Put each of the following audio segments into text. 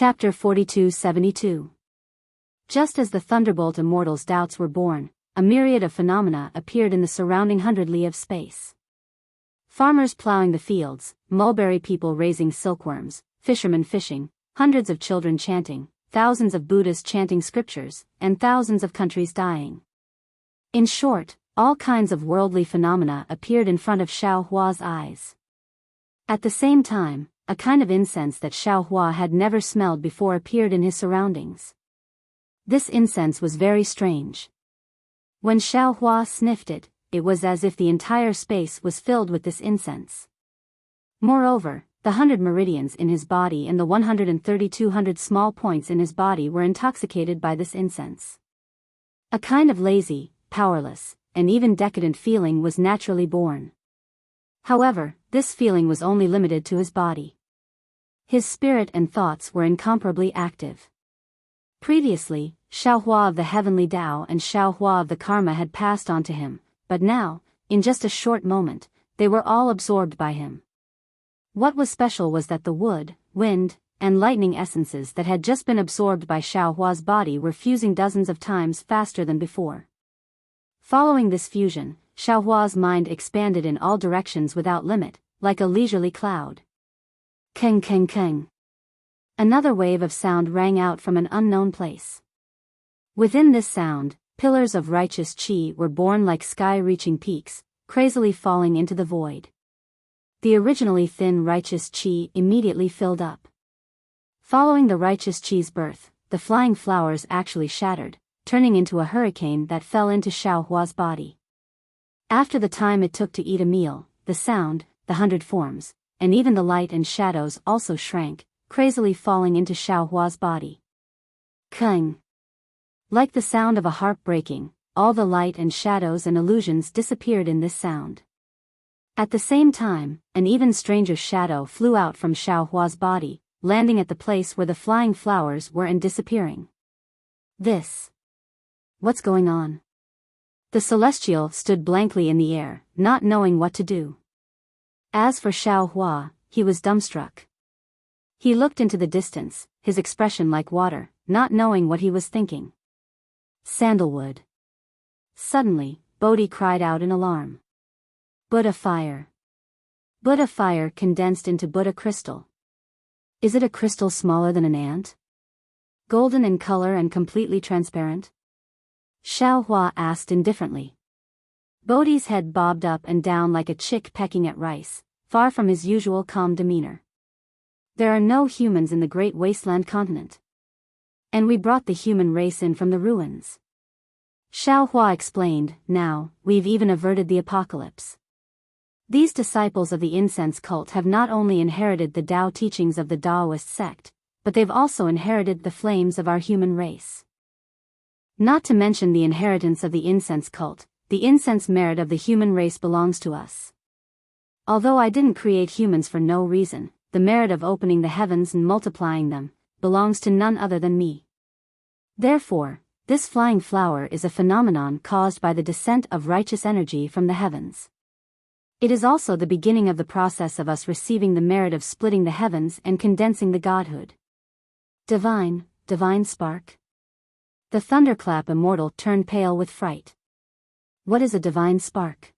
Chapter 42-72. Just as the thunderbolt immortal's doubts were born, a myriad of phenomena appeared in the surrounding 100 li of space. Farmers plowing the fields, mulberry people raising silkworms, fishermen fishing, hundreds of children chanting, thousands of Buddhas chanting scriptures, and thousands of countries dying. In short, all kinds of worldly phenomena appeared in front of Xiao Hua's eyes. At the same time, a kind of incense that Xiao Hua had never smelled before appeared in his surroundings. This incense was very strange. When Xiao Hua sniffed it, it was as if the entire space was filled with this incense. Moreover, the 100 meridians in his body and the 13200 small points in his body were intoxicated by this incense. A kind of lazy, powerless, and even decadent feeling was naturally born. However, this feeling was only limited to his body. His spirit and thoughts were incomparably active. Previously, Xiao Hua of the heavenly Tao and Xiao Hua of the Karma had passed on to him, but now, in just a short moment, they were all absorbed by him. What was special was that the wood, wind, and lightning essences that had just been absorbed by Xiao Hua's body were fusing dozens of times faster than before. Following this fusion, Xiao Hua's mind expanded in all directions without limit, like a leisurely cloud. Keng keng keng. Another wave of sound rang out from an unknown place. Within this sound, pillars of righteous qi were born like sky-reaching peaks, crazily falling into the void. The originally thin righteous qi immediately filled up. Following the righteous qi's birth, the flying flowers actually shattered, turning into a hurricane that fell into Xiao Hua's body. After the time it took to eat a meal, the sound, the 100 forms, and even the light and shadows also shrank, crazily falling into Xiao Hua's body. Keng. Like the sound of a harp breaking, all the light and shadows and illusions disappeared in this sound. At the same time, an even stranger shadow flew out from Xiao Hua's body, landing at the place where the flying flowers were and disappearing. What's going on? The celestial stood blankly in the air, not knowing what to do. As for Xiao Hua, he was dumbstruck. He looked into the distance, his expression like water, not knowing what he was thinking. Sandalwood. Suddenly, Bodhi cried out in alarm. Buddha fire. Buddha fire condensed into Buddha crystal. Is it a crystal smaller than an ant? Golden in color and completely transparent? Xiao Hua asked indifferently. Bodhi's head bobbed up and down like a chick pecking at rice, far from his usual calm demeanor. There are no humans in the great wasteland continent. And we brought the human race in from the ruins. Xiao Hua explained, now, we've even averted the apocalypse. These disciples of the incense cult have not only inherited the Tao teachings of the Taoist sect, but they've also inherited the flames of our human race. Not to mention the inheritance of the incense cult, the incense merit of the human race belongs to us. Although I didn't create humans for no reason, the merit of opening the heavens and multiplying them belongs to none other than me. Therefore, this flying flower is a phenomenon caused by the descent of righteous energy from the heavens. It is also the beginning of the process of us receiving the merit of splitting the heavens and condensing the godhood. Divine spark. The thunderclap immortal turned pale with fright. What is a divine spark?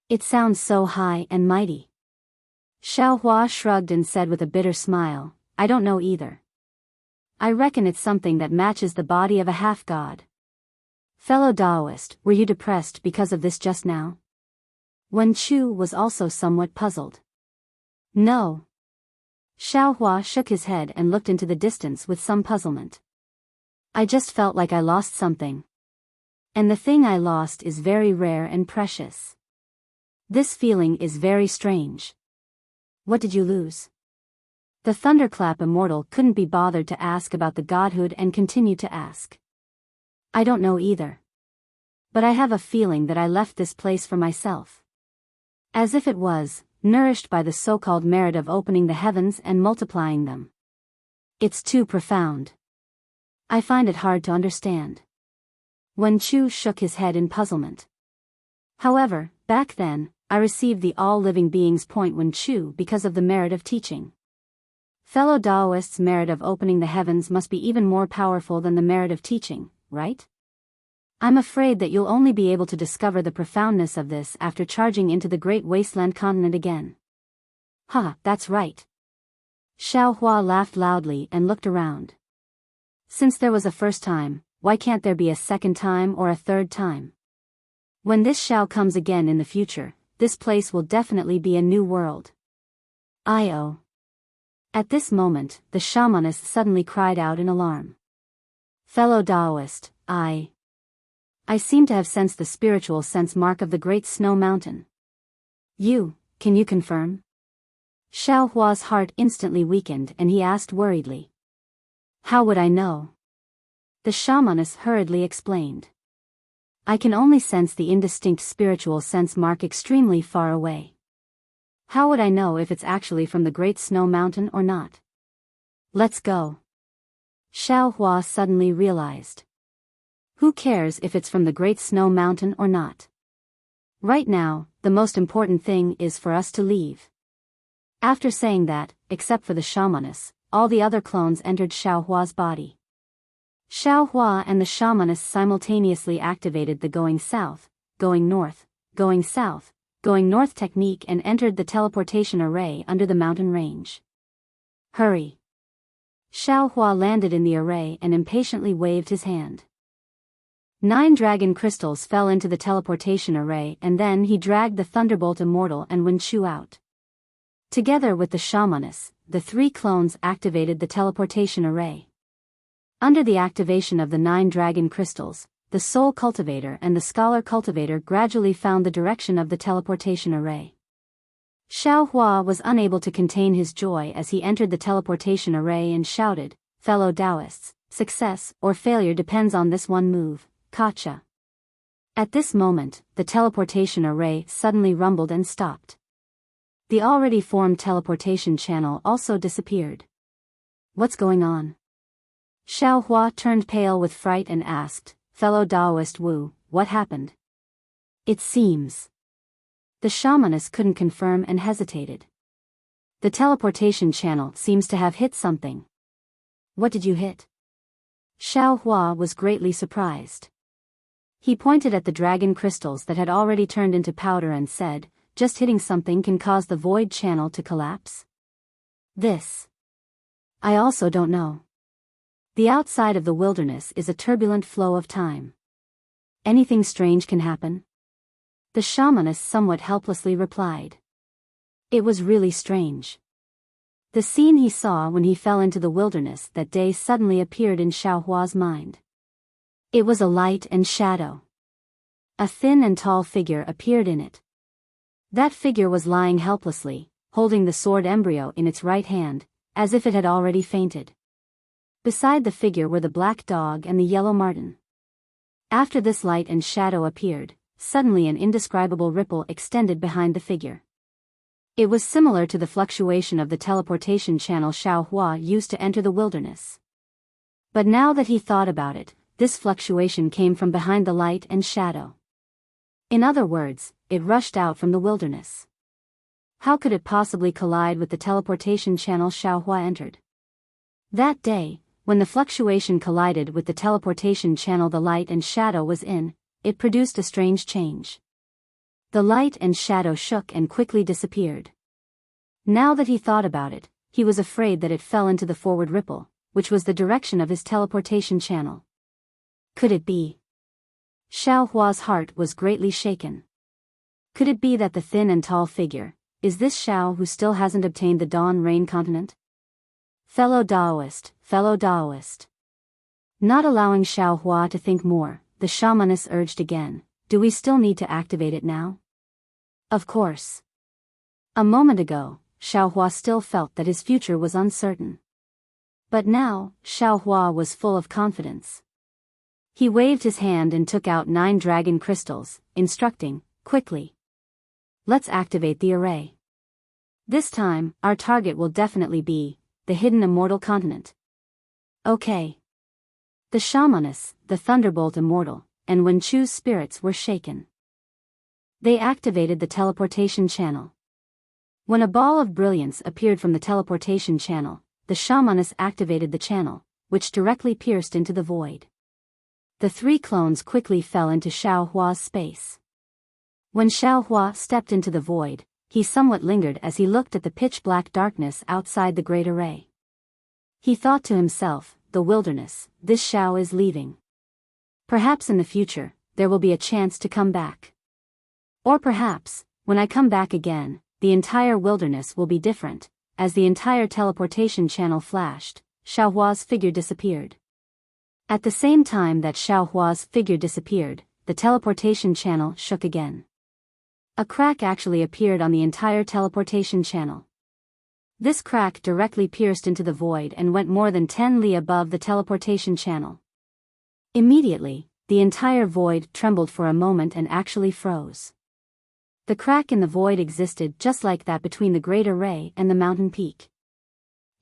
It sounds so high and mighty. Xiao Hua shrugged and said with a bitter smile, I don't know either. I reckon it's something that matches the body of a half-god. Fellow Taoist, were you depressed because of this just now? Wen Chu was also somewhat puzzled. No. Xiao Hua shook his head and looked into the distance with some puzzlement. I just felt like I lost something. And the thing I lost is very rare and precious. This feeling is very strange. What did you lose? The thunderclap immortal couldn't be bothered to ask about the godhood and continued to ask. I don't know either. But I have a feeling that I left this place for myself. As if it was, nourished by the so-called merit of opening the heavens and multiplying them. It's too profound. I find it hard to understand. Wen Chu shook his head in puzzlement. However, back then, I received the all-living beings point Wen Chu because of the merit of teaching. Fellow Daoist's merit of opening the heavens must be even more powerful than the merit of teaching, right? I'm afraid that you'll only be able to discover the profoundness of this after charging into the great wasteland continent again. Ha, that's right. Xiao Hua laughed loudly and looked around. Since there was a first time, why can't there be a second time or a third time? When this Xiao comes again in the future, this place will definitely be a new world. I-oh. At this moment, the shamaness suddenly cried out in alarm. Fellow Daoist, I seem to have sensed the spiritual sense mark of the Great Snow Mountain. Can you confirm? Xiao Hua's heart instantly weakened and he asked worriedly. How would I know? The shamaness hurriedly explained. I can only sense the indistinct spiritual sense mark extremely far away. How would I know if it's actually from the Great Snow Mountain or not? Let's go. Xiao Hua suddenly realized. Who cares if it's from the Great Snow Mountain or not? Right now, the most important thing is for us to leave. After saying that, except for the shamaness, all the other clones entered Xiao Hua's body. Xiao Hua and the shamaness simultaneously activated the going south, going north, going south, going north technique and entered the teleportation array under the mountain range. Hurry! Xiao Hua landed in the array and impatiently waved his hand. 9 dragon crystals fell into the teleportation array and then he dragged the Thunderbolt Immortal and Wenchu out. Together with the shamaness, the 3 clones activated the teleportation array. Under the activation of the 9 dragon crystals, the Soul Cultivator and the Scholar Cultivator gradually found the direction of the teleportation array. Xiao Hua was unable to contain his joy as he entered the teleportation array and shouted, Fellow Taoists, success or failure depends on this one move, Kacha. At this moment, the teleportation array suddenly rumbled and stopped. The already formed teleportation channel also disappeared. What's going on? Xiao Hua turned pale with fright and asked, Fellow Daoist Wu, what happened? It seems. The shamaness couldn't confirm and hesitated. The teleportation channel seems to have hit something. What did you hit? Xiao Hua was greatly surprised. He pointed at the dragon crystals that had already turned into powder and said, just hitting something can cause the void channel to collapse? This. I also don't know. The outside of the wilderness is a turbulent flow of time. Anything strange can happen? The shamaness somewhat helplessly replied. It was really strange. The scene he saw when he fell into the wilderness that day suddenly appeared in Xiao Hua's mind. It was a light and shadow. A thin and tall figure appeared in it. That figure was lying helplessly, holding the sword embryo in its right hand, as if it had already fainted. Beside the figure were the black dog and the yellow marten. After this light and shadow appeared, suddenly an indescribable ripple extended behind the figure. It was similar to the fluctuation of the teleportation channel Xiao Hua used to enter the wilderness. But now that he thought about it, this fluctuation came from behind the light and shadow. In other words, it rushed out from the wilderness. How could it possibly collide with the teleportation channel Xiao Hua entered? That day, when the fluctuation collided with the teleportation channel the light and shadow was in, it produced a strange change. The light and shadow shook and quickly disappeared. Now that he thought about it, he was afraid that it fell into the forward ripple, which was the direction of his teleportation channel. Could it be? Xiao Hua's heart was greatly shaken. Could it be that the thin and tall figure, is this Xiao who still hasn't obtained the Dawn Rain continent? Fellow Daoist, fellow Daoist. Not allowing Xiao Hua to think more, the shamaness urged again, do we still need to activate it now? Of course. A moment ago, Xiao Hua still felt that his future was uncertain. But now, Xiao Hua was full of confidence. He waved his hand and took out 9 dragon crystals, instructing, quickly. Let's activate the array. This time, our target will definitely be the hidden immortal continent. Okay. The shamaness, the Thunderbolt Immortal, and Wenchu's spirits were shaken. They activated the teleportation channel. When a ball of brilliance appeared from the teleportation channel, the shamaness activated the channel, which directly pierced into the void. The three clones quickly fell into Xiao Hua's space. When Xiao Hua stepped into the void, he somewhat lingered as he looked at the pitch-black darkness outside the great array. He thought to himself, the wilderness, this Xiao is leaving. Perhaps in the future, there will be a chance to come back. Or perhaps, when I come back again, the entire wilderness will be different. As the entire teleportation channel flashed, Xiao Hua's figure disappeared. At the same time that Xiao Hua's figure disappeared, the teleportation channel shook again. A crack actually appeared on the entire teleportation channel. This crack directly pierced into the void and went more than 10 li above the teleportation channel. Immediately, the entire void trembled for a moment and actually froze. The crack in the void existed just like that between the great array and the mountain peak.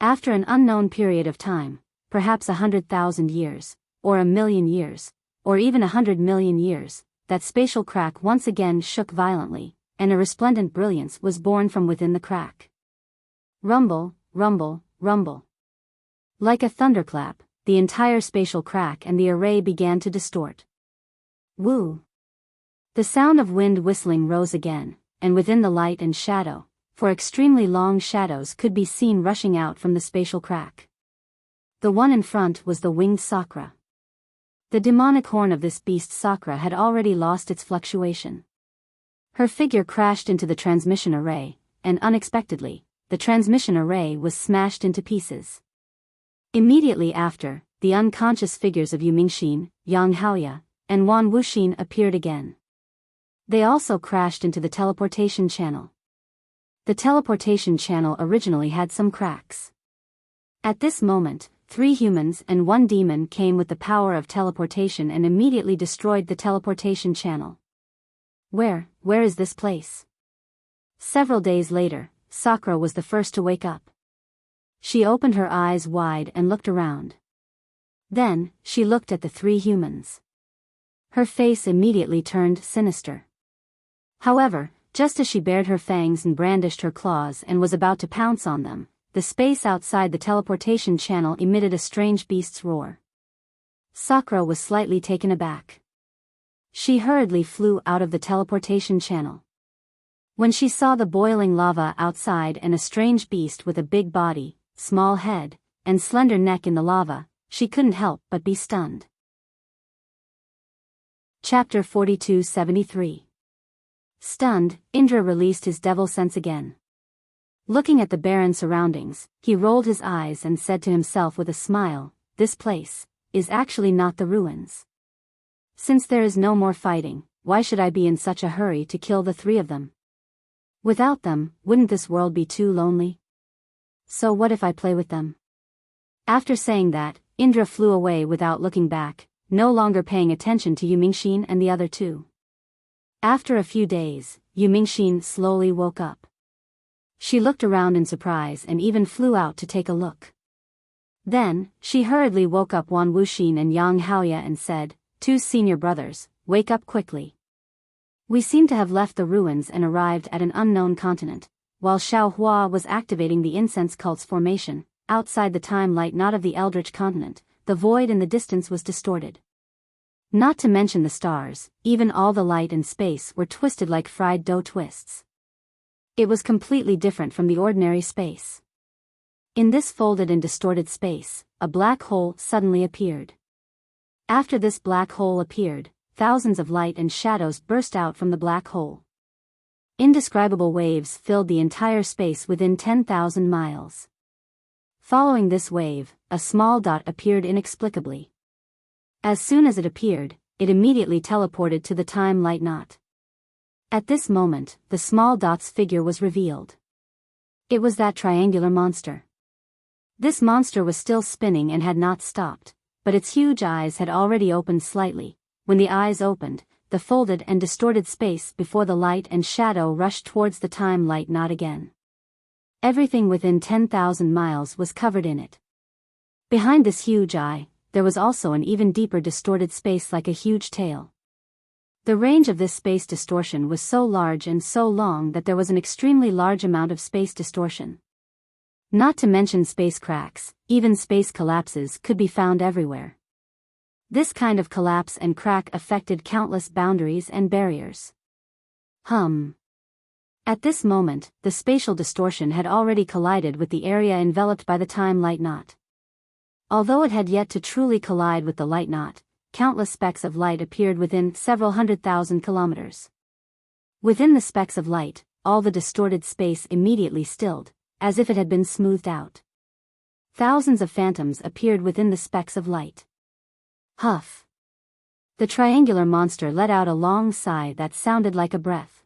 After an unknown period of time, perhaps 100,000 years, or 1,000,000 years, or even 100 million years, that spatial crack once again shook violently, and a resplendent brilliance was born from within the crack. Rumble, rumble, rumble. Like a thunderclap, the entire spatial crack and the array began to distort. Woo! The sound of wind whistling rose again, and within the light and shadow, for extremely long shadows could be seen rushing out from the spatial crack. The one in front was the winged Sakra. The demonic horn of this beast Sakra had already lost its fluctuation. Her figure crashed into the transmission array, and unexpectedly, the transmission array was smashed into pieces. Immediately after, the unconscious figures of Yu Mingxin, Yang Haoya, and Wan Wuxin appeared again. They also crashed into the teleportation channel. The teleportation channel originally had some cracks. At this moment, 3 humans and 1 demon came with the power of teleportation and immediately destroyed the teleportation channel. Where is this place? Several days later, Sakra was the first to wake up. She opened her eyes wide and looked around. Then, she looked at the 3 humans. Her face immediately turned sinister. However, just as she bared her fangs and brandished her claws and was about to pounce on them, the space outside the teleportation channel emitted a strange beast's roar. Sakra was slightly taken aback. She hurriedly flew out of the teleportation channel. When she saw the boiling lava outside and a strange beast with a big body, small head, and slender neck in the lava, she couldn't help but be stunned. Chapter 4273. Stunned, Indra released his devil sense again. Looking at the barren surroundings, he rolled his eyes and said to himself with a smile, "This place is actually not the ruins. Since there is no more fighting, why should I be in such a hurry to kill the 3 of them? Without them, wouldn't this world be too lonely? So what if I play with them?" After saying that, Indra flew away without looking back, no longer paying attention to Yu Mingxin and the other 2. After a few days, Yu Mingxin slowly woke up. She looked around in surprise and even flew out to take a look. Then, she hurriedly woke up Wan Wuxin and Yang Haoya and said, "2 senior brothers, wake up quickly. We seem to have left the ruins and arrived at an unknown continent." While Xiao Hua was activating the incense cult's formation, outside the time light knot of the Eldritch continent, the void in the distance was distorted. Not to mention the stars, even all the light and space were twisted like fried dough twists. It was completely different from the ordinary space. In this folded and distorted space, a black hole suddenly appeared. After this black hole appeared, thousands of light and shadows burst out from the black hole. Indescribable waves filled the entire space within 10,000 miles. Following this wave, a small dot appeared inexplicably. As soon as it appeared, it immediately teleported to the time light knot. At this moment, the small dot's figure was revealed. It was that triangular monster. This monster was still spinning and had not stopped, but its huge eyes had already opened slightly. When the eyes opened, the folded and distorted space before the light and shadow rushed towards the time light knot again. Everything within 10,000 miles was covered in it. Behind this huge eye, there was also an even deeper distorted space like a huge tail. The range of this space distortion was so large and so long that there was an extremely large amount of space distortion. Not to mention space cracks, even space collapses could be found everywhere. This kind of collapse and crack affected countless boundaries and barriers. At this moment, the spatial distortion had already collided with the area enveloped by the time light knot. Although it had yet to truly collide with the light knot, countless specks of light appeared within several 100,000 kilometers. Within the specks of light, all the distorted space immediately stilled, as if it had been smoothed out. Thousands of phantoms appeared within the specks of light. Huff! The triangular monster let out a long sigh that sounded like a breath.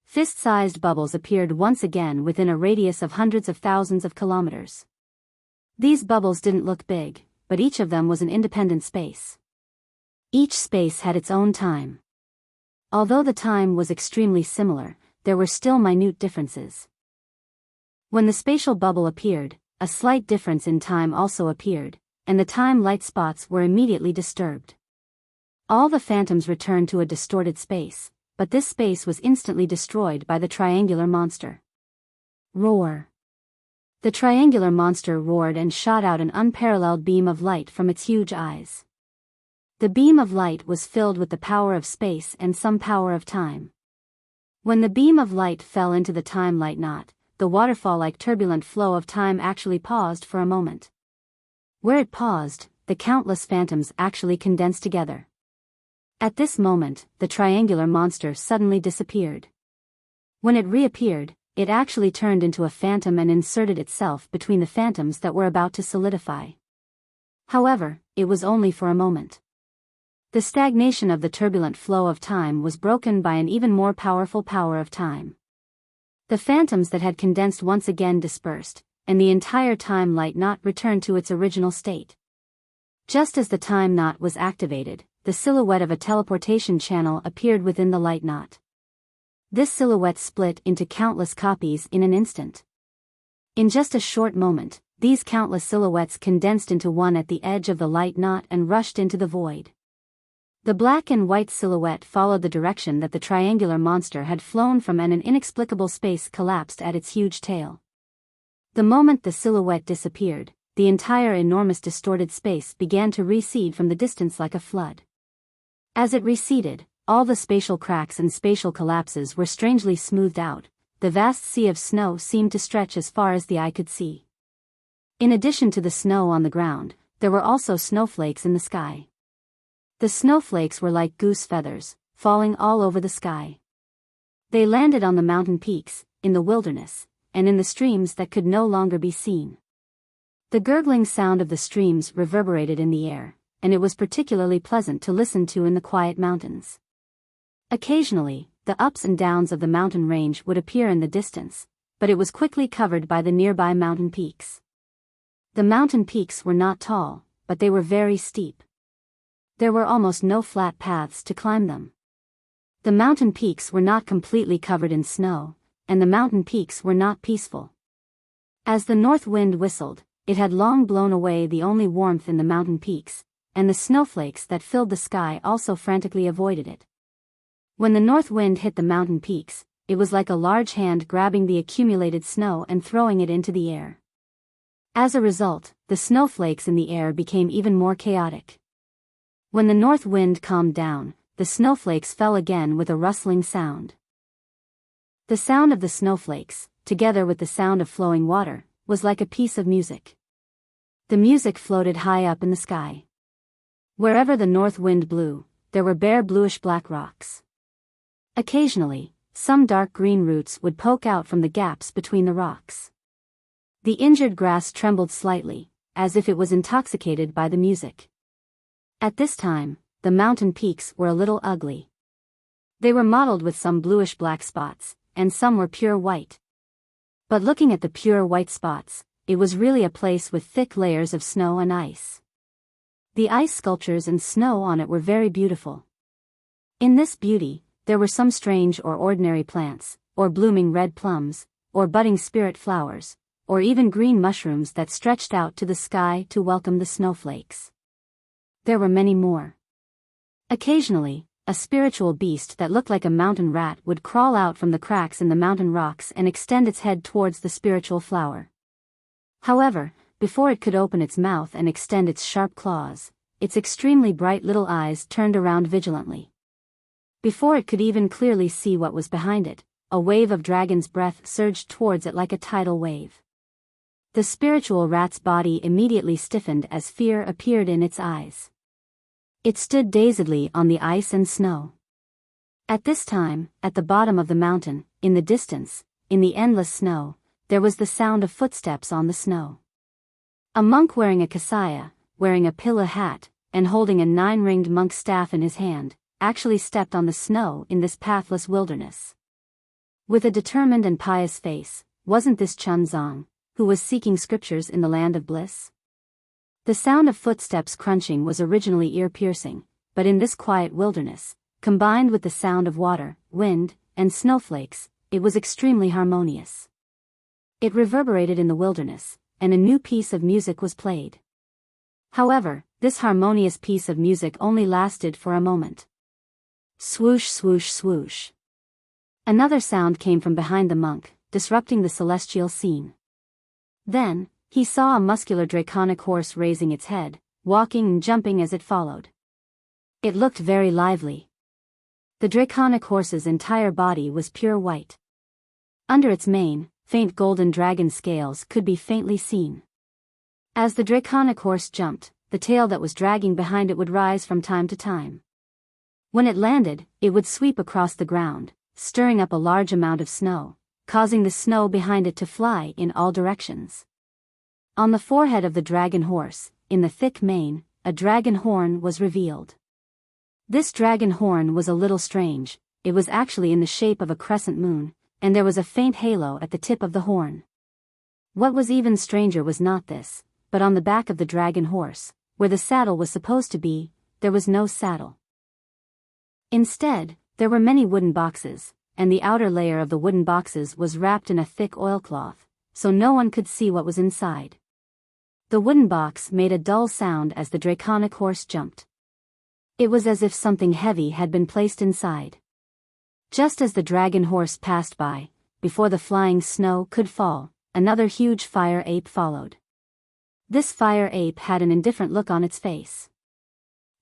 Fist-sized bubbles appeared once again within a radius of hundreds of thousands of kilometers. These bubbles didn't look big, but each of them was an independent space. Each space had its own time. Although the time was extremely similar, there were still minute differences. When the spatial bubble appeared, a slight difference in time also appeared, and the time light spots were immediately disturbed. All the phantoms returned to a distorted space, but this space was instantly destroyed by the triangular monster. Roar! The triangular monster roared and shot out an unparalleled beam of light from its huge eyes. The beam of light was filled with the power of space and some power of time. When the beam of light fell into the time light knot, the waterfall-like turbulent flow of time actually paused for a moment. Where it paused, the countless phantoms actually condensed together. At this moment, the triangular monster suddenly disappeared. When it reappeared, it actually turned into a phantom and inserted itself between the phantoms that were about to solidify. However, it was only for a moment. The stagnation of the turbulent flow of time was broken by an even more powerful power of time. The phantoms that had condensed once again dispersed, and the entire time light knot returned to its original state. Just as the time knot was activated, the silhouette of a teleportation channel appeared within the light knot. This silhouette split into countless copies in an instant. In just a short moment, these countless silhouettes condensed into one at the edge of the light knot and rushed into the void. The black and white silhouette followed the direction that the triangular monster had flown from, and an inexplicable space collapsed at its huge tail. The moment the silhouette disappeared, the entire enormous distorted space began to recede from the distance like a flood. As it receded, all the spatial cracks and spatial collapses were strangely smoothed out. The vast sea of snow seemed to stretch as far as the eye could see. In addition to the snow on the ground, there were also snowflakes in the sky. The snowflakes were like goose feathers, falling all over the sky. They landed on the mountain peaks, in the wilderness, and in the streams that could no longer be seen. The gurgling sound of the streams reverberated in the air, and it was particularly pleasant to listen to in the quiet mountains. Occasionally, the ups and downs of the mountain range would appear in the distance, but it was quickly covered by the nearby mountain peaks. The mountain peaks were not tall, but they were very steep. There were almost no flat paths to climb them. The mountain peaks were not completely covered in snow, and the mountain peaks were not peaceful. As the north wind whistled, it had long blown away the only warmth in the mountain peaks, and the snowflakes that filled the sky also frantically avoided it. When the north wind hit the mountain peaks, it was like a large hand grabbing the accumulated snow and throwing it into the air. As a result, the snowflakes in the air became even more chaotic. When the north wind calmed down, the snowflakes fell again with a rustling sound. The sound of the snowflakes, together with the sound of flowing water, was like a piece of music. The music floated high up in the sky. Wherever the north wind blew, there were bare bluish-black rocks. Occasionally, some dark green roots would poke out from the gaps between the rocks. The injured grass trembled slightly, as if it was intoxicated by the music. At this time, the mountain peaks were a little ugly. They were mottled with some bluish-black spots, and some were pure white. But looking at the pure white spots, it was really a place with thick layers of snow and ice. The ice sculptures and snow on it were very beautiful. In this beauty, there were some strange or ordinary plants, or blooming red plums, or budding spirit flowers, or even green mushrooms that stretched out to the sky to welcome the snowflakes. There were many more. Occasionally, a spiritual beast that looked like a mountain rat would crawl out from the cracks in the mountain rocks and extend its head towards the spiritual flower. However, before it could open its mouth and extend its sharp claws, its extremely bright little eyes turned around vigilantly. Before it could even clearly see what was behind it, a wave of dragon's breath surged towards it like a tidal wave. The spiritual rat's body immediately stiffened as fear appeared in its eyes. It stood dazedly on the ice and snow. At this time, at the bottom of the mountain, in the distance, in the endless snow, there was the sound of footsteps on the snow. A monk wearing a kasaya, wearing a pilla hat, and holding a 9-ringed monk's staff in his hand, actually stepped on the snow in this pathless wilderness. With a determined and pious face, wasn't this Chunzong, who was seeking scriptures in the land of bliss? The sound of footsteps crunching was originally ear-piercing, but in this quiet wilderness, combined with the sound of water, wind, and snowflakes, it was extremely harmonious. It reverberated in the wilderness, and a new piece of music was played. However, this harmonious piece of music only lasted for a moment. Swoosh, swoosh, swoosh. Another sound came from behind the monk, disrupting the celestial scene. Then, he saw a muscular draconic horse raising its head, walking and jumping as it followed. It looked very lively. The draconic horse's entire body was pure white. Under its mane, faint golden dragon scales could be faintly seen. As the draconic horse jumped, the tail that was dragging behind it would rise from time to time. When it landed, it would sweep across the ground, stirring up a large amount of snow, causing the snow behind it to fly in all directions. On the forehead of the dragon horse, in the thick mane, a dragon horn was revealed. This dragon horn was a little strange. It was actually in the shape of a crescent moon, and there was a faint halo at the tip of the horn. What was even stranger was not this, but on the back of the dragon horse, where the saddle was supposed to be, there was no saddle. Instead, there were many wooden boxes, and the outer layer of the wooden boxes was wrapped in a thick oilcloth, so no one could see what was inside. The wooden box made a dull sound as the draconic horse jumped. It was as if something heavy had been placed inside. Just as the dragon horse passed by, before the flying snow could fall, another huge fire ape followed. This fire ape had an indifferent look on its face.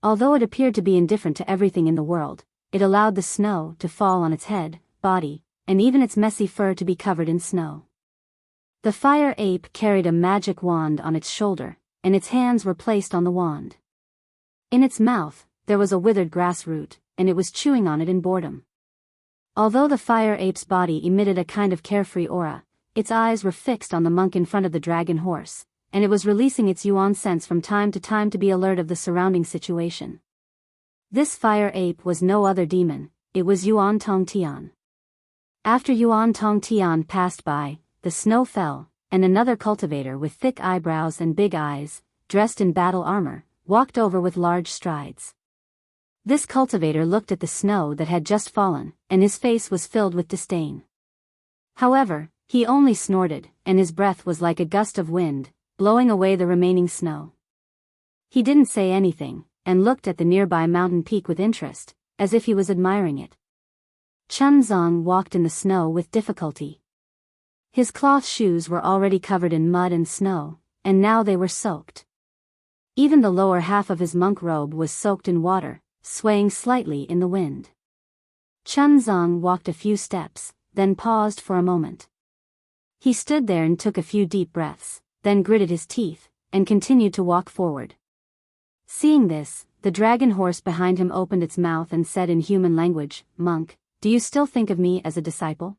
Although it appeared to be indifferent to everything in the world, it allowed the snow to fall on its head, body, and even its messy fur to be covered in snow. The fire ape carried a magic wand on its shoulder, and its hands were placed on the wand. In its mouth, there was a withered grass root, and it was chewing on it in boredom. Although the fire ape's body emitted a kind of carefree aura, its eyes were fixed on the monk in front of the dragon horse, and it was releasing its yuan sense from time to time to be alert of the surrounding situation. This fire ape was no other demon, it was Yuan Tong Tian. After Yuan Tong Tian passed by, the snow fell, and another cultivator with thick eyebrows and big eyes, dressed in battle armor, walked over with large strides. This cultivator looked at the snow that had just fallen, and his face was filled with disdain. However, he only snorted, and his breath was like a gust of wind, blowing away the remaining snow. He didn't say anything, and looked at the nearby mountain peak with interest, as if he was admiring it. Chunzong walked in the snow with difficulty. His cloth shoes were already covered in mud and snow, and now they were soaked. Even the lower half of his monk robe was soaked in water, swaying slightly in the wind. Chunzong walked a few steps, then paused for a moment. He stood there and took a few deep breaths, then gritted his teeth, and continued to walk forward. Seeing this, the dragon horse behind him opened its mouth and said in human language, "Monk, do you still think of me as a disciple?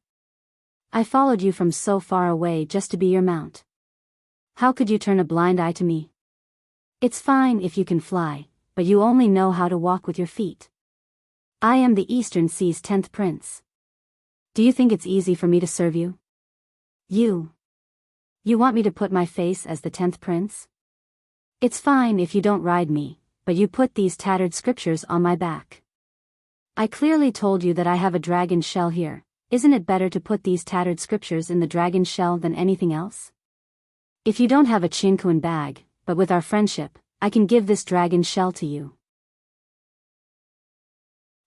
I followed you from so far away just to be your mount. How could you turn a blind eye to me? It's fine if you can fly, but you only know how to walk with your feet. I am the Eastern Sea's 10th prince. Do you think it's easy for me to serve you? You want me to put my face as the 10th prince? It's fine if you don't ride me, but you put these tattered scriptures on my back. I clearly told you that I have a dragon shell here. Isn't it better to put these tattered scriptures in the dragon shell than anything else? If you don't have a chinkuan bag, but with our friendship, I can give this dragon shell to you."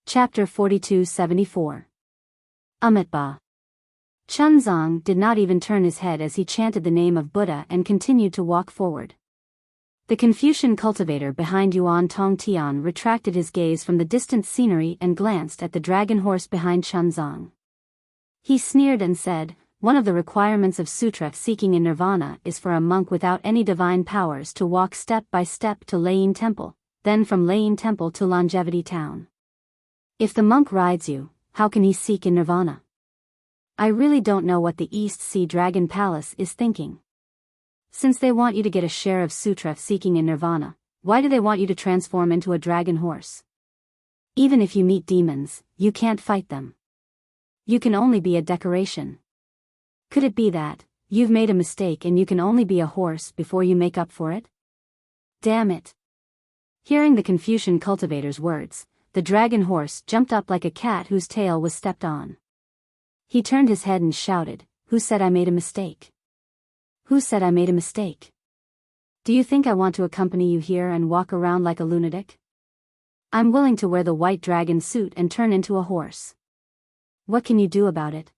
Chapter 4274. Amitba. Chunzong did not even turn his head as he chanted the name of Buddha and continued to walk forward. The Confucian cultivator behind Yuan Tongtian retracted his gaze from the distant scenery and glanced at the dragon horse behind Chunzong. He sneered and said, "One of the requirements of sutra seeking in nirvana is for a monk without any divine powers to walk step by step to Lane Temple, then from Lane Temple to Longevity Town. If the monk rides you, how can he seek in nirvana? I really don't know what the East Sea Dragon Palace is thinking. Since they want you to get a share of sutra seeking in nirvana, why do they want you to transform into a dragon horse? Even if you meet demons, you can't fight them. You can only be a decoration. Could it be that you've made a mistake and you can only be a horse before you make up for it? Damn it." Hearing the Confucian cultivator's words, the dragon horse jumped up like a cat whose tail was stepped on. He turned his head and shouted, "Who said I made a mistake? Who said I made a mistake? Do you think I want to accompany you here and walk around like a lunatic? I'm willing to wear the white dragon suit and turn into a horse. What can you do about it?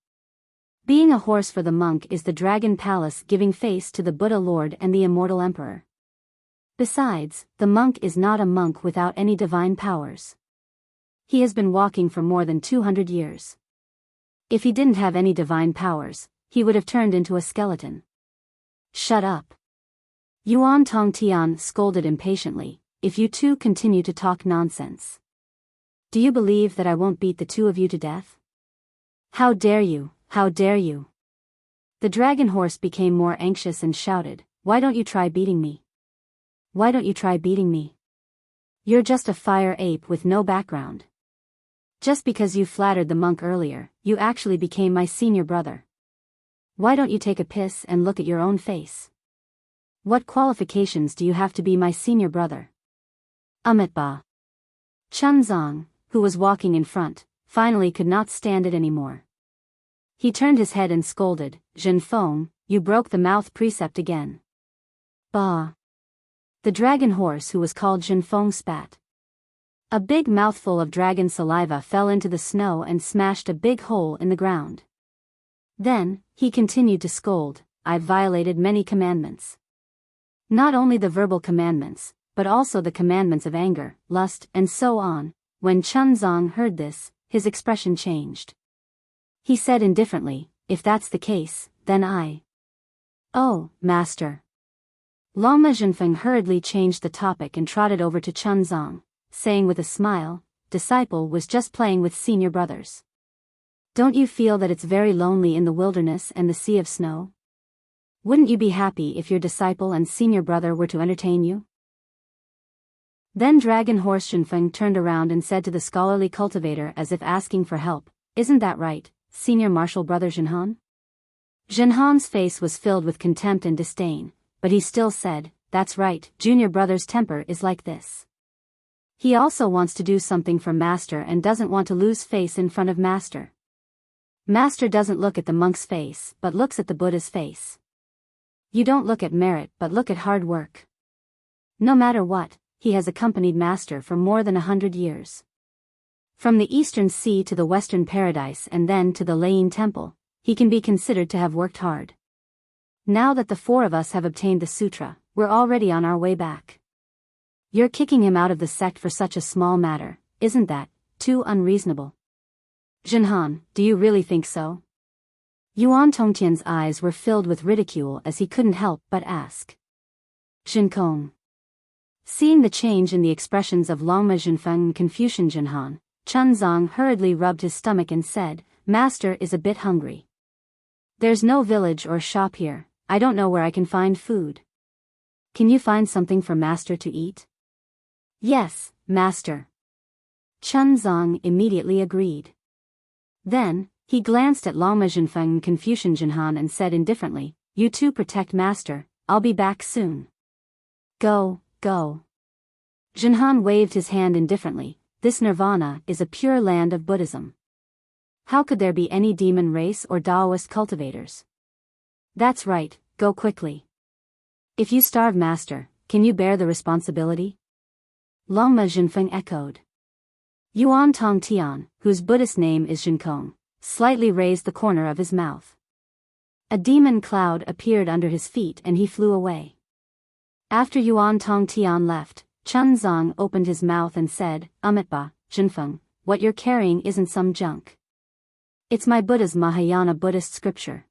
Being a horse for the monk is the dragon palace giving face to the Buddha Lord and the immortal emperor. Besides, the monk is not a monk without any divine powers. He has been walking for more than 200 years. If he didn't have any divine powers, he would have turned into a skeleton." "Shut up." Yuan Tongtian scolded impatiently, "If you two continue to talk nonsense. Do you believe that I won't beat the two of you to death? How dare you, how dare you?" The dragon horse became more anxious and shouted, "Why don't you try beating me? Why don't you try beating me? You're just a fire ape with no background. Just because you flattered the monk earlier, you actually became my senior brother. Why don't you take a piss and look at your own face? What qualifications do you have to be my senior brother?" Amitba. Chunzong, who was walking in front, finally could not stand it anymore. He turned his head and scolded, "Zhenfeng, you broke the mouth precept again." Bah. The dragon horse who was called Zhenfeng spat. A big mouthful of dragon saliva fell into the snow and smashed a big hole in the ground. Then, he continued to scold, "I've violated many commandments. Not only the verbal commandments, but also the commandments of anger, lust, and so on." When Chunzong heard this, his expression changed. He said indifferently, "If that's the case, then I—" "Oh, master." Lama Zhenfeng hurriedly changed the topic and trotted over to Chunzong, saying with a smile, "Disciple was just playing with senior brothers. Don't you feel that it's very lonely in the wilderness and the sea of snow? Wouldn't you be happy if your disciple and senior brother were to entertain you?" Then Dragon Horse Zhenfeng turned around and said to the scholarly cultivator as if asking for help, "Isn't that right, senior martial brother Zhenhan?" Zhenhan's face was filled with contempt and disdain, but he still said, "That's right, junior brother's temper is like this. He also wants to do something for master and doesn't want to lose face in front of master. Master doesn't look at the monk's face but looks at the Buddha's face. You don't look at merit but look at hard work. No matter what, he has accompanied master for more than 100 years. From the eastern sea to the western paradise and then to the Lane Temple, he can be considered to have worked hard. Now that the four of us have obtained the sutra, we're already on our way back. You're kicking him out of the sect for such a small matter, isn't that too unreasonable? Zhenhan, do you really think so?" Yuan Tongtian's eyes were filled with ridicule as he couldn't help but ask. "Zhenkong." Seeing the change in the expressions of Lama Zhenfeng and Confucian Zhenhan, Chunzong hurriedly rubbed his stomach and said, "Master is a bit hungry. There's no village or shop here. I don't know where I can find food. Can you find something for master to eat?" "Yes, master." Chunzong immediately agreed. Then, he glanced at Lama Zhenfeng and Confucian Zhenhan and said indifferently, "You two protect master, I'll be back soon." Go, go." Zhenhan waved his hand indifferently, "This nirvana is a pure land of Buddhism. How could there be any demon race or Taoist cultivators? That's right, go quickly. If you starve master, can you bear the responsibility?" Lama Zhenfeng echoed. Yuan Tongtian, whose Buddhist name is Zhenkong, slightly raised the corner of his mouth. A demon cloud appeared under his feet and he flew away. After Yuan Tongtian left, Chunzong opened his mouth and said, Amitba, Jinfeng, what you're carrying isn't some junk. It's my Buddha's Mahayana Buddhist scripture.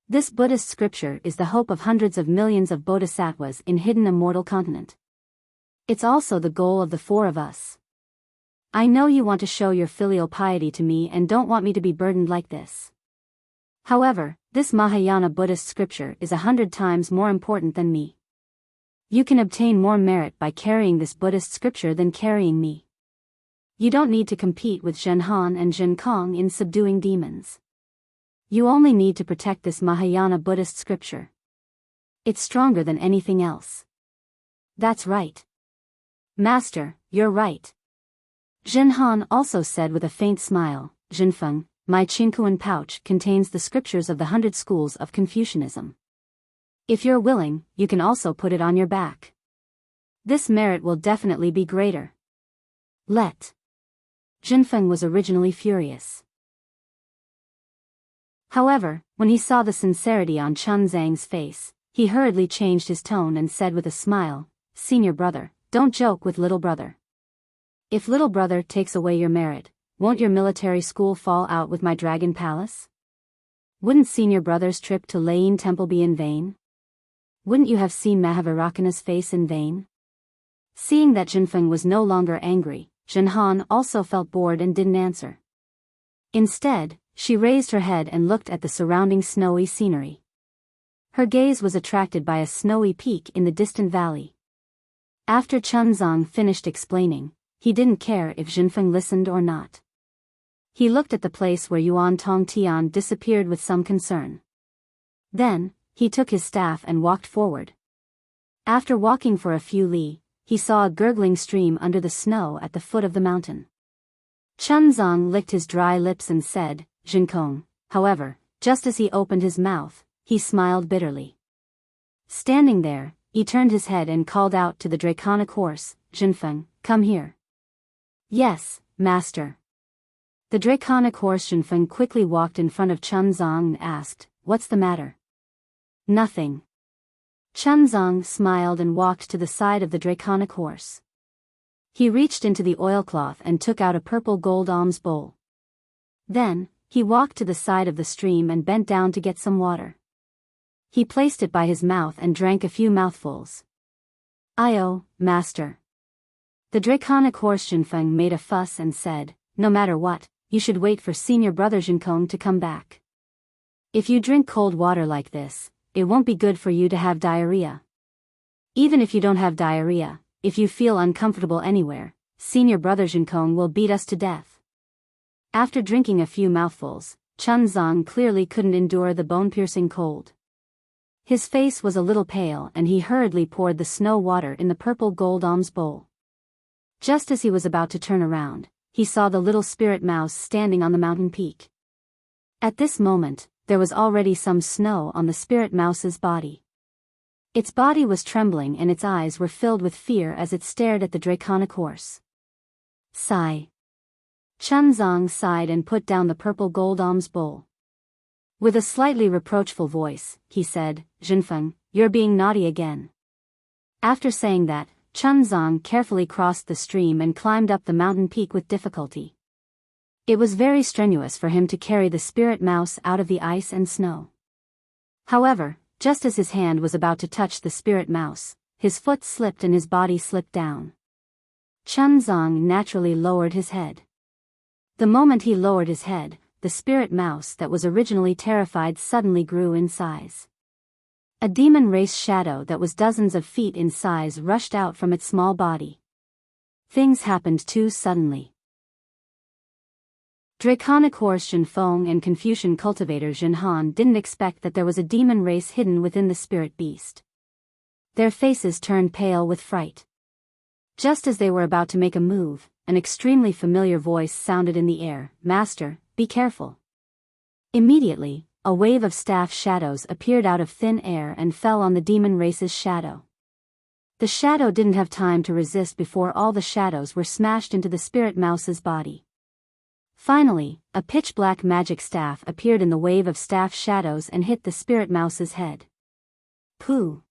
This Buddhist scripture is the hope of hundreds of millions of bodhisattvas in hidden immortal continent. It's also the goal of the four of us. I know you want to show your filial piety to me and don't want me to be burdened like this. However, this Mahayana Buddhist scripture is 100 times more important than me. You can obtain more merit by carrying this Buddhist scripture than carrying me. You don't need to compete with Zhenhan and Zhenkong in subduing demons. You only need to protect this Mahayana Buddhist scripture. It's stronger than anything else. That's right. Master, you're right. Zhenhan also said with a faint smile, Jinfeng, my Qingkuan pouch contains the scriptures of the 100 schools of Confucianism. If you're willing, you can also put it on your back. This merit will definitely be greater. Jinfeng was originally furious. However, when he saw the sincerity on Chunzang's face, he hurriedly changed his tone and said with a smile, Senior brother, don't joke with little brother. If little brother takes away your merit, won't your military school fall out with my dragon palace? Wouldn't senior brother's trip to Lane Temple be in vain? Wouldn't you have seen Mahavirakana's face in vain? Seeing that Jinfeng was no longer angry, Zhenhan also felt bored and didn't answer. Instead, she raised her head and looked at the surrounding snowy scenery. Her gaze was attracted by a snowy peak in the distant valley. After Chunzong finished explaining, he didn't care if Jinfeng listened or not. He looked at the place where Yuan Tongtian disappeared with some concern. Then, he took his staff and walked forward. After walking for a few li, he saw a gurgling stream under the snow at the foot of the mountain. Chunzong licked his dry lips and said, Jinkong. However, just as he opened his mouth, he smiled bitterly. Standing there, he turned his head and called out to the draconic horse, Jinfeng, come here. Yes, master. The draconic horse Jinfeng quickly walked in front of Chunzong and asked, what's the matter? Nothing. Chunzong smiled and walked to the side of the draconic horse. He reached into the oilcloth and took out a purple gold alms bowl. Then, he walked to the side of the stream and bent down to get some water. He placed it by his mouth and drank a few mouthfuls. Io, master. The draconic horse Jinfeng made a fuss and said, no matter what, you should wait for senior brother Jinkong to come back. If you drink cold water like this, it won't be good for you to have diarrhea. Even if you don't have diarrhea, if you feel uncomfortable anywhere, senior brother Jinkong will beat us to death. After drinking a few mouthfuls, Chunzong clearly couldn't endure the bone-piercing cold. His face was a little pale and he hurriedly poured the snow water in the purple gold alms bowl. Just as he was about to turn around, he saw the little spirit mouse standing on the mountain peak. At this moment, there was already some snow on the spirit mouse's body. Its body was trembling and its eyes were filled with fear as it stared at the draconic horse. Sigh. Chunzong sighed and put down the purple gold alms bowl. With a slightly reproachful voice, he said, Jinfeng, you're being naughty again. After saying that, Chunzong carefully crossed the stream and climbed up the mountain peak with difficulty. It was very strenuous for him to carry the spirit mouse out of the ice and snow. However, just as his hand was about to touch the spirit mouse, his foot slipped and his body slipped down. Chunzong naturally lowered his head. The moment he lowered his head, the spirit mouse that was originally terrified suddenly grew in size. A demon race shadow that was dozens of feet in size rushed out from its small body. Things happened too suddenly. Draconic horse Jinfeng and Confucian cultivator Zhenhan didn't expect that there was a demon race hidden within the spirit beast. Their faces turned pale with fright. Just as they were about to make a move, an extremely familiar voice sounded in the air, Master, be careful. Immediately, a wave of staff shadows appeared out of thin air and fell on the demon race's shadow. The shadow didn't have time to resist before all the shadows were smashed into the spirit mouse's body. Finally, a pitch-black magic staff appeared in the wave of staff shadows and hit the spirit mouse's head. Pooh!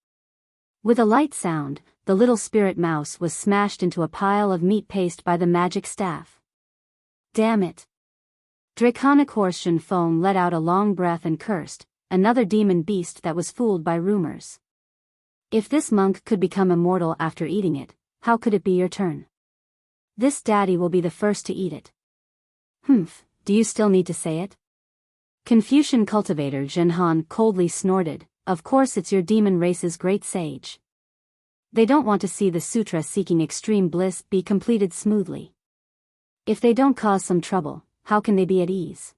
With a light sound, the little spirit mouse was smashed into a pile of meat paste by the magic staff. Damn it! Draconic Horse Shenfeng let out a long breath and cursed, another demon beast that was fooled by rumors. If this monk could become immortal after eating it, how could it be your turn? This daddy will be the first to eat it. Humph, do you still need to say it? Confucian cultivator Zhenhan coldly snorted, of course it's your demon race's great sage. They don't want to see the sutra seeking extreme bliss be completed smoothly. If they don't cause some trouble, how can they be at ease?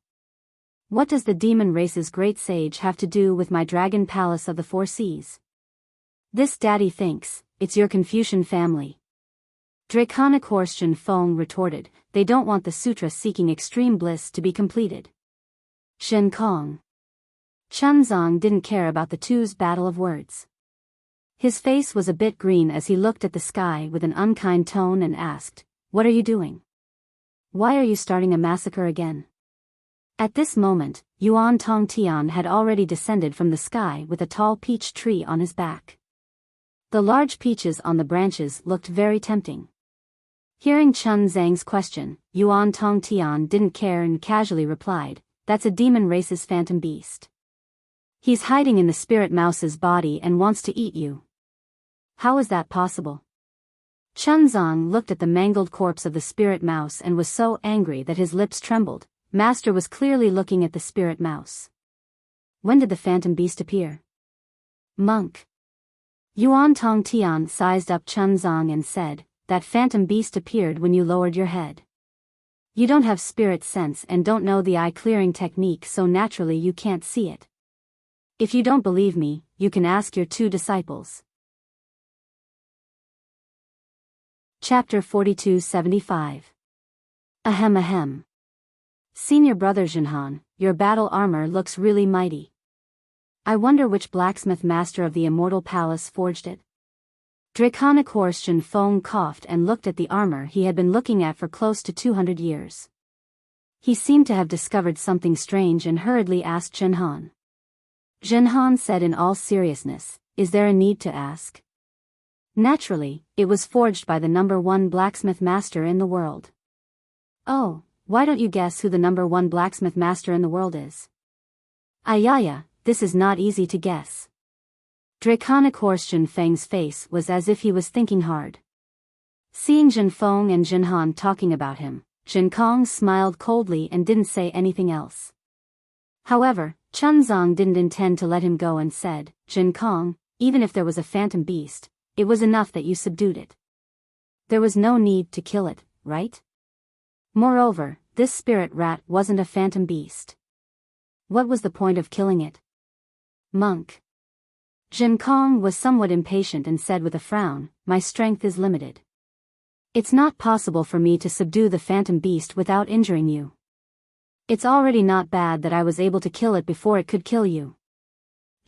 What does the demon race's great sage have to do with my dragon palace of the four seas? This daddy thinks, it's your Confucian family. Draconic Horse Shenfeng retorted, they don't want the sutra seeking extreme bliss to be completed. Shen Kong. Chunzong didn't care about the two's battle of words. His face was a bit green as he looked at the sky with an unkind tone and asked, what are you doing? Why are you starting a massacre again? At this moment, Yuan Tong Tian had already descended from the sky with a tall peach tree on his back. The large peaches on the branches looked very tempting. Hearing Chun Zhang's question, Yuan Tong Tian didn't care and casually replied, that's a demon race's phantom beast. He's hiding in the spirit mouse's body and wants to eat you. How is that possible? Chunzong looked at the mangled corpse of the spirit mouse and was so angry that his lips trembled. Master was clearly looking at the spirit mouse. When did the phantom beast appear? Monk. Yuan Tong Tian sized up Chunzong and said, that phantom beast appeared when you lowered your head. You don't have spirit sense and don't know the eye-clearing technique, so naturally you can't see it. If you don't believe me, you can ask your two disciples. Chapter 4275. Ahem ahem. Senior brother Zhenhan, your battle armor looks really mighty. I wonder which blacksmith master of the immortal palace forged it. Draconic Horse Shenfeng coughed and looked at the armor he had been looking at for close to 200 years. He seemed to have discovered something strange and hurriedly asked Zhenhan. Zhenhan said in all seriousness, is there a need to ask? Naturally, it was forged by the #1 blacksmith master in the world. Oh, why don't you guess who the #1 blacksmith master in the world is? Ayaya, this is not easy to guess. Draconic Horse Zhenfeng's face was as if he was thinking hard. Seeing Zhenfeng and Zhenhan talking about him, Zhenkong smiled coldly and didn't say anything else. However, Chunzong didn't intend to let him go and said, Zhenkong, even if there was a phantom beast, it was enough that you subdued it. There was no need to kill it, right? Moreover, this spirit rat wasn't a phantom beast. What was the point of killing it? Monk. Zhenkong was somewhat impatient and said with a frown, my strength is limited. It's not possible for me to subdue the phantom beast without injuring you. It's already not bad that I was able to kill it before it could kill you.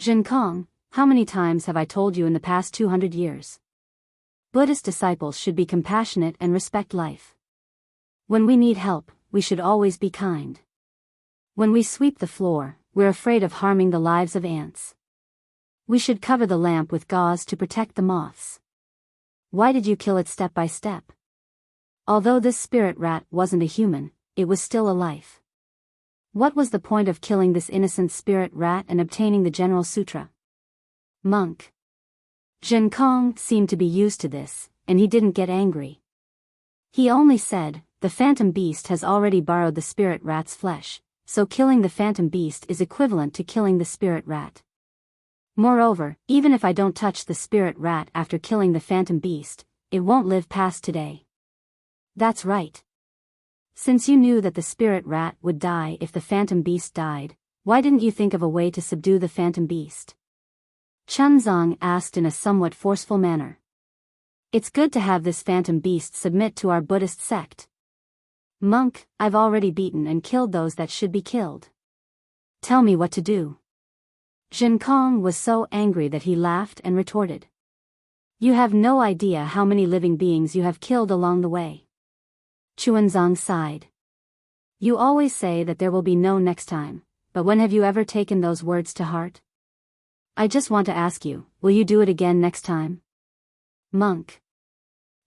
Zhenkong, how many times have I told you in the past 200 years? Buddhist disciples should be compassionate and respect life. When we need help, we should always be kind. When we sweep the floor, we're afraid of harming the lives of ants. We should cover the lamp with gauze to protect the moths. Why did you kill it step by step? Although this spirit rat wasn't a human, it was still a life. What was the point of killing this innocent spirit rat and obtaining the General Sutra? Monk. Zhenkong seemed to be used to this, and he didn't get angry. He only said, the phantom beast has already borrowed the spirit rat's flesh, so killing the phantom beast is equivalent to killing the spirit rat. Moreover, even if I don't touch the spirit rat after killing the phantom beast, it won't live past today. That's right. Since you knew that the spirit rat would die if the phantom beast died, why didn't you think of a way to subdue the phantom beast? Chunzong asked in a somewhat forceful manner. It's good to have this phantom beast submit to our Buddhist sect. Monk, I've already beaten and killed those that should be killed. Tell me what to do. Zhenkong was so angry that he laughed and retorted. You have no idea how many living beings you have killed along the way. Chuanzong sighed. You always say that there will be no next time, but when have you ever taken those words to heart? I just want to ask you, will you do it again next time? Monk.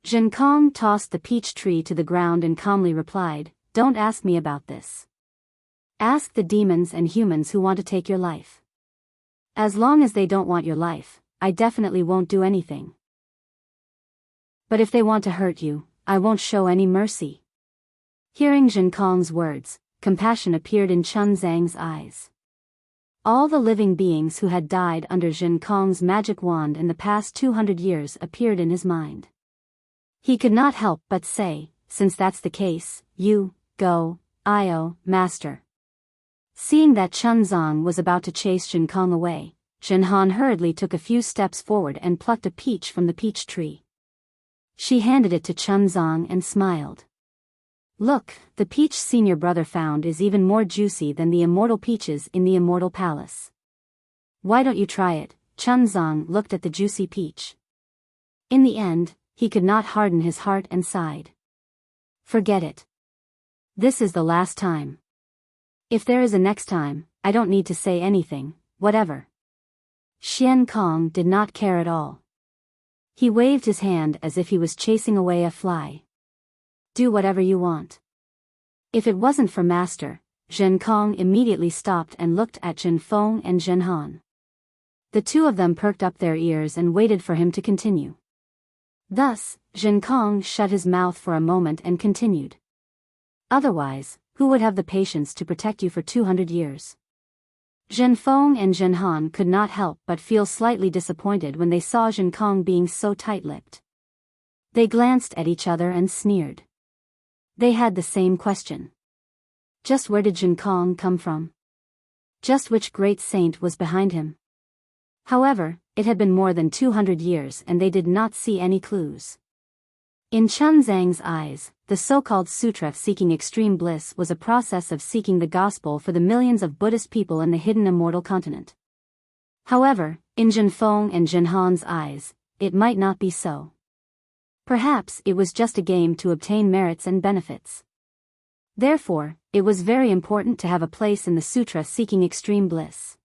Zhenkong tossed the peach tree to the ground and calmly replied, "Don't ask me about this. Ask the demons and humans who want to take your life. As long as they don't want your life, I definitely won't do anything. But if they want to hurt you, I won't show any mercy." Hearing Zhenkong's words, compassion appeared in Chun Zhang's eyes. All the living beings who had died under Zhenkong's magic wand in the past 200 years appeared in his mind. He could not help but say, "Since that's the case, you, go, master." Seeing that Chun Zhang was about to chase Zhenkong away, Zhenhan hurriedly took a few steps forward and plucked a peach from the peach tree. She handed it to Chun Zhang and smiled. "Look, the peach senior brother found is even more juicy than the immortal peaches in the immortal palace. Why don't you try it?" Chun Zhang looked at the juicy peach. In the end, he could not harden his heart and sighed. "Forget it. This is the last time. If there is a next time, I don't need to say anything, whatever." Xian Kong did not care at all. He waved his hand as if he was chasing away a fly. "Do whatever you want." If it wasn't for Master, Zhen Kong immediately stopped and looked at Zhen Feng and Zhen Han. The two of them perked up their ears and waited for him to continue. Thus, Zhen Kong shut his mouth for a moment and continued. "Otherwise, who would have the patience to protect you for 200 years? Zhen Feng and Zhen Han could not help but feel slightly disappointed when they saw Zhen Kong being so tight-lipped. They glanced at each other and sneered. They had the same question. Just where did Zhen Kong come from? Just which great saint was behind him? However, it had been more than 200 years and they did not see any clues. In Chun Zhang's eyes, the so-called sutra seeking extreme bliss was a process of seeking the gospel for the millions of Buddhist people in the hidden immortal continent. However, in Zhen Feng and Zhen Han's eyes, it might not be so. Perhaps it was just a game to obtain merits and benefits. Therefore, it was very important to have a place in the sutra seeking extreme bliss.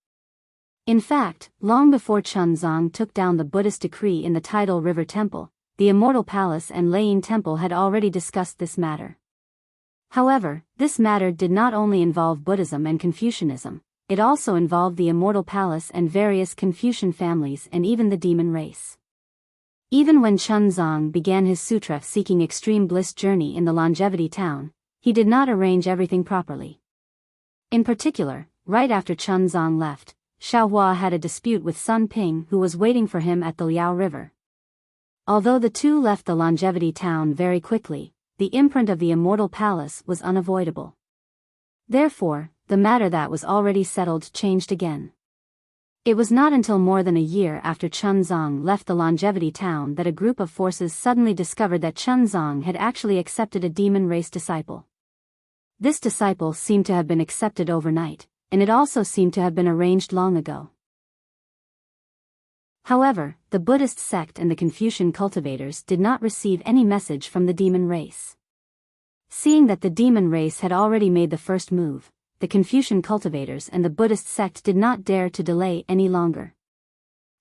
In fact, long before Chun Zhang took down the Buddhist decree in the tidal river temple, the Immortal Palace and Leiying Temple had already discussed this matter. However, this matter did not only involve Buddhism and Confucianism, it also involved the Immortal Palace and various Confucian families and even the demon race. Even when Chun Zhang began his sutra-seeking extreme bliss journey in the Longevity Town, he did not arrange everything properly. In particular, right after Chun Zhang left, Xiaohua had a dispute with Sun Ping who was waiting for him at the Liao River. Although the two left the Longevity Town very quickly, the imprint of the Immortal Palace was unavoidable. Therefore, the matter that was already settled changed again. It was not until more than a year after Chun Zhang left the Longevity Town that a group of forces suddenly discovered that Chun Zhang had actually accepted a demon race disciple. This disciple seemed to have been accepted overnight, and it also seemed to have been arranged long ago. However, the Buddhist sect and the Confucian cultivators did not receive any message from the demon race. Seeing that the demon race had already made the first move, the Confucian cultivators and the Buddhist sect did not dare to delay any longer.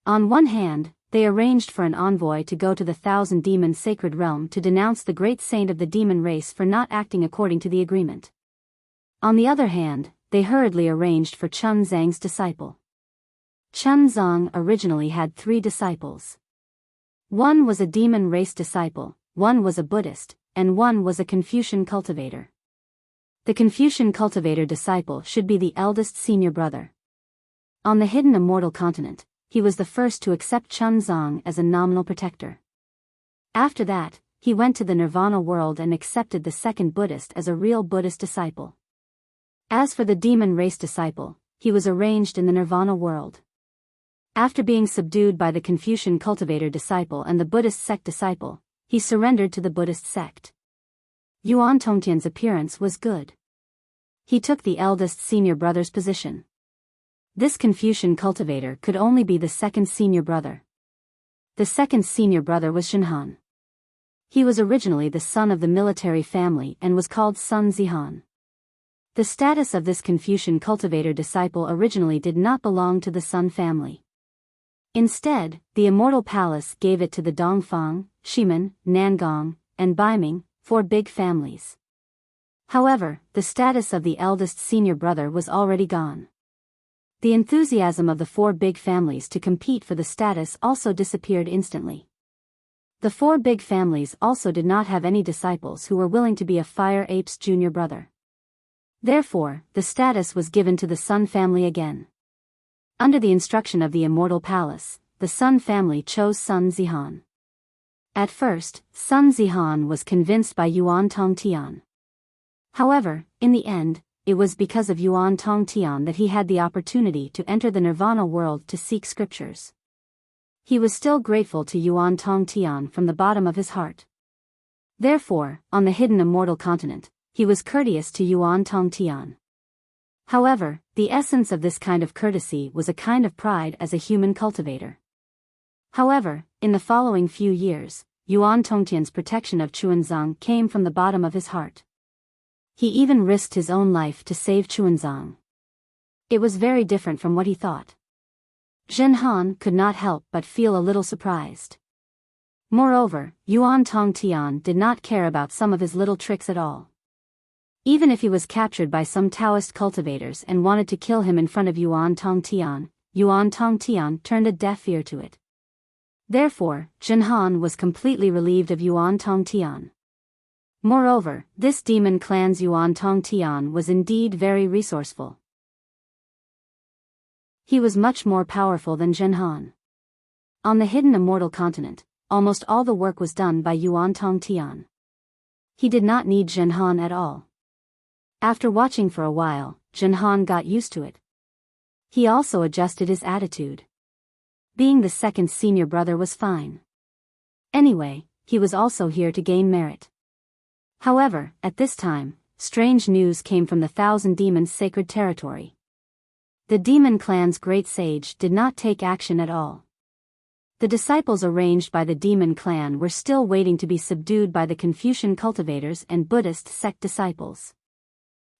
On one hand, they arranged for an envoy to go to the Thousand Demon Sacred Realm to denounce the great saint of the demon race for not acting according to the agreement. On the other hand, they hurriedly arranged for Chun Zhang's disciple. Chun Zhang originally had 3 disciples. One was a demon race disciple, one was a Buddhist, and one was a Confucian cultivator. The Confucian cultivator disciple should be the eldest senior brother. On the hidden immortal continent, he was the first to accept Chun Zhang as a nominal protector. After that, he went to the Nirvana world and accepted the second Buddhist as a real Buddhist disciple. As for the demon race disciple, he was arranged in the Nirvana world. After being subdued by the Confucian cultivator disciple and the Buddhist sect disciple, he surrendered to the Buddhist sect. Yuan Tongtian's appearance was good. He took the eldest senior brother's position. This Confucian cultivator could only be the second senior brother. The second senior brother was Shenhan. He was originally the son of the military family and was called Sun Zihan. The status of this Confucian cultivator disciple originally did not belong to the Sun family. Instead, the Immortal Palace gave it to the Dongfang, Shimen, Nangong, and Baiming, 4 big families. However, the status of the eldest senior brother was already gone. The enthusiasm of the 4 big families to compete for the status also disappeared instantly. The 4 big families also did not have any disciples who were willing to be a fire ape's junior brother. Therefore, the status was given to the Sun family again. Under the instruction of the Immortal Palace, the Sun family chose Sun Zihan. At first, Sun Zihan was convinced by Yuan Tongtian. However, in the end, it was because of Yuan Tongtian that he had the opportunity to enter the Nirvana world to seek scriptures. He was still grateful to Yuan Tongtian from the bottom of his heart. Therefore, on the hidden immortal continent, he was courteous to Yuan Tongtian. However, the essence of this kind of courtesy was a kind of pride as a human cultivator. However, in the following few years, Yuan Tongtian's protection of Chuanzang came from the bottom of his heart. He even risked his own life to save Chuanzang. It was very different from what he thought. Zhen Han could not help but feel a little surprised. Moreover, Yuan Tongtian did not care about some of his little tricks at all. Even if he was captured by some Taoist cultivators and wanted to kill him in front of Yuan Tongtian turned a deaf ear to it. Therefore, Zhen Han was completely relieved of Yuan Tongtian. Moreover, this demon clan's Yuan Tongtian was indeed very resourceful. He was much more powerful than Zhen Han. On the hidden immortal continent, almost all the work was done by Yuan Tongtian. He did not need Zhen Han at all. After watching for a while, Zhen Han got used to it. He also adjusted his attitude. Being the second senior brother was fine. Anyway, he was also here to gain merit. However, at this time, strange news came from the Thousand Demons' sacred territory. The demon clan's great sage did not take action at all. The disciples arranged by the demon clan were still waiting to be subdued by the Confucian cultivators and Buddhist sect disciples.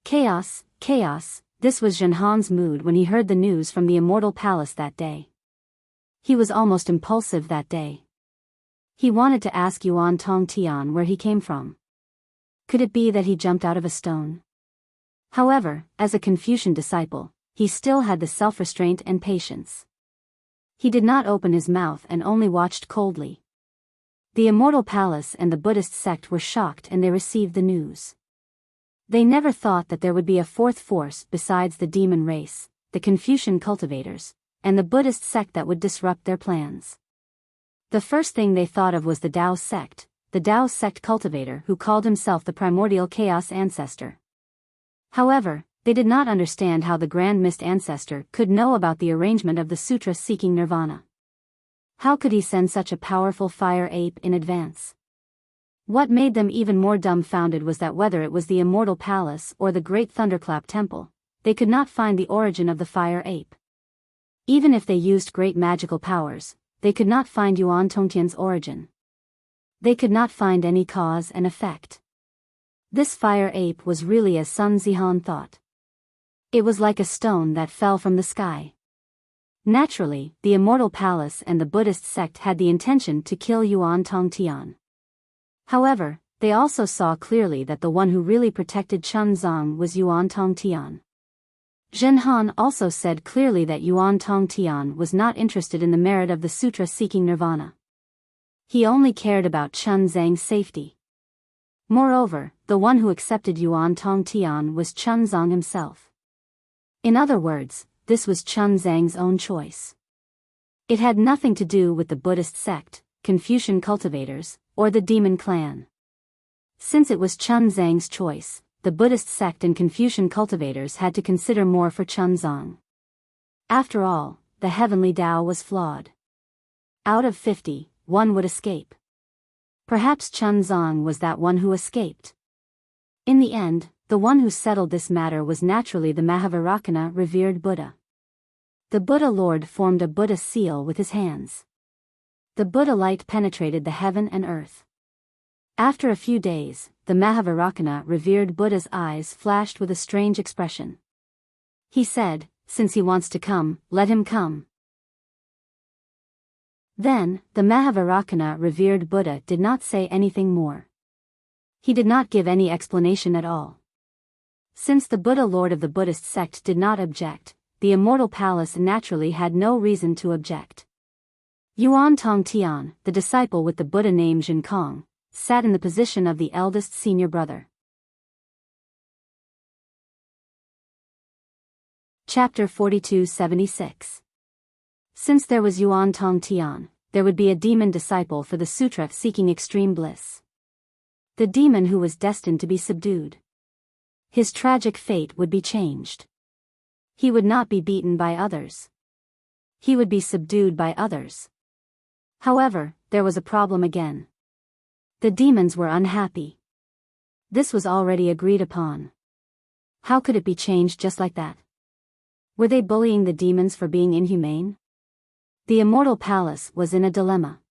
Chaos, chaos, this was Zhen Han's mood when he heard the news from the Immortal Palace that day. He was almost impulsive that day. He wanted to ask Yuan Tongtian where he came from. Could it be that he jumped out of a stone? However, as a Confucian disciple, he still had the self-restraint and patience. He did not open his mouth and only watched coldly. The Immortal Palace and the Buddhist sect were shocked and they received the news. They never thought that there would be a fourth force besides the demon race, the Confucian cultivators, and the Buddhist sect that would disrupt their plans. The first thing they thought of was the Tao sect, the Tao sect cultivator who called himself the primordial chaos ancestor. However, they did not understand how the Grand Mist ancestor could know about the arrangement of the sutra seeking nirvana. How could he send such a powerful fire ape in advance? What made them even more dumbfounded was that whether it was the Immortal Palace or the Great Thunderclap Temple, they could not find the origin of the fire ape. Even if they used great magical powers, they could not find Yuan Tongtian's origin. They could not find any cause and effect. This fire ape was really as Sun Zihan thought. It was like a stone that fell from the sky. Naturally, the Immortal Palace and the Buddhist sect had the intention to kill Yuan Tongtian. However, they also saw clearly that the one who really protected Chuanzang was Yuan Tongtian. Zhen Han also said clearly that Yuan Tongtian was not interested in the merit of the sutra seeking nirvana. He only cared about Chuanzang's safety. Moreover, the one who accepted Yuan Tongtian was Chuanzang himself. In other words, this was Chuanzang's own choice. It had nothing to do with the Buddhist sect, Confucian cultivators, or the demon clan. Since it was Chuanzang's choice, the Buddhist sect and Confucian cultivators had to consider more for Chuanzang. After all, the heavenly Tao was flawed. Out of 50, one would escape. Perhaps Chuanzang was that one who escaped. In the end, the one who settled this matter was naturally the Mahavairakana revered Buddha. The Buddha Lord formed a Buddha seal with his hands. The Buddha light penetrated the heaven and earth. After a few days, the Mahavarakana revered Buddha's eyes flashed with a strange expression. He said, "Since he wants to come, let him come." Then, the Mahavarakana revered Buddha did not say anything more. He did not give any explanation at all. Since the Buddha Lord of the Buddhist sect did not object, the immortal palace naturally had no reason to object. Yuan Tong Tian, the disciple with the Buddha name Jin Kong, sat in the position of the eldest senior brother. Chapter 4276. Since there was Yuan Tong Tian, there would be a demon disciple for the sutra seeking extreme bliss. The demon who was destined to be subdued. His tragic fate would be changed. He would not be beaten by others. He would be subdued by others. However, there was a problem again. The demons were unhappy. This was already agreed upon. How could it be changed just like that? Were they bullying the demons for being inhumane? The immortal palace was in a dilemma.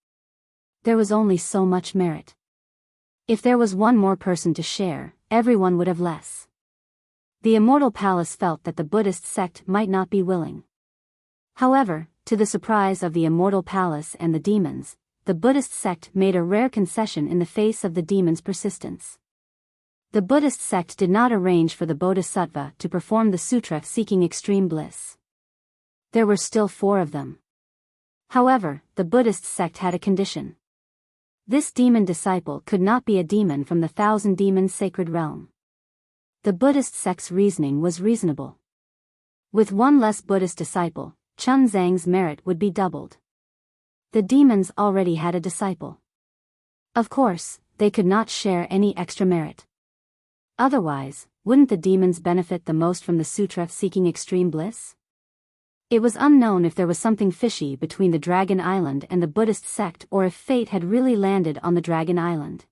There was only so much merit. If there was one more person to share, everyone would have less. The immortal palace felt that the Buddhist sect might not be willing. However, to the surprise of the immortal palace and the demons, the Buddhist sect made a rare concession in the face of the demons' persistence. The Buddhist sect did not arrange for the Bodhisattva to perform the sutra seeking extreme bliss. There were still 4 of them. However, the Buddhist sect had a condition. This demon disciple could not be a demon from the 1,000 demons sacred realm. The Buddhist sect's reasoning was reasonable. With one less Buddhist disciple, Chun Zhang's merit would be doubled. The demons already had a disciple. Of course, they could not share any extra merit. Otherwise, wouldn't the demons benefit the most from the sutra seeking extreme bliss? It was unknown if there was something fishy between the Dragon Island and the Buddhist sect or if fate had really landed on the Dragon Island.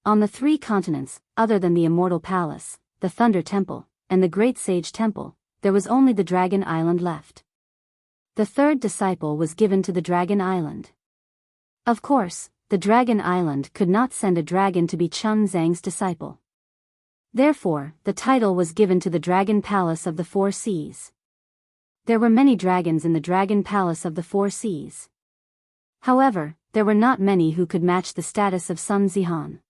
On the 3 continents, other than the Immortal Palace, the Thunder Temple, and the Great Sage Temple, there was only the Dragon Island left. The 3rd disciple was given to the Dragon Island. Of course, the Dragon Island could not send a dragon to be Chun Zhang's disciple. Therefore, the title was given to the Dragon Palace of the 4 Seas. There were many dragons in the Dragon Palace of the 4 Seas. However, there were not many who could match the status of Sun Zihan.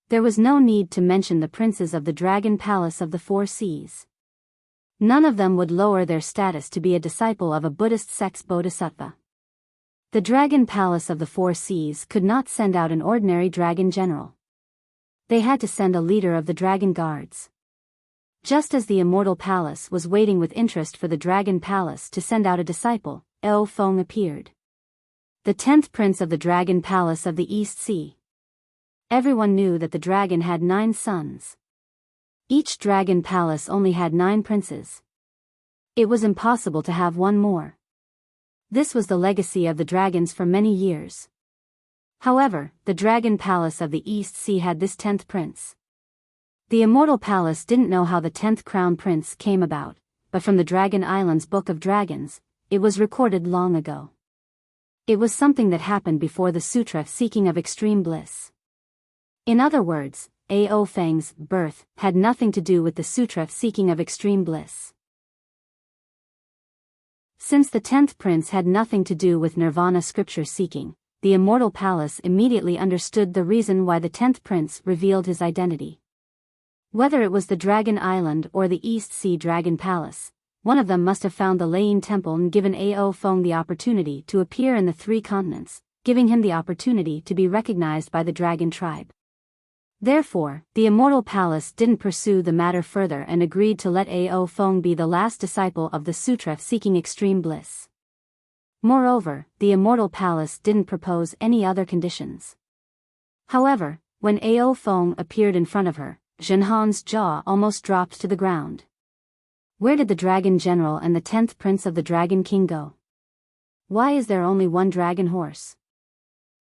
There was no need to mention the princes of the Dragon Palace of the 4 Seas. None of them would lower their status to be a disciple of a Buddhist sect's bodhisattva. The Dragon Palace of the 4 Seas could not send out an ordinary dragon general. They had to send a leader of the dragon guards. Just as the Immortal Palace was waiting with interest for the Dragon Palace to send out a disciple, Eo Feng appeared. The 10th prince of the Dragon Palace of the East Sea. Everyone knew that the dragon had 9 sons. Each dragon palace only had 9 princes. It was impossible to have one more. This was the legacy of the dragons for many years. However, the Dragon Palace of the East Sea had this 10th prince. The Immortal Palace didn't know how the 10th crown prince came about, but from the Dragon Island's Book of Dragons, it was recorded long ago. It was something that happened before the sutra seeking of extreme bliss. In other words, Ao Feng's birth had nothing to do with the sutra seeking of extreme bliss. Since the 10th prince had nothing to do with nirvana scripture seeking, the Immortal Palace immediately understood the reason why the 10th prince revealed his identity. Whether it was the Dragon Island or the East Sea Dragon Palace, one of them must have found the Lane Temple and given Ao Feng the opportunity to appear in the 3 continents, giving him the opportunity to be recognized by the dragon tribe. Therefore, the Immortal Palace didn't pursue the matter further and agreed to let Ao Feng be the last disciple of the sutra seeking extreme bliss. Moreover, the Immortal Palace didn't propose any other conditions. However, when Ao Feng appeared in front of her, Zhenhan's jaw almost dropped to the ground. Where did the Dragon General and the 10th Prince of the Dragon King go? Why is there only one dragon horse?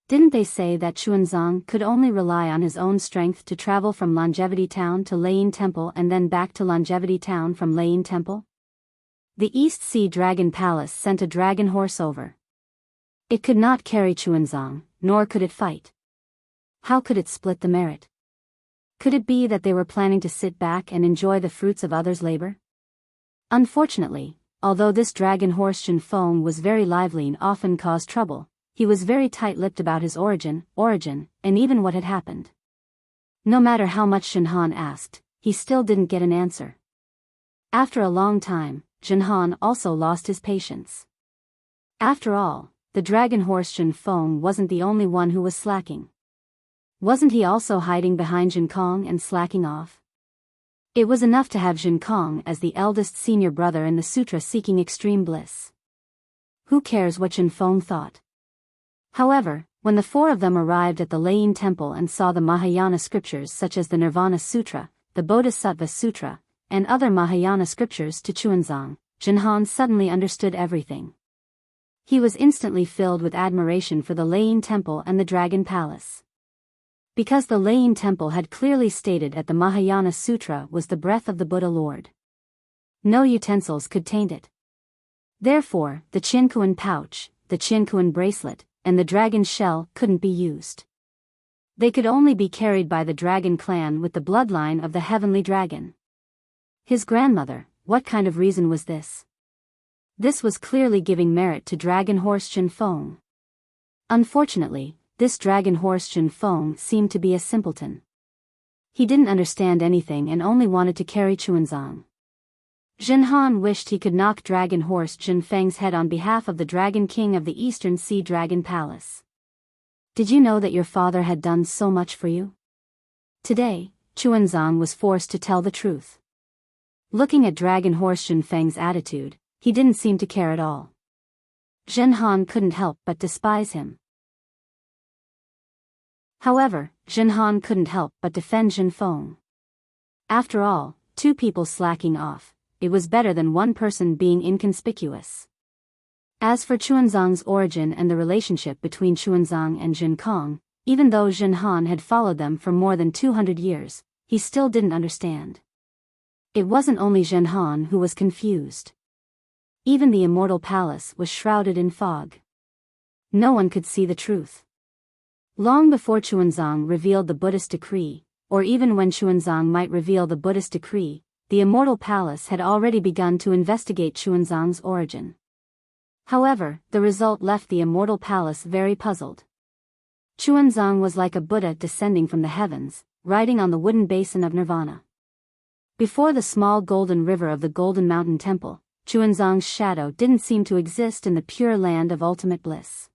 Didn't they say that Xuanzang could only rely on his own strength to travel from Longevity Town to Lane Temple and then back to Longevity Town from Lane Temple? The East Sea Dragon Palace sent a dragon horse over. It could not carry Xuanzang, nor could it fight. How could it split the merit? Could it be that they were planning to sit back and enjoy the fruits of others' labor? Unfortunately, although this dragon horse Jinfeng was very lively and often caused trouble, he was very tight-lipped about his origin, and even what had happened. No matter how much Jinhan asked, he still didn't get an answer. After a long time, Jinhan also lost his patience. After all, the dragon horse Jinfeng wasn't the only one who was slacking. Wasn't he also hiding behind Jinkong and slacking off? It was enough to have Jinkong as the eldest senior brother in the sutra seeking extreme bliss. Who cares what Jinfeng thought? However, when the four of them arrived at the Lain Temple and saw the Mahayana scriptures such as the Nirvana Sutra, the Bodhisattva Sutra, and other Mahayana scriptures to Chuanzang, Jinhan suddenly understood everything. He was instantly filled with admiration for the Lain Temple and the Dragon Palace. Because the Lain Temple had clearly stated that the Mahayana Sutra was the breath of the Buddha Lord. No utensils could taint it. Therefore, the Qinkuan pouch, the Qinkuan bracelet, and the dragon shell couldn't be used. They could only be carried by the dragon clan with the bloodline of the heavenly dragon. His grandmother, what kind of reason was this? This was clearly giving merit to dragon horse Jinfeng. Unfortunately, this dragon horse Jinfeng seemed to be a simpleton. He didn't understand anything and only wanted to carry Chuanzang. Jinhan wished he could knock dragon horse Jinfeng's head on behalf of the Dragon King of the Eastern Sea Dragon Palace. Did you know that your father had done so much for you? Today, Chuanzang was forced to tell the truth. Looking at dragon horse Jinfeng's attitude, he didn't seem to care at all. Jinhan couldn't help but despise him. However, Jinhan couldn't help but defend Jinfeng. After all, two people slacking off, it was better than one person being inconspicuous. As for Chuanzang's origin and the relationship between Chuanzang and Jinkong, even though Jinhan had followed them for more than 200 years, he still didn't understand. It wasn't only Jinhan who was confused. Even the immortal palace was shrouded in fog. No one could see the truth. Long before Chuanzang revealed the Buddhist decree, or even when Chuanzang might reveal the Buddhist decree, the immortal palace had already begun to investigate Chuanzang's origin. However, the result left the immortal palace very puzzled. Chuanzang was like a Buddha descending from the heavens, riding on the wooden basin of nirvana. Before the small golden river of the Golden Mountain Temple, Chuanzang's shadow didn't seem to exist in the pure land of ultimate bliss.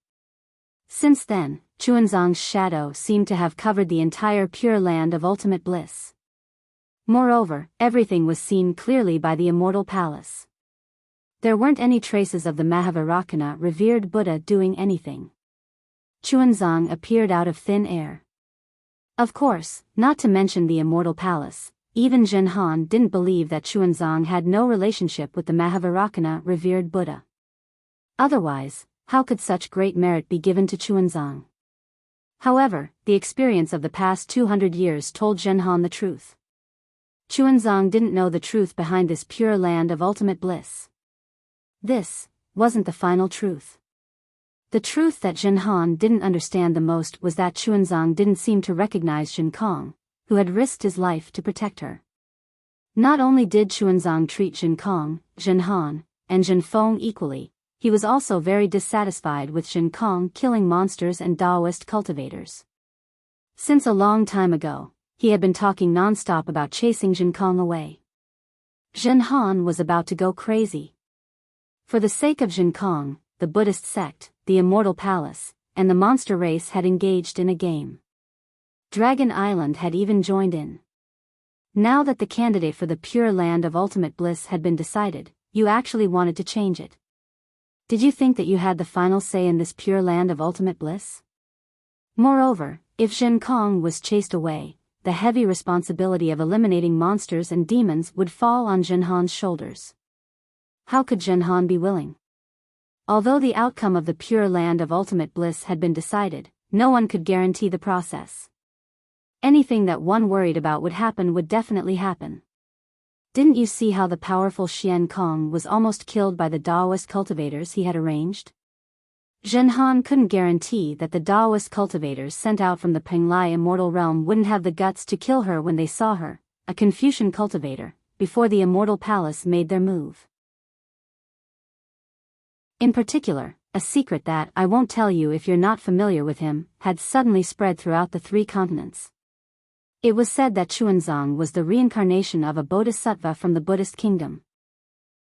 Since then, Chuanzang's shadow seemed to have covered the entire pure land of ultimate bliss. Moreover, everything was seen clearly by the immortal palace. There weren't any traces of the Mahavairakana revered Buddha doing anything. Chuanzang appeared out of thin air. Of course, not to mention the immortal palace, even Jinhan didn't believe that Chuanzang had no relationship with the Mahavairakana revered Buddha. Otherwise, how could such great merit be given to Chuanzang? However, the experience of the past 200 years told Jinhan the truth. Chuanzang didn't know the truth behind this pure land of ultimate bliss. This wasn't the final truth. The truth that Jinhan didn't understand the most was that Chuanzang didn't seem to recognize Jinkong, who had risked his life to protect her. Not only did Chuanzang treat Jinkong, Jinhan, and Jinfeng equally, he was also very dissatisfied with Jinkong killing monsters and Taoist cultivators. Since a long time ago, he had been talking non-stop about chasing Jinkong away. Jinhan was about to go crazy. For the sake of Jinkong, the Buddhist sect, the immortal palace, and the monster race had engaged in a game. Dragon Island had even joined in. Now that the candidate for the pure land of ultimate bliss had been decided, you actually wanted to change it. Did you think that you had the final say in this pure land of ultimate bliss? Moreover, if Jinkong was chased away, the heavy responsibility of eliminating monsters and demons would fall on Jinhan's shoulders. How could Jinhan be willing? Although the outcome of the pure land of ultimate bliss had been decided, no one could guarantee the process. Anything that one worried about would happen would definitely happen. Didn't you see how the powerful Xian Kong was almost killed by the Taoist cultivators he had arranged? Zhenhan couldn't guarantee that the Daoist cultivators sent out from the Penglai immortal realm wouldn't have the guts to kill her when they saw her, a Confucian cultivator, before the immortal palace made their move. In particular, a secret that I won't tell you if you're not familiar with him had suddenly spread throughout the 3 continents. It was said that Xuanzang was the reincarnation of a bodhisattva from the Buddhist kingdom.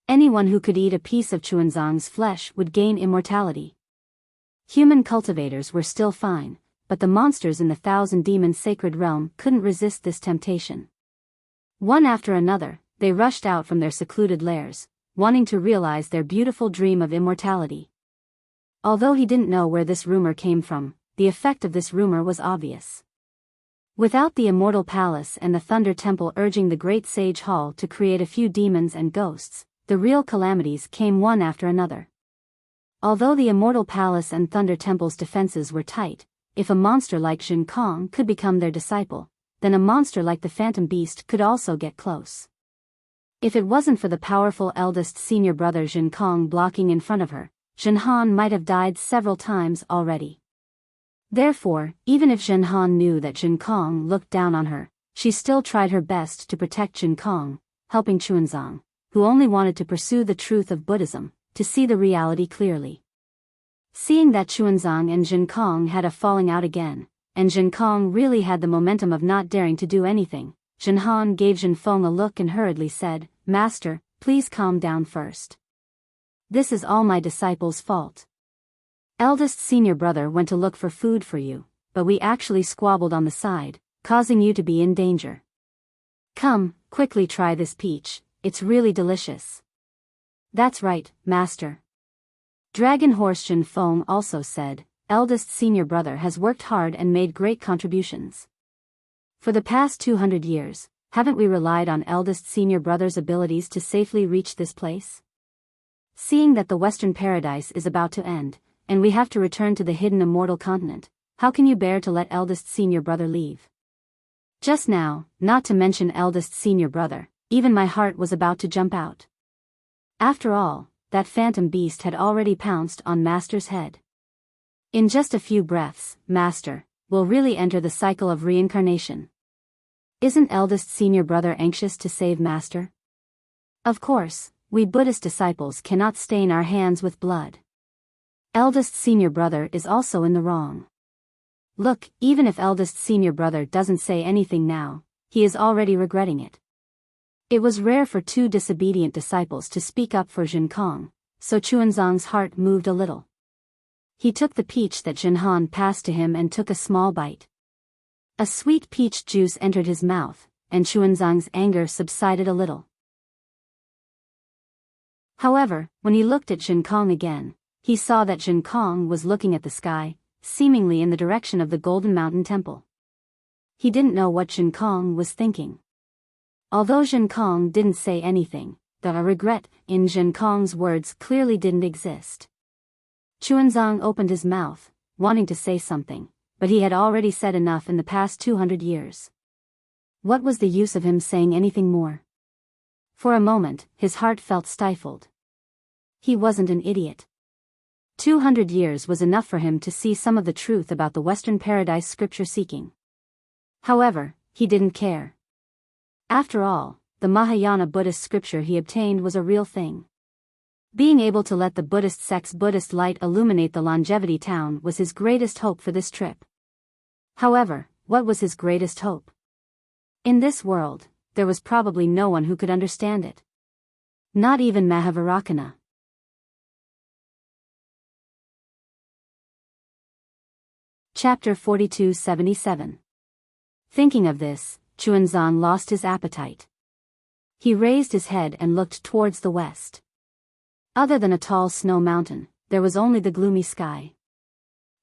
Anyone who could eat a piece of Xuanzang's flesh would gain immortality. Human cultivators were still fine, but the monsters in the Thousand Demons sacred realm couldn't resist this temptation. One after another, they rushed out from their secluded lairs, wanting to realize their beautiful dream of immortality. Although he didn't know where this rumor came from, the effect of this rumor was obvious. Without the immortal palace and the Thunder Temple urging the great sage hall to create a few demons and ghosts, the real calamities came one after another. Although the immortal palace and Thunder Temple's defenses were tight, if a monster like Jin Kong could become their disciple, then a monster like the Phantom Beast could also get close. If it wasn't for the powerful eldest senior brother Jin Kong blocking in front of her, Jin Han might have died several times already. Therefore, even if Jin Han knew that Jin Kong looked down on her, she still tried her best to protect Jin Kong, helping Xuanzang, who only wanted to pursue the truth of Buddhism, to see the reality clearly. Seeing that Xuanzang and Jin Kong had a falling out again, and Jin Kong really had the momentum of not daring to do anything, Jin Han gave Jin Feng a look and hurriedly said, "Master, please calm down first. This is all my disciple's fault. Eldest senior brother went to look for food for you, but we actually squabbled on the side, causing you to be in danger. Come, quickly try this peach, it's really delicious." "That's right, master." Dragon Horse Jin Feng also said, "Eldest senior brother has worked hard and made great contributions. For the past 200 years, haven't we relied on eldest senior brother's abilities to safely reach this place? Seeing that the Western Paradise is about to end, and we have to return to the hidden immortal continent, how can you bear to let eldest senior brother leave? Just now, not to mention eldest senior brother, even my heart was about to jump out. After all, that Phantom Beast had already pounced on Master's head. In just a few breaths, Master will really enter the cycle of reincarnation. Isn't eldest senior brother anxious to save Master? Of course, we Buddhist disciples cannot stain our hands with blood. Eldest senior brother is also in the wrong. Look, even if eldest senior brother doesn't say anything now, he is already regretting it. It was rare for 2 disobedient disciples to speak up for Jin Kong, so Xuanzang's heart moved a little. He took the peach that Jin Han passed to him and took a small bite. A sweet peach juice entered his mouth, and Xuanzang's anger subsided a little. However, when he looked at Jin Kong again, he saw that Jin Kong was looking at the sky, seemingly in the direction of the Golden Mountain Temple. He didn't know what Jin Kong was thinking. Although Jin Kong didn't say anything, the regret in Jin Kong's words clearly didn't exist. Xuanzang opened his mouth, wanting to say something, but he had already said enough in the past 200 years. What was the use of him saying anything more? For a moment, his heart felt stifled. He wasn't an idiot. 200 years was enough for him to see some of the truth about the Western Paradise scripture seeking. However, he didn't care. After all, the Mahayana Buddhist scripture he obtained was a real thing. Being able to let the Buddhist sect's Buddhist light illuminate the longevity town was his greatest hope for this trip. However, what was his greatest hope? In this world, there was probably no one who could understand it. Not even Mahavairakana. Chapter 4277. Thinking of this, Xuanzang lost his appetite. He raised his head and looked towards the west. Other than a tall snow mountain, there was only the gloomy sky.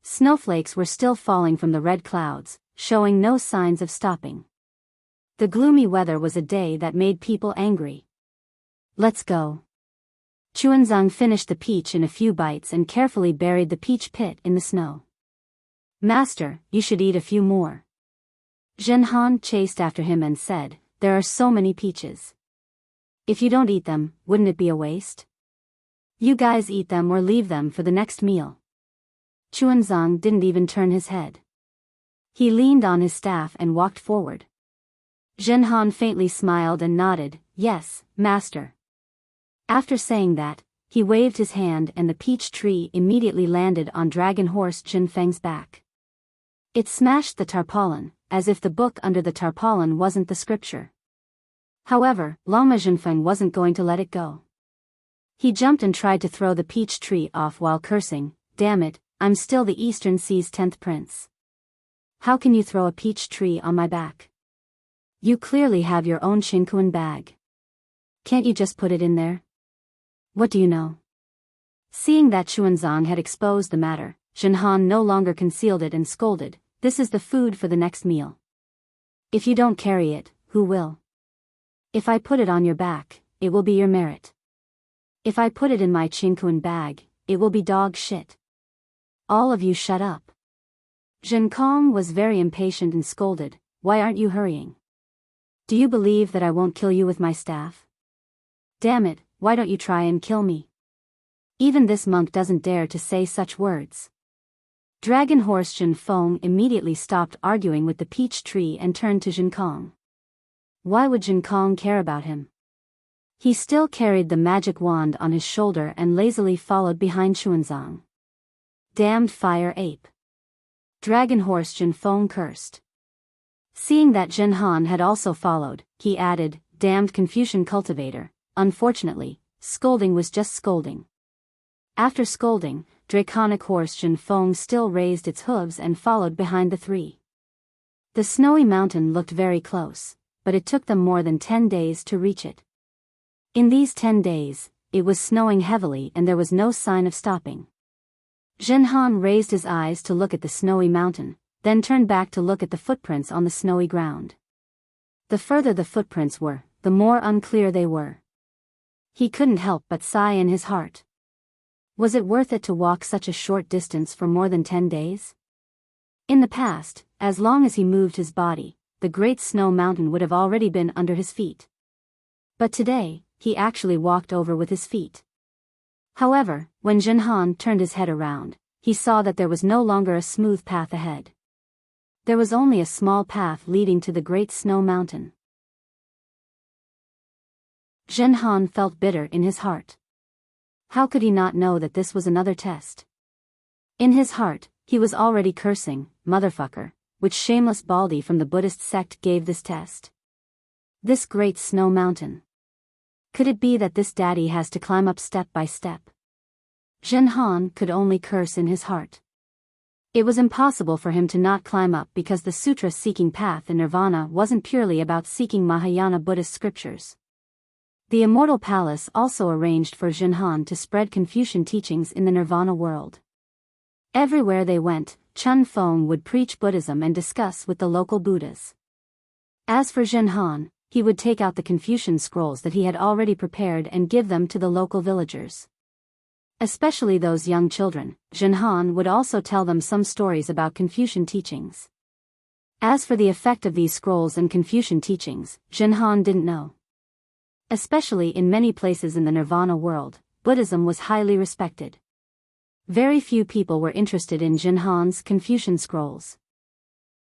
Snowflakes were still falling from the red clouds, showing no signs of stopping. The gloomy weather was a day that made people angry. "Let's go." Xuanzang finished the peach in a few bites and carefully buried the peach pit in the snow. "Master, you should eat a few more." Zhen Han chased after him and said, "There are so many peaches. If you don't eat them, wouldn't it be a waste? You guys eat them or leave them for the next meal." Chuanzang didn't even turn his head. He leaned on his staff and walked forward. Zhenhan faintly smiled and nodded, "Yes, master." After saying that, he waved his hand and the peach tree immediately landed on Dragon Horse Jinfeng's back. It smashed the tarpaulin, as if the book under the tarpaulin wasn't the scripture. However, Lama Jinfeng wasn't going to let it go. He jumped and tried to throw the peach tree off while cursing, "Damn it, I'm still the Eastern Sea's 10th prince. How can you throw a peach tree on my back? You clearly have your own Qinkuan bag. Can't you just put it in there? What do you know?" Seeing that Chuanzang had exposed the matter, Zhenhan no longer concealed it and scolded, "This is the food for the next meal. If you don't carry it, who will? If I put it on your back, it will be your merit. If I put it in my Qinkuan bag, it will be dog shit. All of you shut up." Zhen Kong was very impatient and scolded, "Why aren't you hurrying? Do you believe that I won't kill you with my staff? Damn it, why don't you try and kill me? Even this monk doesn't dare to say such words." Dragon Horse Zhen Feng immediately stopped arguing with the peach tree and turned to Zhen Kong. Why would Zhen Kong care about him? He still carried the magic wand on his shoulder and lazily followed behind Chuanzang. "Damned fire ape." Dragon Horse Zhen Feng cursed. Seeing that Zhenhan had also followed, he added, "Damned Confucian cultivator." Unfortunately, scolding was just scolding. After scolding, Draconic Horse Zhen Feng still raised its hooves and followed behind the three. The snowy mountain looked very close, but it took them more than 10 days to reach it. In these 10 days, it was snowing heavily and there was no sign of stopping. Zhenhan raised his eyes to look at the snowy mountain, then turned back to look at the footprints on the snowy ground. The further the footprints were, the more unclear they were. He couldn't help but sigh in his heart. Was it worth it to walk such a short distance for more than 10 days? In the past, as long as he moved his body, the great snow mountain would have already been under his feet. But today, he actually walked over with his feet. However, when Zhenhan turned his head around, he saw that there was no longer a smooth path ahead. There was only a small path leading to the great snow mountain. Zhenhan felt bitter in his heart. How could he not know that this was another test? In his heart, he was already cursing, "Motherfucker, which shameless baldy from the Buddhist sect gave this test? This great snow mountain. Could it be that this daddy has to climb up step by step?" Zhenhan could only curse in his heart. It was impossible for him to not climb up because the sutra-seeking path in nirvana wasn't purely about seeking Mahayana Buddhist scriptures. The Immortal Palace also arranged for Zhenhan to spread Confucian teachings in the nirvana world. Everywhere they went, Chun Feng would preach Buddhism and discuss with the local Buddhas. As for Zhenhan, he would take out the Confucian scrolls that he had already prepared and give them to the local villagers. Especially those young children, Zhenhan would also tell them some stories about Confucian teachings. As for the effect of these scrolls and Confucian teachings, Zhenhan didn't know. Especially in many places in the nirvana world, Buddhism was highly respected. Very few people were interested in Zhenhan's Confucian scrolls.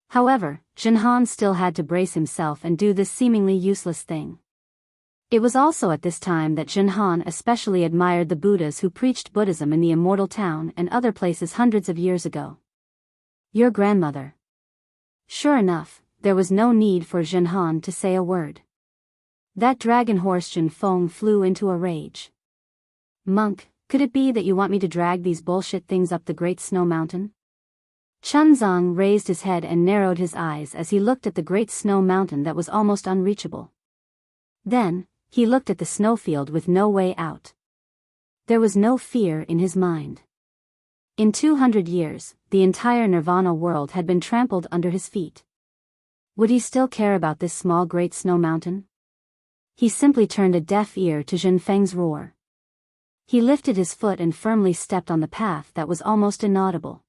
However, Zhenhan still had to brace himself and do this seemingly useless thing. It was also at this time that Zhenhan especially admired the Buddhas who preached Buddhism in the Immortal Town and other places hundreds of years ago. "Your grandmother." Sure enough, there was no need for Zhenhan to say a word. That dragon horse Zhen Feng flew into a rage. "Monk, could it be that you want me to drag these bullshit things up the great snow mountain?" Chunzang raised his head and narrowed his eyes as he looked at the great snow mountain that was almost unreachable. Then, he looked at the snowfield with no way out. There was no fear in his mind. In 200 years, the entire nirvana world had been trampled under his feet. Would he still care about this small great snow mountain? He simply turned a deaf ear to Zhen Feng's roar. He lifted his foot and firmly stepped on the path that was almost inaudible.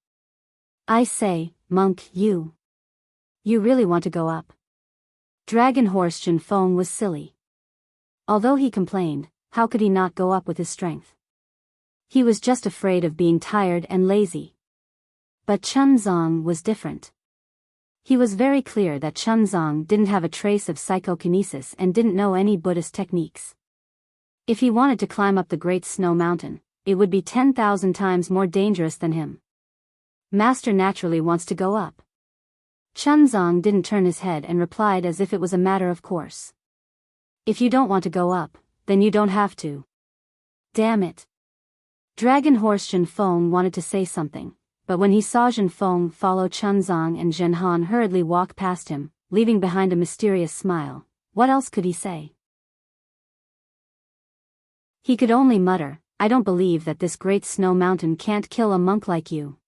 "I say, monk, you really want to go up?" Dragon horse Zhen Feng was silly. Although he complained, how could he not go up with his strength? He was just afraid of being tired and lazy. But Chunzong was different. He was very clear that Chunzong didn't have a trace of psychokinesis and didn't know any Buddhist techniques. If he wanted to climb up the Great Snow Mountain, it would be 10,000 times more dangerous than him. Master naturally wants to go up. Chunzong didn't turn his head and replied as if it was a matter of course. If you don't want to go up, then you don't have to. Damn it. Dragon Horse Zhenfeng wanted to say something, but when he saw Zhenfeng follow Chunzong and Zhenhan hurriedly walk past him, leaving behind a mysterious smile, what else could he say? He could only mutter, I don't believe that this Great Snow Mountain can't kill a monk like you.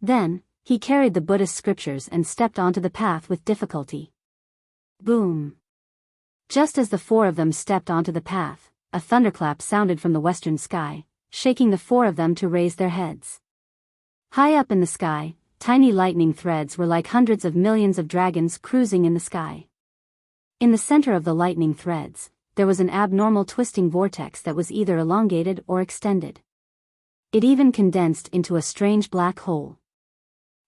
Then, he carried the Buddhist scriptures and stepped onto the path with difficulty. Boom. Just as the four of them stepped onto the path, a thunderclap sounded from the western sky, shaking the four of them to raise their heads. High up in the sky, tiny lightning threads were like hundreds of millions of dragons cruising in the sky. In the center of the lightning threads, there was an abnormal twisting vortex that was either elongated or extended. It even condensed into a strange black hole.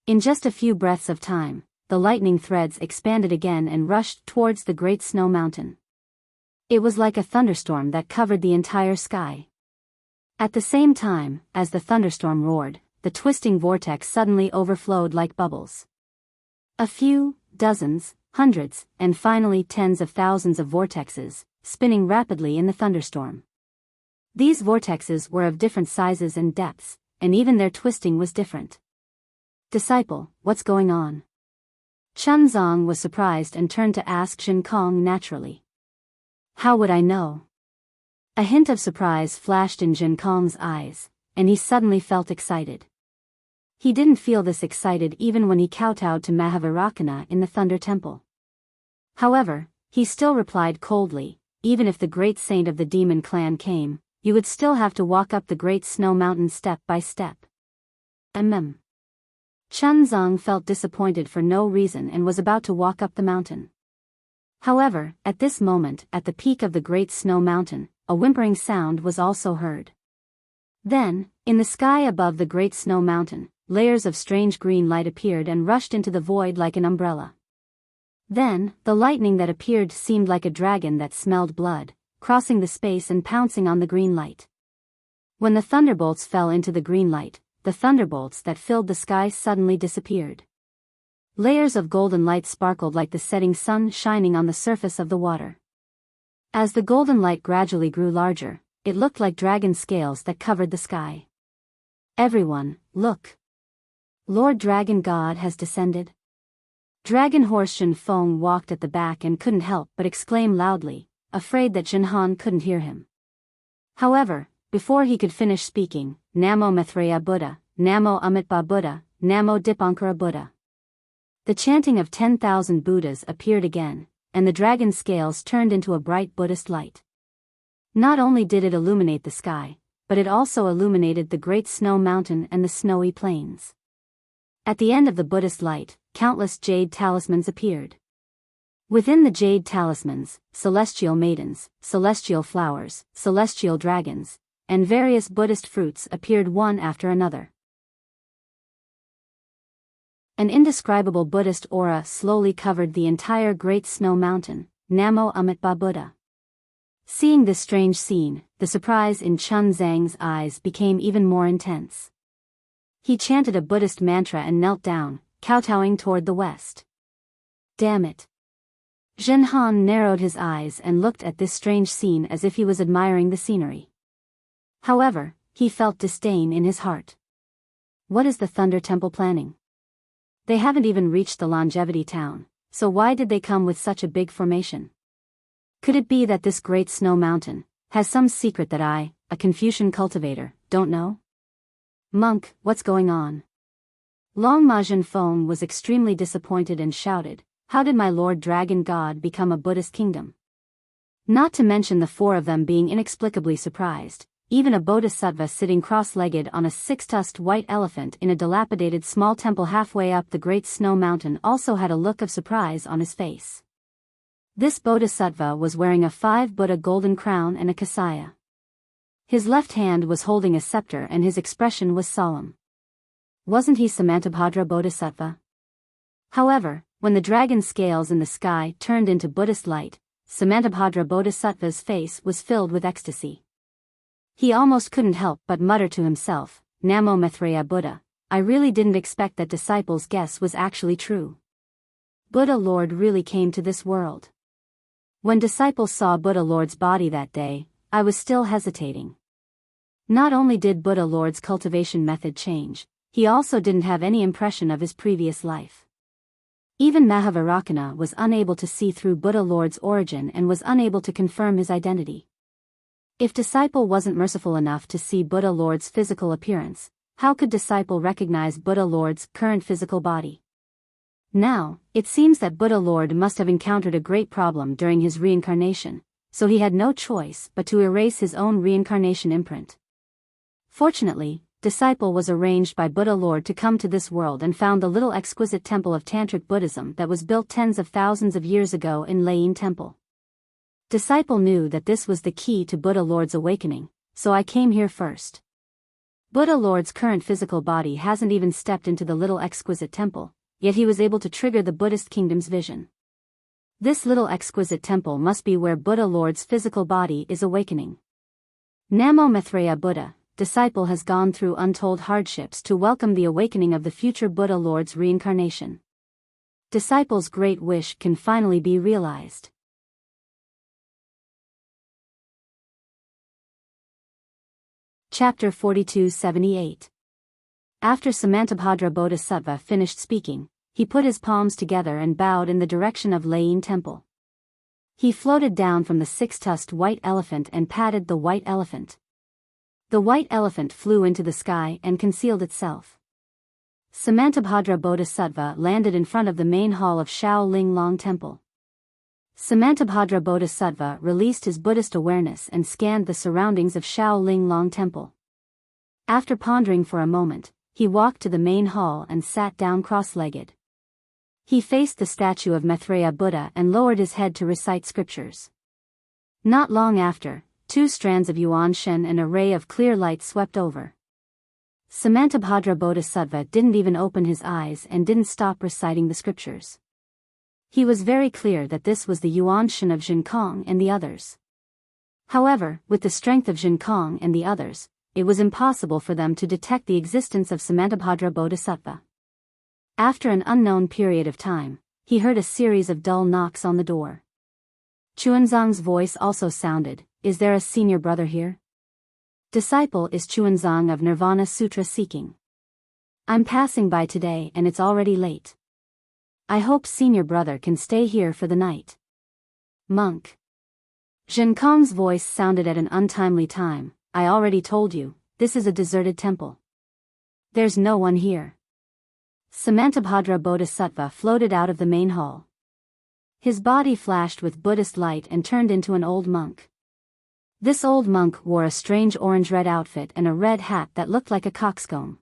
In just a few breaths of time, the lightning threads expanded again and rushed towards the Great Snow Mountain. It was like a thunderstorm that covered the entire sky. At the same time, as the thunderstorm roared, the twisting vortex suddenly overflowed like bubbles. A few, dozens, hundreds, and finally tens of thousands of vortexes, spinning rapidly in the thunderstorm. These vortexes were of different sizes and depths, and even their twisting was different. Disciple, what's going on? Chunzong was surprised and turned to ask Zhenkong naturally. How would I know? A hint of surprise flashed in Zhenkong's eyes, and he suddenly felt excited. He didn't feel this excited even when he kowtowed to Mahavirakana in the Thunder Temple. However, he still replied coldly, even if the great saint of the demon clan came, you would still have to walk up the Great Snow Mountain step by step. Chunzong felt disappointed for no reason and was about to walk up the mountain. However, at this moment, at the peak of the Great Snow Mountain, a whimpering sound was also heard. Then, in the sky above the Great Snow Mountain, layers of strange green light appeared and rushed into the void like an umbrella. Then, the lightning that appeared seemed like a dragon that smelled blood, crossing the space and pouncing on the green light. When the thunderbolts fell into the green light, the thunderbolts that filled the sky suddenly disappeared. Layers of golden light sparkled like the setting sun shining on the surface of the water. As the golden light gradually grew larger, it looked like dragon scales that covered the sky. Everyone, look! Lord Dragon God has descended. Dragon Horse Zhenfeng walked at the back and couldn't help but exclaim loudly, afraid that Zhenhan couldn't hear him. However, before he could finish speaking, Namo Maitreya Buddha, Namo Amitabha Buddha, Namo Dipankara Buddha. The chanting of 10,000 Buddhas appeared again, and the dragon scales turned into a bright Buddhist light. Not only did it illuminate the sky, but it also illuminated the Great Snow Mountain and the snowy plains. At the end of the Buddhist light, countless jade talismans appeared. Within the jade talismans, celestial maidens, celestial flowers, celestial dragons, and various Buddhist fruits appeared one after another. An indescribable Buddhist aura slowly covered the entire Great Snow Mountain, Namo Amitabha Buddha. Seeing this strange scene, the surprise in Chunzang's eyes became even more intense. He chanted a Buddhist mantra and knelt down, kowtowing toward the west. Damn it! Zhenhan narrowed his eyes and looked at this strange scene as if he was admiring the scenery. However, he felt disdain in his heart. What is the Thunder Temple planning? They haven't even reached the Longevity Town, so why did they come with such a big formation? Could it be that this Great Snow Mountain has some secret that I, a Confucian cultivator, don't know? Monk, what's going on? Longma Zhenfeng was extremely disappointed and shouted, how did my Lord Dragon God become a Buddhist kingdom? Not to mention the four of them being inexplicably surprised, even a bodhisattva sitting cross-legged on a six-tusked white elephant in a dilapidated small temple halfway up the Great Snow Mountain also had a look of surprise on his face. This bodhisattva was wearing a 5 Buddha golden crown and a kasaya. His left hand was holding a scepter and his expression was solemn. Wasn't he Samantabhadra Bodhisattva? However, when the dragon scales in the sky turned into Buddhist light, Samantabhadra Bodhisattva's face was filled with ecstasy. He almost couldn't help but mutter to himself, Namo Maitreya Buddha, I really didn't expect that disciple's guess was actually true. Buddha Lord really came to this world. When disciples saw Buddha Lord's body that day, I was still hesitating. Not only did Buddha Lord's cultivation method change, he also didn't have any impression of his previous life. Even Mahavarakana was unable to see through Buddha Lord's origin and was unable to confirm his identity. If disciple wasn't merciful enough to see Buddha Lord's physical appearance, how could disciple recognize Buddha Lord's current physical body? Now, it seems that Buddha Lord must have encountered a great problem during his reincarnation, so he had no choice but to erase his own reincarnation imprint. Fortunately, disciple was arranged by Buddha Lord to come to this world and found the little exquisite temple of Tantric Buddhism that was built tens of thousands of years ago in Lain Temple. Disciple knew that this was the key to Buddha Lord's awakening, so I came here first. Buddha Lord's current physical body hasn't even stepped into the little exquisite temple, yet he was able to trigger the Buddhist kingdom's vision. This little exquisite temple must be where Buddha Lord's physical body is awakening. Namo Maitreya Buddha, disciple has gone through untold hardships to welcome the awakening of the future Buddha Lord's reincarnation. Disciple's great wish can finally be realized. Chapter 4278. After Samantabhadra Bodhisattva finished speaking, he put his palms together and bowed in the direction of Lain Temple. He floated down from the six-tusked white elephant and patted the white elephant. The white elephant flew into the sky and concealed itself. Samantabhadra Bodhisattva landed in front of the main hall of Shaolin Long Temple. Samantabhadra Bodhisattva released his Buddhist awareness and scanned the surroundings of Shaolin Long Temple. After pondering for a moment, he walked to the main hall and sat down cross-legged. He faced the statue of Maitreya Buddha and lowered his head to recite scriptures. Not long after, 2 strands of Yuan Shen and a ray of clear light swept over. Samantabhadra Bodhisattva didn't even open his eyes and didn't stop reciting the scriptures. He was very clear that this was the Yuan Shen of Jinkong and the others. However, with the strength of Jinkong and the others, it was impossible for them to detect the existence of Samantabhadra Bodhisattva. After an unknown period of time, he heard a series of dull knocks on the door. Chuanzang's voice also sounded, "Is there a senior brother here?" Disciple is Chuanzang of Nirvana Sutra seeking. I'm passing by today and it's already late. I hope senior brother can stay here for the night. Monk. Jinkong's voice sounded at an untimely time. I already told you, this is a deserted temple. There's no one here. Samantabhadra Bodhisattva floated out of the main hall. His body flashed with Buddhist light and turned into an old monk. This old monk wore a strange orange-red outfit and a red hat that looked like a coxcomb.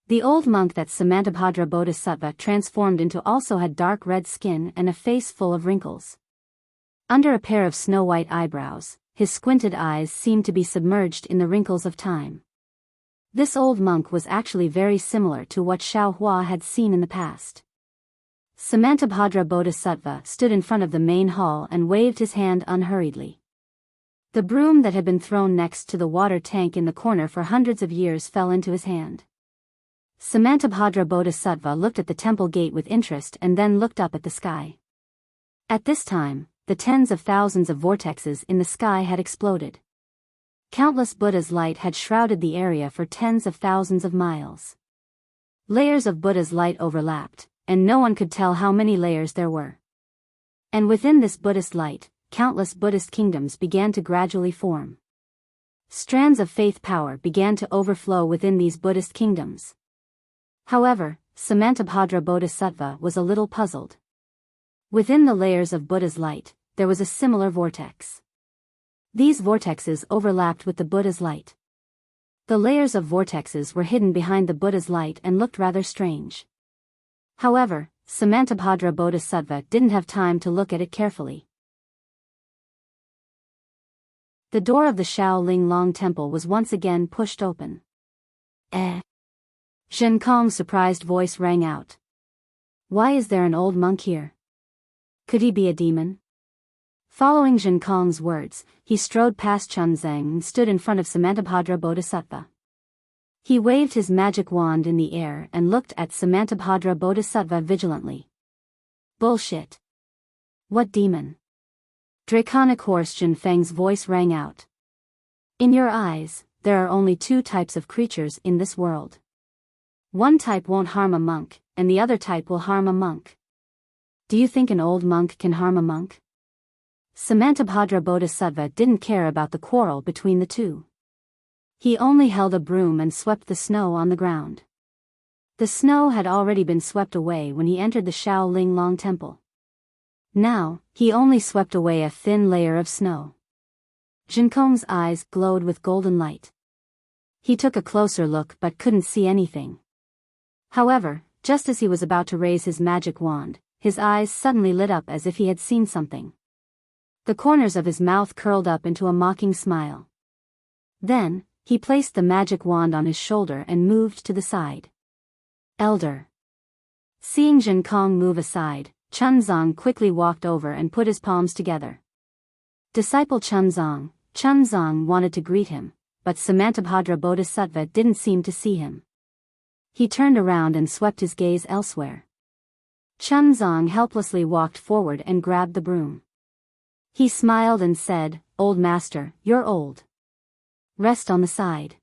The old monk that Samantabhadra Bodhisattva transformed into also had dark red skin and a face full of wrinkles. Under a pair of snow-white eyebrows, his squinted eyes seemed to be submerged in the wrinkles of time. This old monk was actually very similar to what Xiao Hua had seen in the past. Samantabhadra Bodhisattva stood in front of the main hall and waved his hand unhurriedly. The broom that had been thrown next to the water tank in the corner for hundreds of years fell into his hand. Samantabhadra Bodhisattva looked at the temple gate with interest and then looked up at the sky. At this time, the tens of thousands of vortexes in the sky had exploded. Countless Buddha's light had shrouded the area for tens of thousands of miles. Layers of Buddha's light overlapped, and no one could tell how many layers there were. And within this Buddhist light, countless Buddhist kingdoms began to gradually form. Strands of faith power began to overflow within these Buddhist kingdoms. However, Samantabhadra Bodhisattva was a little puzzled. Within the layers of Buddha's light, there was a similar vortex. These vortexes overlapped with the Buddha's light. The layers of vortexes were hidden behind the Buddha's light and looked rather strange. However, Samantabhadra Bodhisattva didn't have time to look at it carefully. The door of the Shaolin Long Temple was once again pushed open. Zhen Kong's surprised voice rang out. Why is there an old monk here? Could he be a demon? Following Zhen Kong's words, he strode past Chunzang and stood in front of Samantabhadra Bodhisattva. He waved his magic wand in the air and looked at Samantabhadra Bodhisattva vigilantly. Bullshit. What demon? Draconic Horse Jin Feng's voice rang out. In your eyes, there are only two types of creatures in this world. One type won't harm a monk, and the other type will harm a monk. Do you think an old monk can harm a monk? Samantabhadra Bodhisattva didn't care about the quarrel between the two. He only held a broom and swept the snow on the ground. The snow had already been swept away when he entered the Shaolin Long Temple. Now, he only swept away a thin layer of snow. Jinkong's eyes glowed with golden light. He took a closer look but couldn't see anything. However, just as he was about to raise his magic wand, his eyes suddenly lit up as if he had seen something. The corners of his mouth curled up into a mocking smile. Then, he placed the magic wand on his shoulder and moved to the side. Elder. Seeing Zhen Kong move aside, Chunzong quickly walked over and put his palms together. Disciple Chunzong wanted to greet him, but Samantabhadra Bodhisattva didn't seem to see him. He turned around and swept his gaze elsewhere. Chunzong helplessly walked forward and grabbed the broom. He smiled and said, "Old master, you're old. Rest on the side.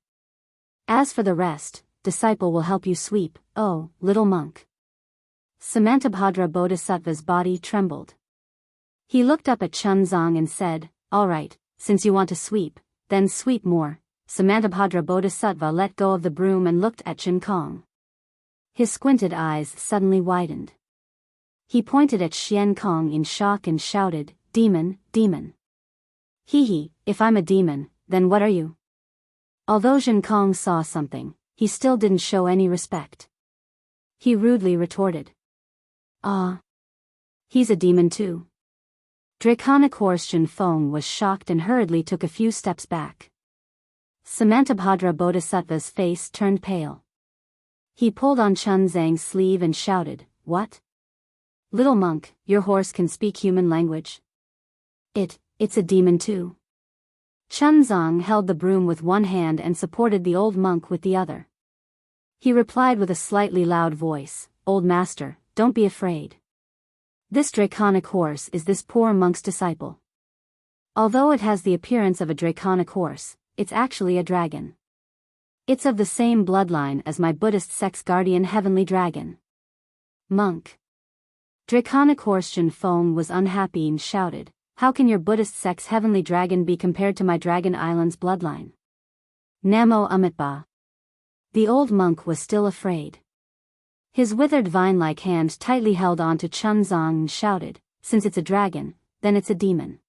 As for the rest, disciple will help you sweep, oh, little monk." Samantabhadra Bodhisattva's body trembled. He looked up at Chunzong and said, "All right, since you want to sweep, then sweep more." Samantabhadra Bodhisattva let go of the broom and looked at Zhen Kong. His squinted eyes suddenly widened. He pointed at Zhen Kong in shock and shouted, "Demon, demon. Hee, if I'm a demon, then what are you?" Although Zhen Kong saw something, he still didn't show any respect. He rudely retorted. "Ah. He's a demon too." Draconic Horse Zhen Feng was shocked and hurriedly took a few steps back. Samantabhadra Bodhisattva's face turned pale. He pulled on Chunzang's sleeve and shouted, "What? Little monk, your horse can speak human language? It's a demon too." Chunzong held the broom with one hand and supported the old monk with the other. He replied with a slightly loud voice, "Old master, don't be afraid. This draconic horse is this poor monk's disciple. Although it has the appearance of a draconic horse, it's actually a dragon. It's of the same bloodline as my Buddhist sect's guardian heavenly dragon." Monk. Draconic Horse Zhen Feng was unhappy and shouted, "How can your Buddhist sect's heavenly dragon be compared to my Dragon Island's bloodline? Namo Amitba." The old monk was still afraid. His withered vine-like hand tightly held on to Chunzong and shouted, "Since it's a dragon, then it's a demon.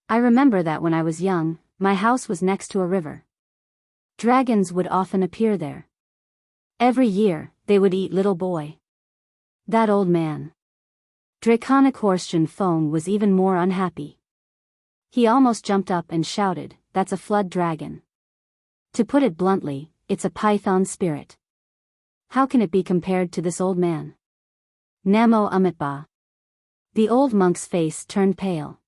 I remember that when I was young, my house was next to a river. Dragons would often appear there. Every year, they would eat little boy. That old man." Draconic Horse Zhen Feng was even more unhappy. He almost jumped up and shouted, "That's a flood dragon. To put it bluntly, it's a python spirit. How can it be compared to this old man? Namo Amitba." The old monk's face turned pale.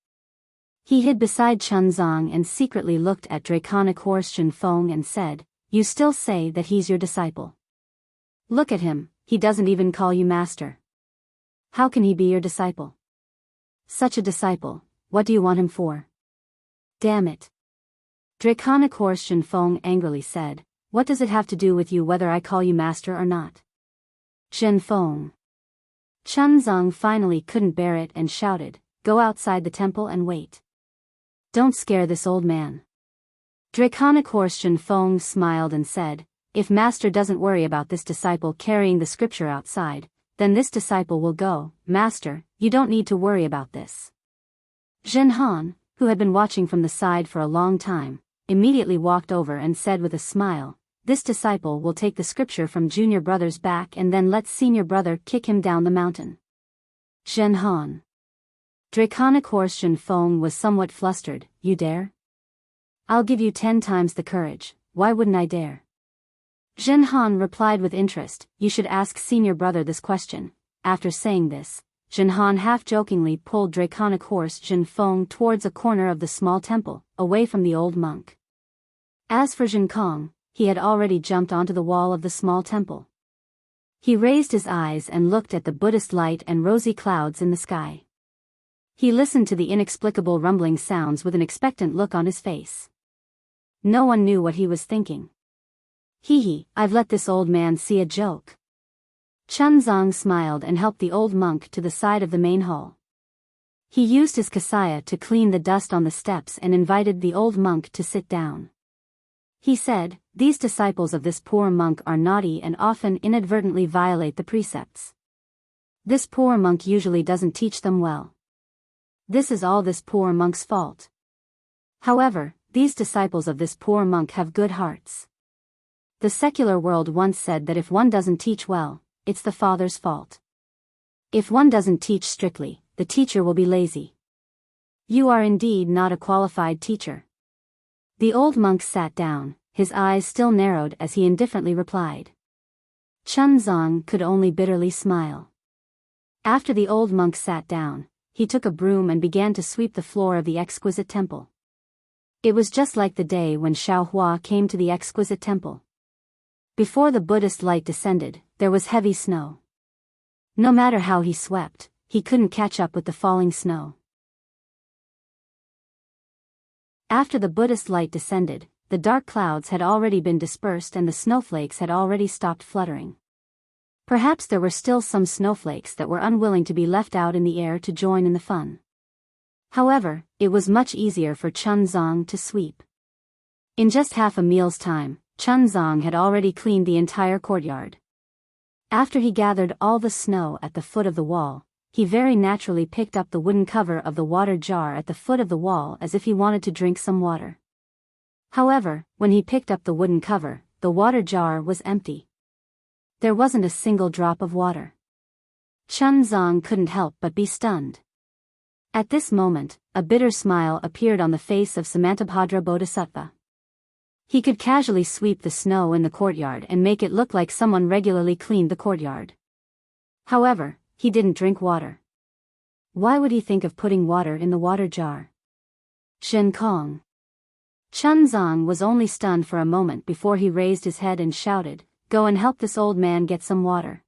He hid beside Chunzong and secretly looked at Draconic Horse Zhen Feng and said, "You still say that he's your disciple? Look at him, he doesn't even call you master. How can he be your disciple? Such a disciple, what do you want him for? Damn it." Draconic Horse Zhen Feng angrily said, "What does it have to do with you whether I call you master or not?" Zhen Feng. Chunzong finally couldn't bear it and shouted, "Go outside the temple and wait. Don't scare this old man." Draconic Horse Zhen Feng smiled and said, "If master doesn't worry about this disciple carrying the scripture outside, then this disciple will go. Master, you don't need to worry about this." Zhen Han, who had been watching from the side for a long time, immediately walked over and said with a smile, "This disciple will take the scripture from junior brother's back and then let senior brother kick him down the mountain." Zhen Han. Draconic Horse Zhen Feng was somewhat flustered. "You dare? I'll give you 10 times the courage, why wouldn't I dare?" Jin Han replied with interest, "You should ask senior brother this question." After saying this, Jin Han half-jokingly pulled draconic horse Jin Feng towards a corner of the small temple, away from the old monk. As for Jin Kong, he had already jumped onto the wall of the small temple. He raised his eyes and looked at the Buddhist light and rosy clouds in the sky. He listened to the inexplicable rumbling sounds with an expectant look on his face. No one knew what he was thinking. Hee, I've let this old man see a joke. Chun Zong smiled and helped the old monk to the side of the main hall. He used his kasaya to clean the dust on the steps and invited the old monk to sit down. He said, "These disciples of this poor monk are naughty and often inadvertently violate the precepts. This poor monk usually doesn't teach them well. This is all this poor monk's fault. However, these disciples of this poor monk have good hearts. The secular world once said that if one doesn't teach well, it's the father's fault. If one doesn't teach strictly, the teacher will be lazy. You are indeed not a qualified teacher." The old monk sat down, his eyes still narrowed as he indifferently replied. Chun Zong could only bitterly smile. After the old monk sat down, he took a broom and began to sweep the floor of the exquisite temple. It was just like the day when Xiaohua came to the exquisite temple. Before the Buddhist light descended, there was heavy snow. No matter how he swept, he couldn't catch up with the falling snow. After the Buddhist light descended, the dark clouds had already been dispersed and the snowflakes had already stopped fluttering. Perhaps there were still some snowflakes that were unwilling to be left out in the air to join in the fun. However, it was much easier for Chun Zong to sweep. In just half a meal's time, Chun Zong had already cleaned the entire courtyard. After he gathered all the snow at the foot of the wall, he very naturally picked up the wooden cover of the water jar at the foot of the wall as if he wanted to drink some water. However, when he picked up the wooden cover, the water jar was empty. There wasn't a single drop of water. Chun Zong couldn't help but be stunned. At this moment, a bitter smile appeared on the face of Samantabhadra Bodhisattva. He could casually sweep the snow in the courtyard and make it look like someone regularly cleaned the courtyard. However, he didn't drink water. Why would he think of putting water in the water jar? Shen Kong. Chun Zong was only stunned for a moment before he raised his head and shouted, "Go and help this old man get some water.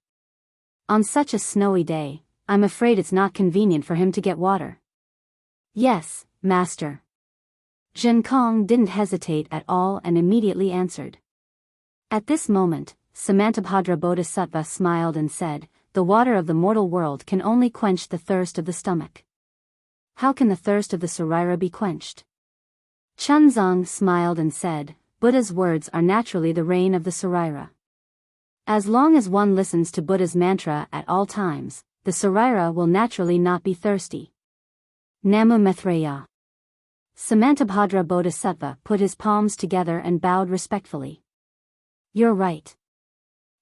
On such a snowy day, I'm afraid it's not convenient for him to get water." "Yes, master." Jin Kong didn't hesitate at all and immediately answered. At this moment, Samantabhadra Bodhisattva smiled and said, "The water of the mortal world can only quench the thirst of the stomach. How can the thirst of the Sarira be quenched?" Chun Zong smiled and said, "Buddha's words are naturally the rain of the Sarira. As long as one listens to Buddha's mantra at all times, the Sarira will naturally not be thirsty." Namu Maitreya. Samantabhadra Bodhisattva put his palms together and bowed respectfully. "You're right.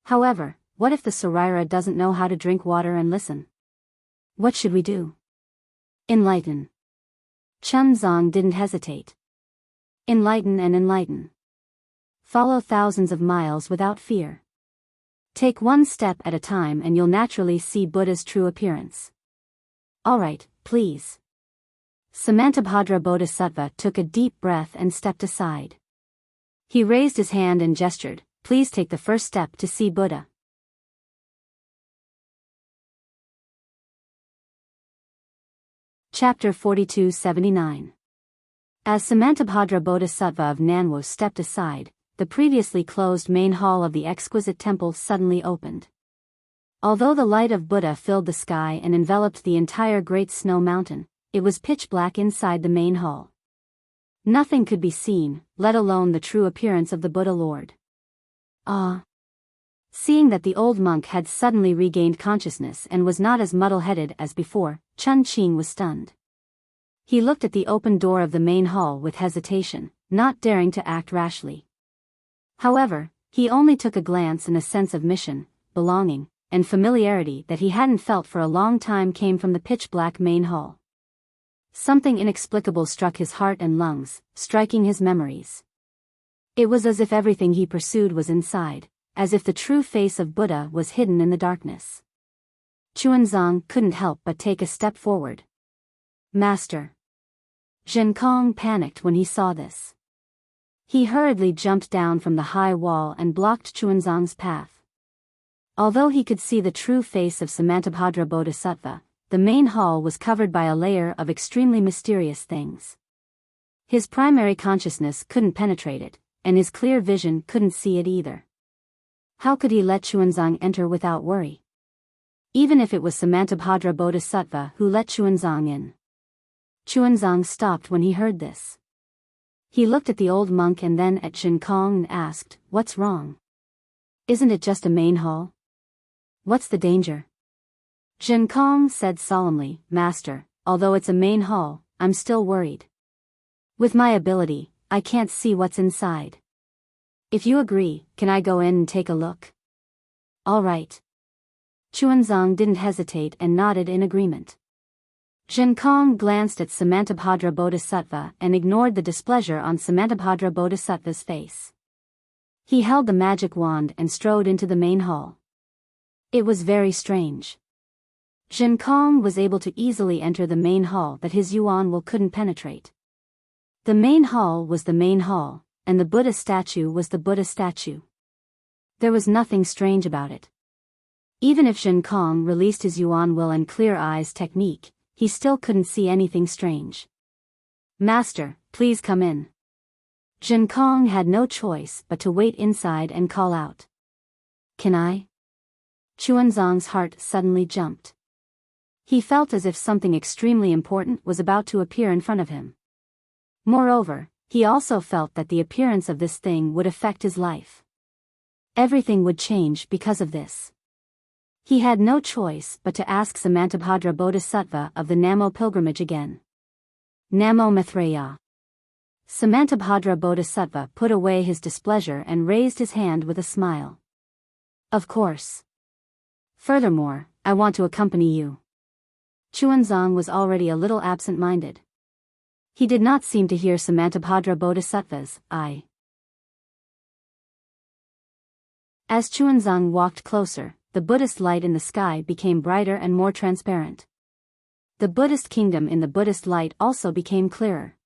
However, what if the Sarira doesn't know how to drink water and listen? What should we do?" "Enlighten." Chun Zong didn't hesitate. Enlighten and enlighten. Follow thousands of miles without fear. Take one step at a time and you'll naturally see Buddha's true appearance. "Alright, please." Samantabhadra Bodhisattva took a deep breath and stepped aside. He raised his hand and gestured, "Please take the first step to see Buddha." Chapter 4279. As Samantabhadra Bodhisattva of Nanwo stepped aside, the previously closed main hall of the exquisite temple suddenly opened. Although the light of Buddha filled the sky and enveloped the entire great snow mountain, it was pitch black inside the main hall. Nothing could be seen, let alone the true appearance of the Buddha Lord. Ah! Seeing that the old monk had suddenly regained consciousness and was not as muddle-headed as before, Chun Qing was stunned. He looked at the open door of the main hall with hesitation, not daring to act rashly. However, he only took a glance and a sense of mission, belonging, and familiarity that he hadn't felt for a long time came from the pitch-black main hall. Something inexplicable struck his heart and lungs, striking his memories. It was as if everything he pursued was inside, as if the true face of Buddha was hidden in the darkness. Chuanzang couldn't help but take a step forward. Master. Zhen Kong panicked when he saw this. He hurriedly jumped down from the high wall and blocked Chuanzang's path. Although he could see the true face of Samantabhadra Bodhisattva, the main hall was covered by a layer of extremely mysterious things. His primary consciousness couldn't penetrate it, and his clear vision couldn't see it either. How could he let Chuanzang enter without worry? Even if it was Samantabhadra Bodhisattva who let Chuanzang in. Chuanzang stopped when he heard this. He looked at the old monk and then at Zhen Kong and asked, "What's wrong? Isn't it just a main hall? What's the danger?" Zhen Kong said solemnly, "Master, although it's a main hall, I'm still worried. With my ability, I can't see what's inside. If you agree, can I go in and take a look?" "All right." Chuanzang didn't hesitate and nodded in agreement. Zhen Kong glanced at Samantabhadra Bodhisattva and ignored the displeasure on Samantabhadra Bodhisattva's face. He held the magic wand and strode into the main hall. It was very strange. Zhen Kong was able to easily enter the main hall that his yuan will couldn't penetrate. The main hall was the main hall, and the Buddha statue was the Buddha statue. There was nothing strange about it. Even if Zhen Kong released his yuan will and clear eyes technique, he still couldn't see anything strange. "Master, please come in." Zhen Kong had no choice but to wait inside and call out. "Can I?" Chuanzang's heart suddenly jumped. He felt as if something extremely important was about to appear in front of him. Moreover, he also felt that the appearance of this thing would affect his life. Everything would change because of this. He had no choice but to ask Samantabhadra Bodhisattva of the Namo pilgrimage again. Namo Maitreya. Samantabhadra Bodhisattva put away his displeasure and raised his hand with a smile. "Of course. Furthermore, I want to accompany you." Chuanzang was already a little absent-minded. He did not seem to hear Samantabhadra Bodhisattva's "I." As Chuanzang walked closer, the Buddhist light in the sky became brighter and more transparent. The Buddhist kingdom in the Buddhist light also became clearer.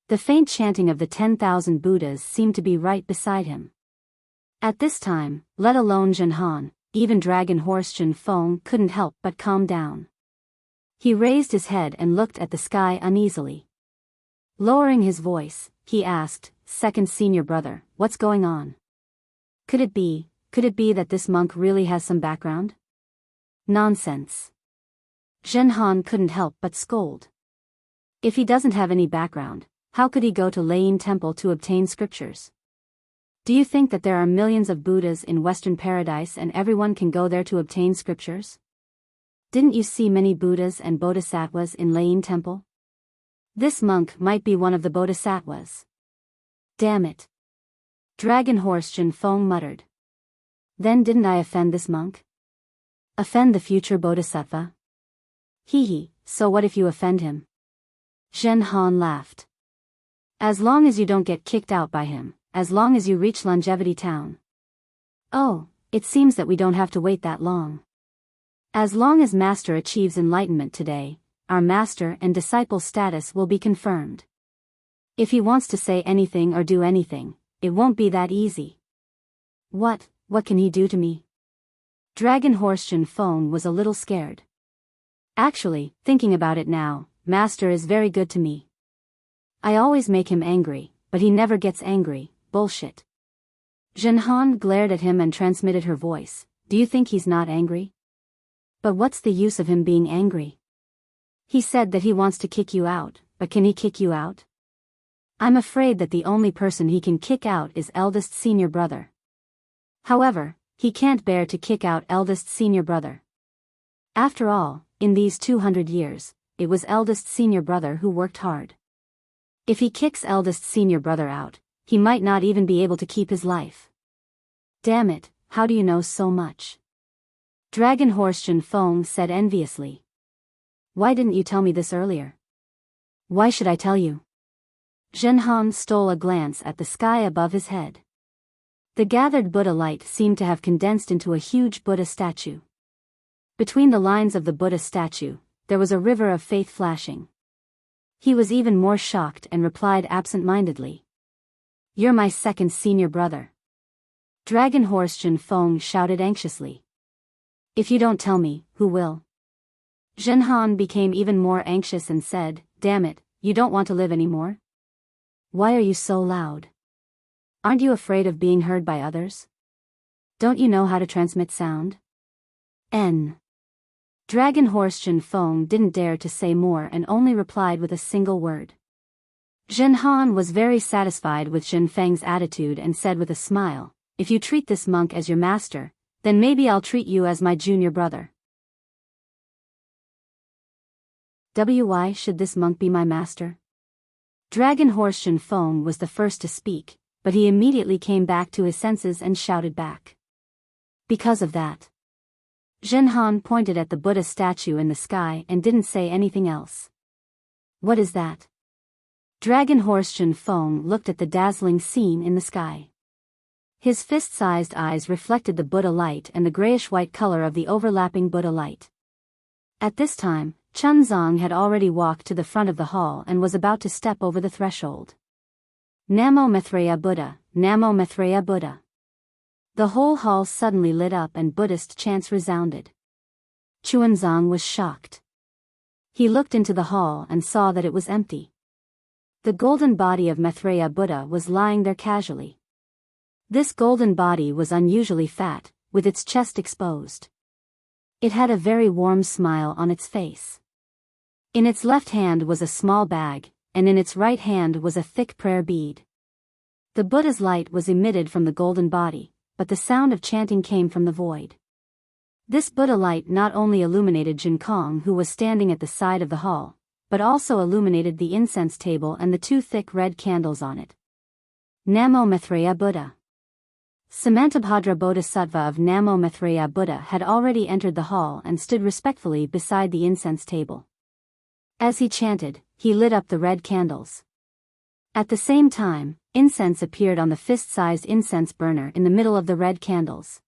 The faint chanting of the 10,000 Buddhas seemed to be right beside him. At this time, let alone Zhen Han, even Dragon Horse Zhen Feng couldn't help but calm down. He raised his head and looked at the sky uneasily. Lowering his voice, he asked, "Second senior brother, what's going on? Could it be that this monk really has some background?" "Nonsense." Zhen Han couldn't help but scold. "If he doesn't have any background, how could he go to Layin Temple to obtain scriptures? Do you think that there are millions of Buddhas in Western Paradise and everyone can go there to obtain scriptures? Didn't you see many Buddhas and Bodhisattvas in Layin Temple? This monk might be one of the Bodhisattvas." "Damn it." Dragon Horse Zhen Feng muttered. "Then didn't I offend this monk? Offend the future Bodhisattva? Hee, so what if you offend him?" Zhen Han laughed. "As long as you don't get kicked out by him, as long as you reach Longevity Town." "Oh, it seems that we don't have to wait that long. As long as Master achieves enlightenment today, our Master and disciple status will be confirmed. If he wants to say anything or do anything, it won't be that easy." What can he do to me?" Dragon Horse Zhen Feng was a little scared. "Actually, thinking about it now, Master is very good to me. I always make him angry, but he never gets angry." "Bullshit." Zhen Han glared at him and transmitted her voice. "Do you think he's not angry? But what's the use of him being angry? He said that he wants to kick you out, but can he kick you out? I'm afraid that the only person he can kick out is eldest senior brother. However, he can't bear to kick out eldest senior brother. After all, in these 200 years, it was eldest senior brother who worked hard. If he kicks eldest senior brother out, he might not even be able to keep his life." "Damn it, how do you know so much?" Dragon Horse Zhen Feng said enviously. "Why didn't you tell me this earlier?" "Why should I tell you?" Zhen Han stole a glance at the sky above his head. The gathered Buddha light seemed to have condensed into a huge Buddha statue. Between the lines of the Buddha statue, there was a river of faith flashing. He was even more shocked and replied absent-mindedly. "You're my second senior brother." Dragon Horse Jin Feng shouted anxiously. "If you don't tell me, who will?" Zhen Han became even more anxious and said, "Damn it, you don't want to live anymore? Why are you so loud? Aren't you afraid of being heard by others? Don't you know how to transmit sound?" Dragon Horse Jin Feng didn't dare to say more and only replied with a single word. Zhen Han was very satisfied with Jin Feng's attitude and said with a smile, "If you treat this monk as your master, then maybe I'll treat you as my junior brother." Why should this monk be my master? Dragon Horse Jin Feng was the first to speak, but he immediately came back to his senses and shouted back. "Because of that." Zhen Han pointed at the Buddha statue in the sky and didn't say anything else. "What is that?" Dragon Horse Jin Feng looked at the dazzling scene in the sky. His fist-sized eyes reflected the Buddha light and the grayish-white color of the overlapping Buddha light. At this time, Chunzong had already walked to the front of the hall and was about to step over the threshold. "Namo Maitreya Buddha, Namo Maitreya Buddha." The whole hall suddenly lit up and Buddhist chants resounded. Chuanzong was shocked. He looked into the hall and saw that it was empty. The golden body of Maitreya Buddha was lying there casually. This golden body was unusually fat, with its chest exposed. It had a very warm smile on its face. In its left hand was a small bag, and in its right hand was a thick prayer bead. The Buddha's light was emitted from the golden body, but the sound of chanting came from the void. This Buddha light not only illuminated Jin Kong, who was standing at the side of the hall, but also illuminated the incense table and the two thick red candles on it. Namo Maitreya Buddha. Samantabhadra Bodhisattva of Namo Maitreya Buddha had already entered the hall and stood respectfully beside the incense table. As he chanted, he lit up the red candles. At the same time, incense appeared on the fist-sized incense burner in the middle of the red candles.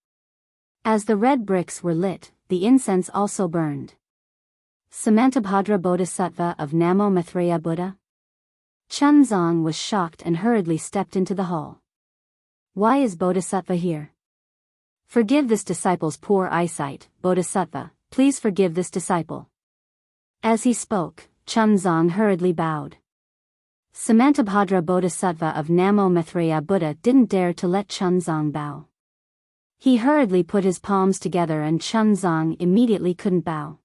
As the red bricks were lit, the incense also burned. Samantabhadra Bodhisattva of Namo Maitreya Buddha? Chunzong was shocked and hurriedly stepped into the hall. "Why is Bodhisattva here? Forgive this disciple's poor eyesight, Bodhisattva, please forgive this disciple." As he spoke, Chunzong hurriedly bowed. Samantabhadra Bodhisattva of Namo Maitreya Buddha didn't dare to let Chunzong bow. He hurriedly put his palms together and Chunzong immediately couldn't bow.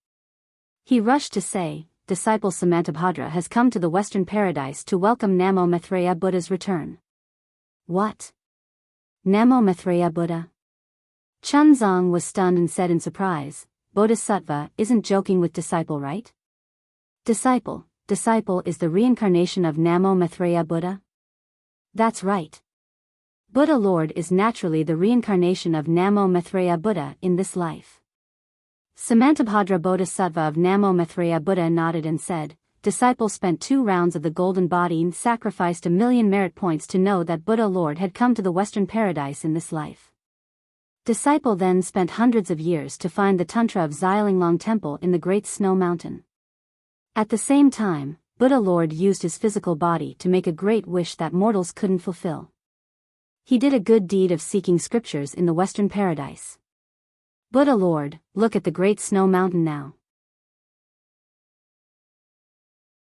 He rushed to say, "Disciple Samantabhadra has come to the Western Paradise to welcome Namo Maitreya Buddha's return." "What? Namo Maitreya Buddha?" Chunzong was stunned and said in surprise, "Bodhisattva isn't joking with disciple, right? Disciple is the reincarnation of Namo Maitreya Buddha?" "That's right. Buddha Lord is naturally the reincarnation of Namo Maitreya Buddha in this life." Samantabhadra Bodhisattva of Namo Maitreya Buddha nodded and said, "Disciple spent 2 rounds of the golden body and sacrificed 1,000,000 merit points to know that Buddha Lord had come to the Western Paradise in this life. Disciple then spent hundreds of years to find the Tantra of Xilinglong Temple in the Great Snow Mountain. At the same time, Buddha Lord used his physical body to make a great wish that mortals couldn't fulfill. He did a good deed of seeking scriptures in the Western Paradise. Buddha Lord, look at the Great Snow Mountain now.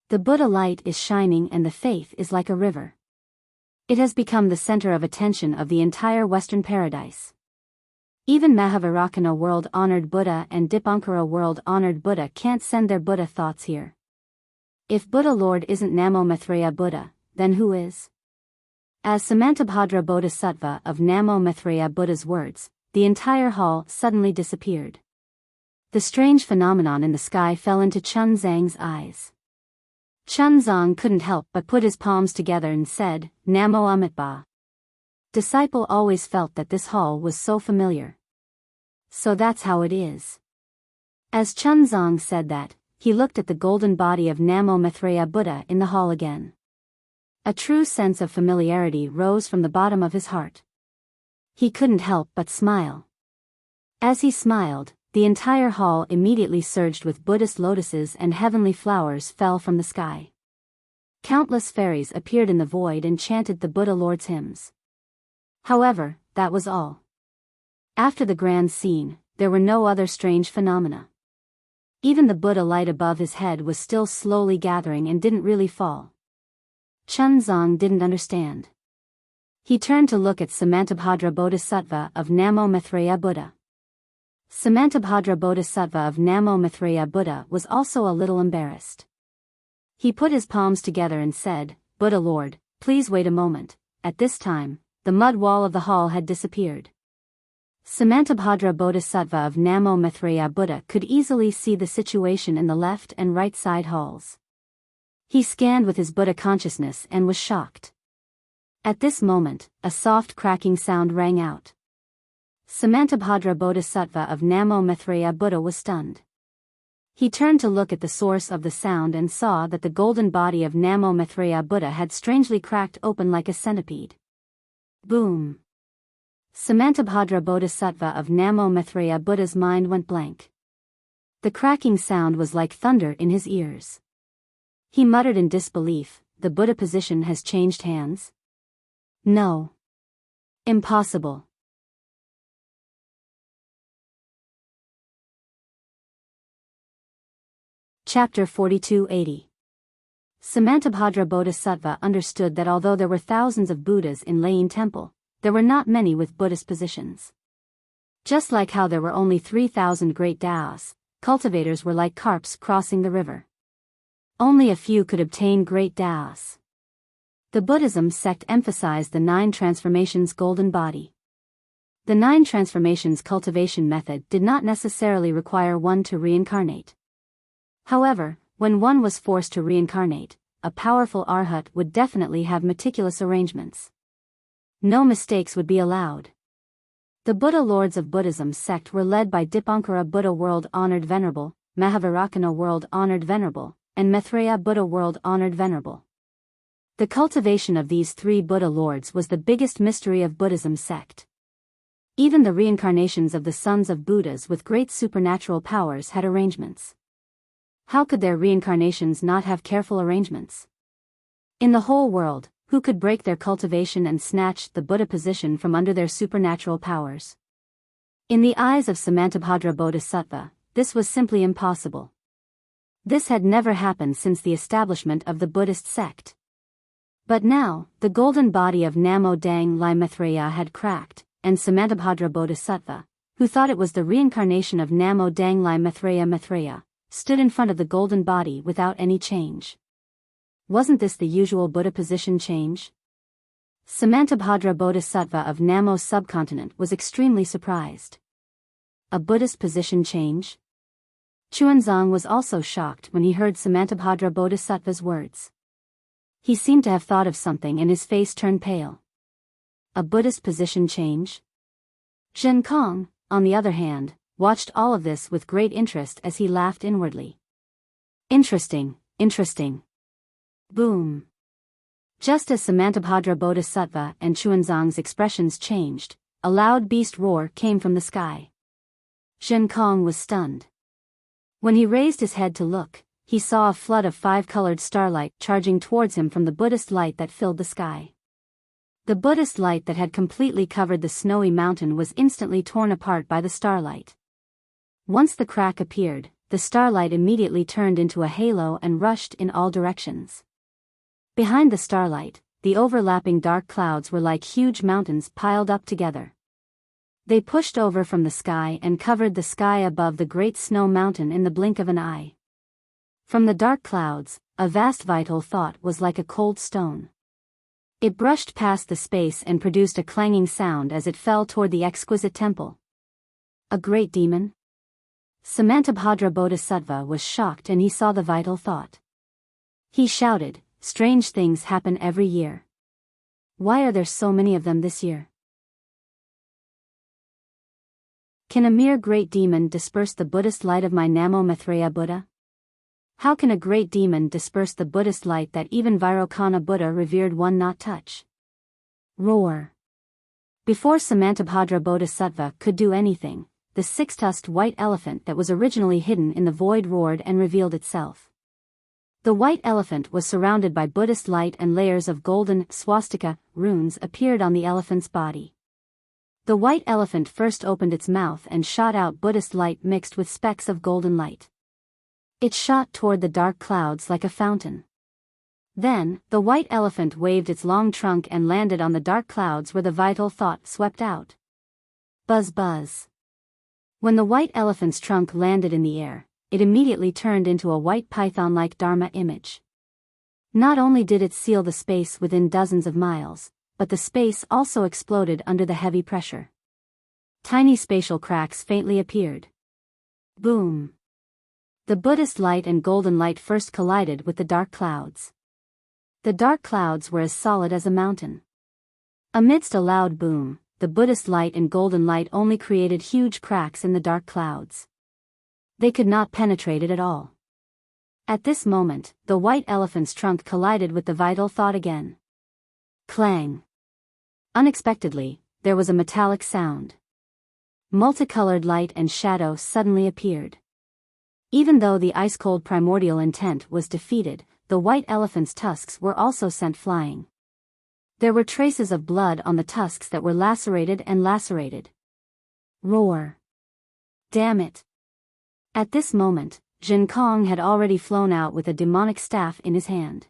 The Buddha light is shining and the faith is like a river. It has become the center of attention of the entire Western Paradise. Even Mahavairakana world-honored Buddha and Dipankara world-honored Buddha can't send their Buddha thoughts here. If Buddha Lord isn't Namo Maitreya Buddha, then who is?" As Samantabhadra Bodhisattva of Namo Maitreya Buddha's words, the entire hall suddenly disappeared. The strange phenomenon in the sky fell into Chunzang's eyes. Chunzong couldn't help but put his palms together and said, "Namo Amitabha." Disciple always felt that this hall was so familiar. So that's how it is. As Chunzong said that, he looked at the golden body of Namo Maitreya Buddha in the hall again. A true sense of familiarity rose from the bottom of his heart. He couldn't help but smile. As he smiled, the entire hall immediately surged with Buddhist lotuses and heavenly flowers fell from the sky. Countless fairies appeared in the void and chanted the Buddha Lord's hymns. However, that was all. After the grand scene, there were no other strange phenomena. Even the Buddha light above his head was still slowly gathering and didn't really fall. Chunzong didn't understand. He turned to look at Samantabhadra Bodhisattva of Namo Maitreya Buddha. Samantabhadra Bodhisattva of Namo Maitreya Buddha was also a little embarrassed. He put his palms together and said, "Buddha Lord, please wait a moment." At this time, the mud wall of the hall had disappeared. Samantabhadra Bodhisattva of Namo Maitreya Buddha could easily see the situation in the left and right side halls. He scanned with his Buddha consciousness and was shocked. At this moment, a soft cracking sound rang out. Samantabhadra Bodhisattva of Namo Maitreya Buddha was stunned. He turned to look at the source of the sound and saw that the golden body of Namo Maitreya Buddha had strangely cracked open like a centipede. Boom! Samantabhadra Bodhisattva of Namo Maitreya Buddha's mind went blank. The cracking sound was like thunder in his ears. He muttered in disbelief, "The Buddha position has changed hands? No. Impossible." Chapter 4280. Samantabhadra Bodhisattva understood that although there were thousands of Buddhas in Layin Temple, there were not many with Buddhist positions. Just like how there were only 3,000 great Taoists, cultivators were like carps crossing the river. Only a few could obtain great Taoists. The Buddhism sect emphasized the 9 transformations golden body. The 9 transformations cultivation method did not necessarily require one to reincarnate. However, when one was forced to reincarnate, a powerful arhat would definitely have meticulous arrangements. No mistakes would be allowed. The Buddha Lords of Buddhism sect were led by Dipankara Buddha World Honored Venerable, Mahavirakana World Honored Venerable, and Maitreya Buddha World Honored Venerable. The cultivation of these 3 Buddha Lords was the biggest mystery of Buddhism sect. Even the reincarnations of the sons of Buddhas with great supernatural powers had arrangements. How could their reincarnations not have careful arrangements? In the whole world, who could break their cultivation and snatch the Buddha position from under their supernatural powers? In the eyes of Samantabhadra Bodhisattva, this was simply impossible. This had never happened since the establishment of the Buddhist sect. But now, the golden body of Namo Dang Lai Maitreya had cracked, and Samantabhadra Bodhisattva, who thought it was the reincarnation of Namo Dang Lai Maitreya, stood in front of the golden body without any change. Wasn't this the usual Buddha position change? Samantabhadra Bodhisattva of Namo's subcontinent was extremely surprised. A Buddhist position change? Chuanzong was also shocked when he heard Samantabhadra Bodhisattva's words. He seemed to have thought of something and his face turned pale. A Buddhist position change? Zhen Kong, on the other hand, watched all of this with great interest as he laughed inwardly. Interesting, interesting. Boom. Just as Samantabhadra Bodhisattva and Chuanzong's expressions changed, a loud beast roar came from the sky. Zhen Kong was stunned. When he raised his head to look, he saw a flood of 5-colored starlight charging towards him from the Buddhist light that filled the sky. The Buddhist light that had completely covered the snowy mountain was instantly torn apart by the starlight. Once the crack appeared, the starlight immediately turned into a halo and rushed in all directions. Behind the starlight, the overlapping dark clouds were like huge mountains piled up together. They pushed over from the sky and covered the sky above the great snow mountain in the blink of an eye. From the dark clouds, a vast vital thought was like a cold stone. It brushed past the space and produced a clanging sound as it fell toward the exquisite temple. A great demon? Samantabhadra Bodhisattva was shocked and he saw the vital thought. He shouted, "Strange things happen every year. Why are there so many of them this year? Can a mere great demon disperse the Buddhist light of my Namo Maitreya Buddha? How can a great demon disperse the Buddhist light that even Vairocana Buddha revered one not touch?" Roar. Before Samantabhadra Bodhisattva could do anything, the six-tusked white elephant that was originally hidden in the void roared and revealed itself. The white elephant was surrounded by Buddhist light, and layers of golden swastika runes appeared on the elephant's body. The white elephant first opened its mouth and shot out Buddhist light mixed with specks of golden light. It shot toward the dark clouds like a fountain. Then, the white elephant waved its long trunk and landed on the dark clouds where the vital thought swept out. Buzz buzz. When the white elephant's trunk landed in the air, it immediately turned into a white python-like Dharma image. Not only did it seal the space within dozens of miles, but the space also exploded under the heavy pressure. Tiny spatial cracks faintly appeared. Boom. The Buddhist light and golden light first collided with the dark clouds. The dark clouds were as solid as a mountain. Amidst a loud boom, the Buddhist light and golden light only created huge cracks in the dark clouds. They could not penetrate it at all. At this moment, the white elephant's trunk collided with the vital thought again. Clang. Unexpectedly, there was a metallic sound. Multicolored light and shadow suddenly appeared. Even though the ice-cold primordial intent was defeated, the white elephant's tusks were also sent flying. There were traces of blood on the tusks that were lacerated and lacerated. Roar. Damn it. At this moment, Jin Kong had already flown out with a demonic staff in his hand.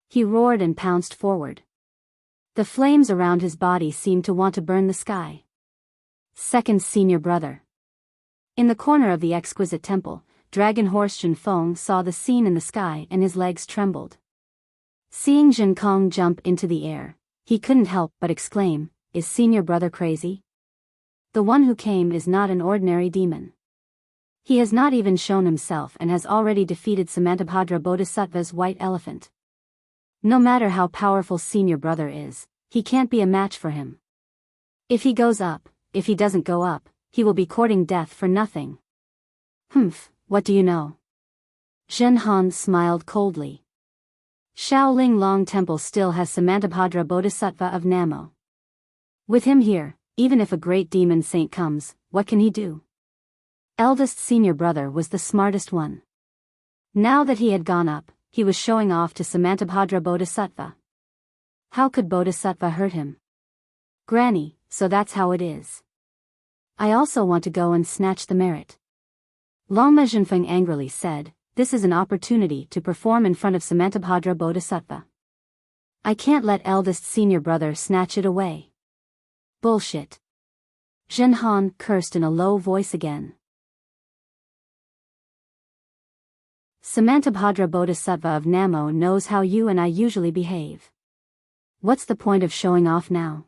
He roared and pounced forward. The flames around his body seemed to want to burn the sky. Second senior brother. In the corner of the exquisite temple, Dragon Horse Jin Feng saw the scene in the sky and his legs trembled. Seeing Jin Kong jump into the air, he couldn't help but exclaim, "Is senior brother crazy? The one who came is not an ordinary demon. He has not even shown himself and has already defeated Samantabhadra Bodhisattva's white elephant. No matter how powerful senior brother is, he can't be a match for him. If he goes up, if he doesn't go up, he will be courting death for nothing." "Humph, what do you know?" Zhen Han smiled coldly. "Shaoling Long Temple still has Samantabhadra Bodhisattva of Namo. With him here, even if a great demon saint comes, what can he do?" Eldest senior brother was the smartest one. Now that he had gone up, he was showing off to Samantabhadra Bodhisattva. How could Bodhisattva hurt him? "Granny, so that's how it is. I also want to go and snatch the merit." Lama Zhenfeng angrily said, "This is an opportunity to perform in front of Samantabhadra Bodhisattva. I can't let eldest senior brother snatch it away." "Bullshit." Zhen Han cursed in a low voice again. Samantabhadra Bodhisattva of Namo knows how you and I usually behave. What's the point of showing off now?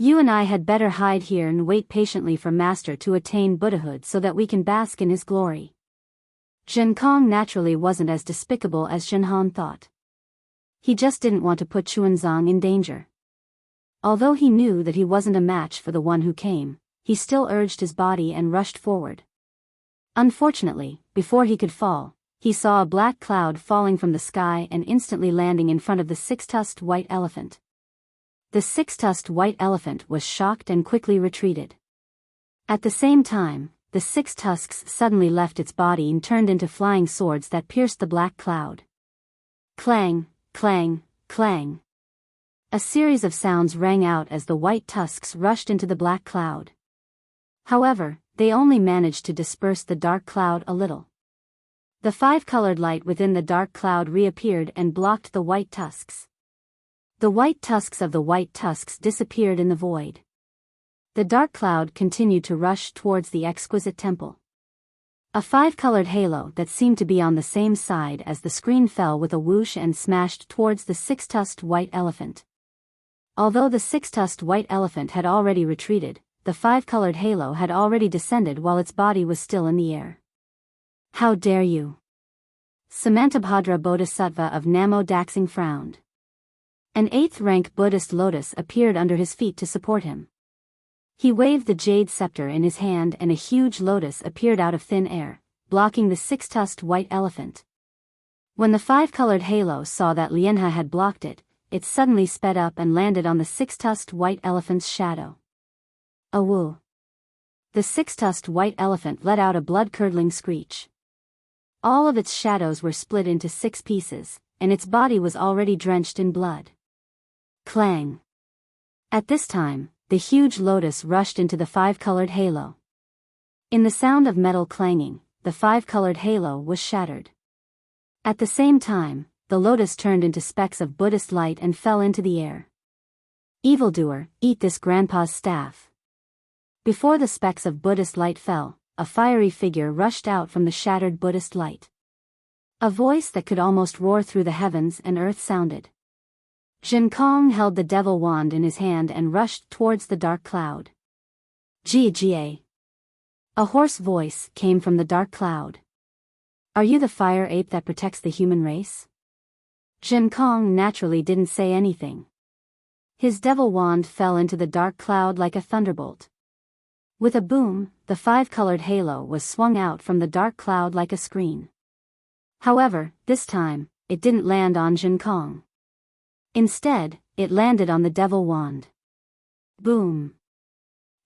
You and I had better hide here and wait patiently for Master to attain Buddhahood so that we can bask in his glory. Jin Kong naturally wasn't as despicable as Jin Han thought. He just didn't want to put Xuanzang in danger. Although he knew that he wasn't a match for the one who came, he still urged his body and rushed forward. Unfortunately, before he could fall, he saw a black cloud falling from the sky and instantly landing in front of the six-tusked white elephant. The six-tusked white elephant was shocked and quickly retreated. At the same time, the six tusks suddenly left its body and turned into flying swords that pierced the black cloud. Clang, clang, clang. A series of sounds rang out as the white tusks rushed into the black cloud. However, they only managed to disperse the dark cloud a little. The five-colored light within the dark cloud reappeared and blocked the white tusks. The white tusks of the white tusks disappeared in the void. The dark cloud continued to rush towards the exquisite temple. A five-colored halo that seemed to be on the same side as the screen fell with a whoosh and smashed towards the six-tusked white elephant. Although the six-tusked white elephant had already retreated, the five-colored halo had already descended while its body was still in the air. "How dare you!" Samantabhadra Bodhisattva of Namo Daxing frowned. An 8th-rank Buddhist lotus appeared under his feet to support him. He waved the jade scepter in his hand and a huge lotus appeared out of thin air, blocking the six-tusked white elephant. When the five-colored halo saw that Lianhe had blocked it, it suddenly sped up and landed on the six-tusked white elephant's shadow. A woo! The six-tusked white elephant let out a blood-curdling screech. All of its shadows were split into 6 pieces, and its body was already drenched in blood. Clang! At this time, the huge lotus rushed into the 5-colored halo. In the sound of metal clanging, the 5-colored halo was shattered. At the same time, the lotus turned into specks of Buddhist light and fell into the air. Evildoer, eat this grandpa's staff. Before the specks of Buddhist light fell, a fiery figure rushed out from the shattered Buddhist light. A voice that could almost roar through the heavens and earth sounded. Jin Kong held the devil wand in his hand and rushed towards the dark cloud. Jia. A hoarse voice came from the dark cloud. Are you the fire ape that protects the human race? Jin Kong naturally didn't say anything. His devil wand fell into the dark cloud like a thunderbolt. With a boom, the 5-colored halo was swung out from the dark cloud like a screen. However, this time, it didn't land on Jin Kong. Instead, it landed on the devil wand. Boom!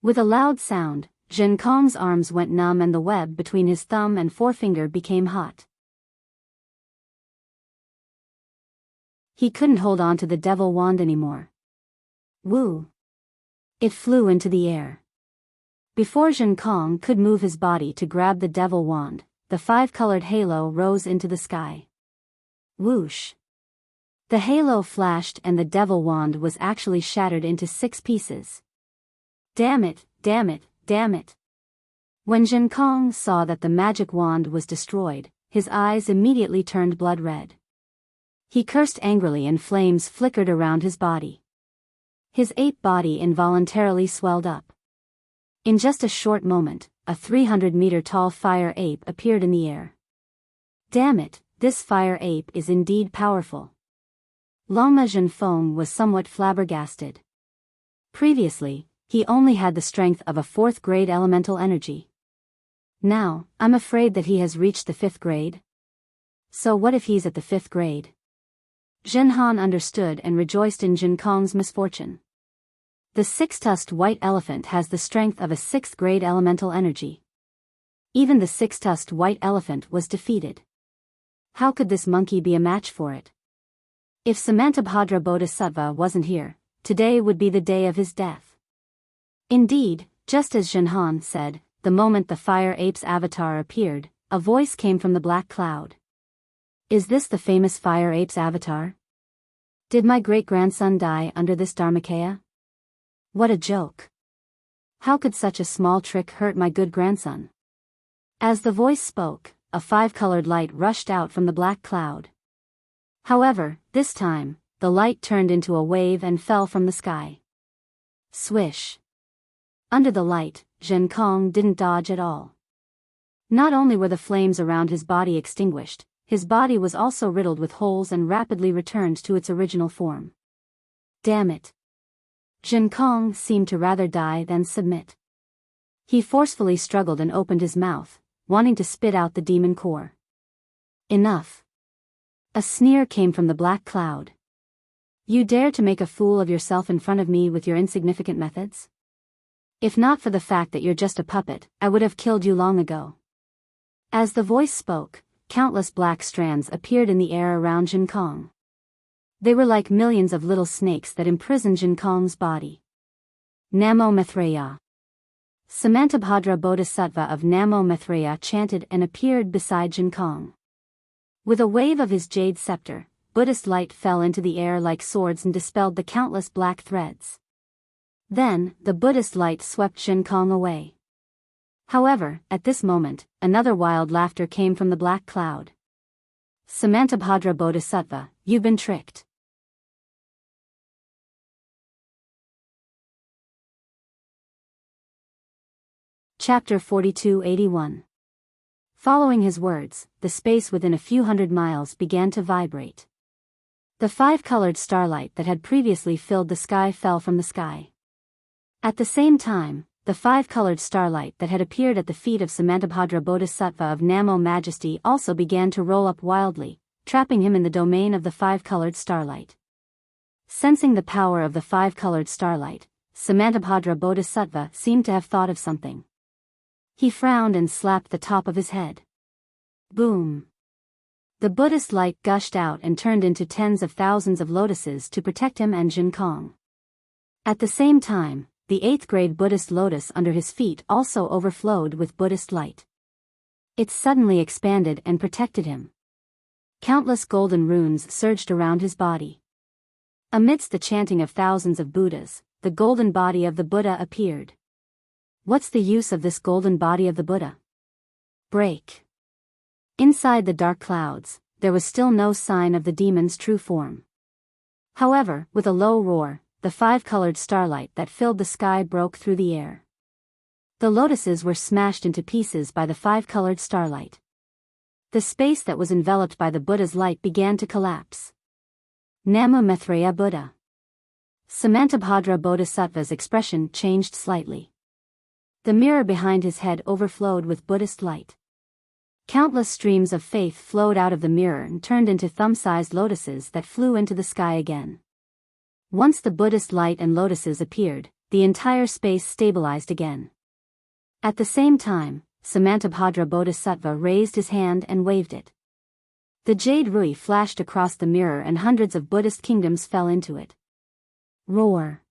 With a loud sound, Jin Kong's arms went numb and the web between his thumb and forefinger became hot. He couldn't hold on to the devil wand anymore. Woo! It flew into the air. Before Jin Kong could move his body to grab the devil wand, the 5-colored halo rose into the sky. Whoosh! The halo flashed and the devil wand was actually shattered into 6 pieces. Damn it, damn it, damn it! When Jin Kong saw that the magic wand was destroyed, his eyes immediately turned blood red. He cursed angrily and flames flickered around his body. His ape body involuntarily swelled up. In just a short moment, a 300-meter-tall fire ape appeared in the air. Damn it, this fire ape is indeed powerful. Lama Jinfeng was somewhat flabbergasted. Previously, he only had the strength of a 4th-grade elemental energy. Now, I'm afraid that he has reached the 5th grade. So what if he's at the 5th grade? Jin Han understood and rejoiced in Jin Kong's misfortune. The 6-tusked white elephant has the strength of a 6th-grade elemental energy. Even the 6-tusked white elephant was defeated. How could this monkey be a match for it? If Samantabhadra Bodhisattva wasn't here, today would be the day of his death. Indeed, just as Jin Han said, the moment the fire ape's avatar appeared, a voice came from the black cloud. Is this the famous fire ape's avatar? Did my great-grandson die under this Dharmakaya? What a joke. How could such a small trick hurt my good grandson? As the voice spoke, a 5-colored light rushed out from the black cloud. However, this time, the light turned into a wave and fell from the sky. Swish. Under the light, Jin Kong didn't dodge at all. Not only were the flames around his body extinguished, his body was also riddled with holes and rapidly returned to its original form. Damn it. Jin Kong seemed to rather die than submit. He forcefully struggled and opened his mouth, wanting to spit out the demon core. Enough. A sneer came from the black cloud. You dare to make a fool of yourself in front of me with your insignificant methods? If not for the fact that you're just a puppet, I would have killed you long ago. As the voice spoke, countless black strands appeared in the air around Jin Kong. They were like millions of little snakes that imprisoned Jin Kong's body. Namo Maitreya. Samantabhadra Bodhisattva of Namo Maitreya chanted and appeared beside Jin Kong. With a wave of his jade scepter, Buddhist light fell into the air like swords and dispelled the countless black threads. Then, the Buddhist light swept Jin Kong away. However, at this moment, another wild laughter came from the black cloud. Samantabhadra Bodhisattva, you've been tricked. Chapter 4281. Following his words, the space within a few hundred miles began to vibrate. The 5-colored starlight that had previously filled the sky fell from the sky. At the same time, the 5-colored starlight that had appeared at the feet of Samantabhadra Bodhisattva of Namo Majesty also began to roll up wildly, trapping him in the domain of the 5-colored starlight. Sensing the power of the five-colored starlight, Samantabhadra Bodhisattva seemed to have thought of something. He frowned and slapped the top of his head. Boom! The Buddhist light gushed out and turned into tens of thousands of lotuses to protect him and Jin Kong. At the same time, the 8th-grade Buddhist lotus under his feet also overflowed with Buddhist light. It suddenly expanded and protected him. Countless golden runes surged around his body. Amidst the chanting of thousands of Buddhas, the golden body of the Buddha appeared. What's the use of this golden body of the Buddha? Break. Inside the dark clouds, there was still no sign of the demon's true form. However, with a low roar, the five-colored starlight that filled the sky broke through the air. The lotuses were smashed into pieces by the five-colored starlight. The space that was enveloped by the Buddha's light began to collapse. Namo Maitreya Buddha. Samantabhadra Bodhisattva's expression changed slightly. The mirror behind his head overflowed with Buddhist light. Countless streams of faith flowed out of the mirror and turned into thumb-sized lotuses that flew into the sky again. Once the Buddhist light and lotuses appeared, the entire space stabilized again. At the same time, Samantabhadra Bodhisattva raised his hand and waved it. The jade rui flashed across the mirror and hundreds of Buddhist kingdoms fell into it. Roar!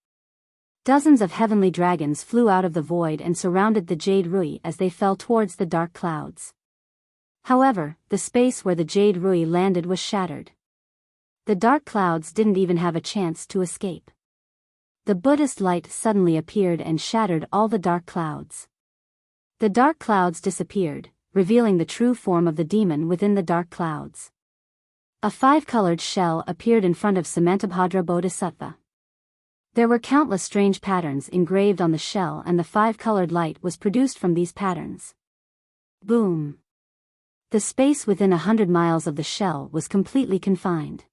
Dozens of heavenly dragons flew out of the void and surrounded the jade rui as they fell towards the dark clouds. However, the space where the jade rui landed was shattered. The dark clouds didn't even have a chance to escape. The Buddhist light suddenly appeared and shattered all the dark clouds. The dark clouds disappeared, revealing the true form of the demon within the dark clouds. A five-colored shell appeared in front of Samantabhadra Bodhisattva. There were countless strange patterns engraved on the shell, and the five-colored light was produced from these patterns. Boom! The space within 100 miles of the shell was completely confined.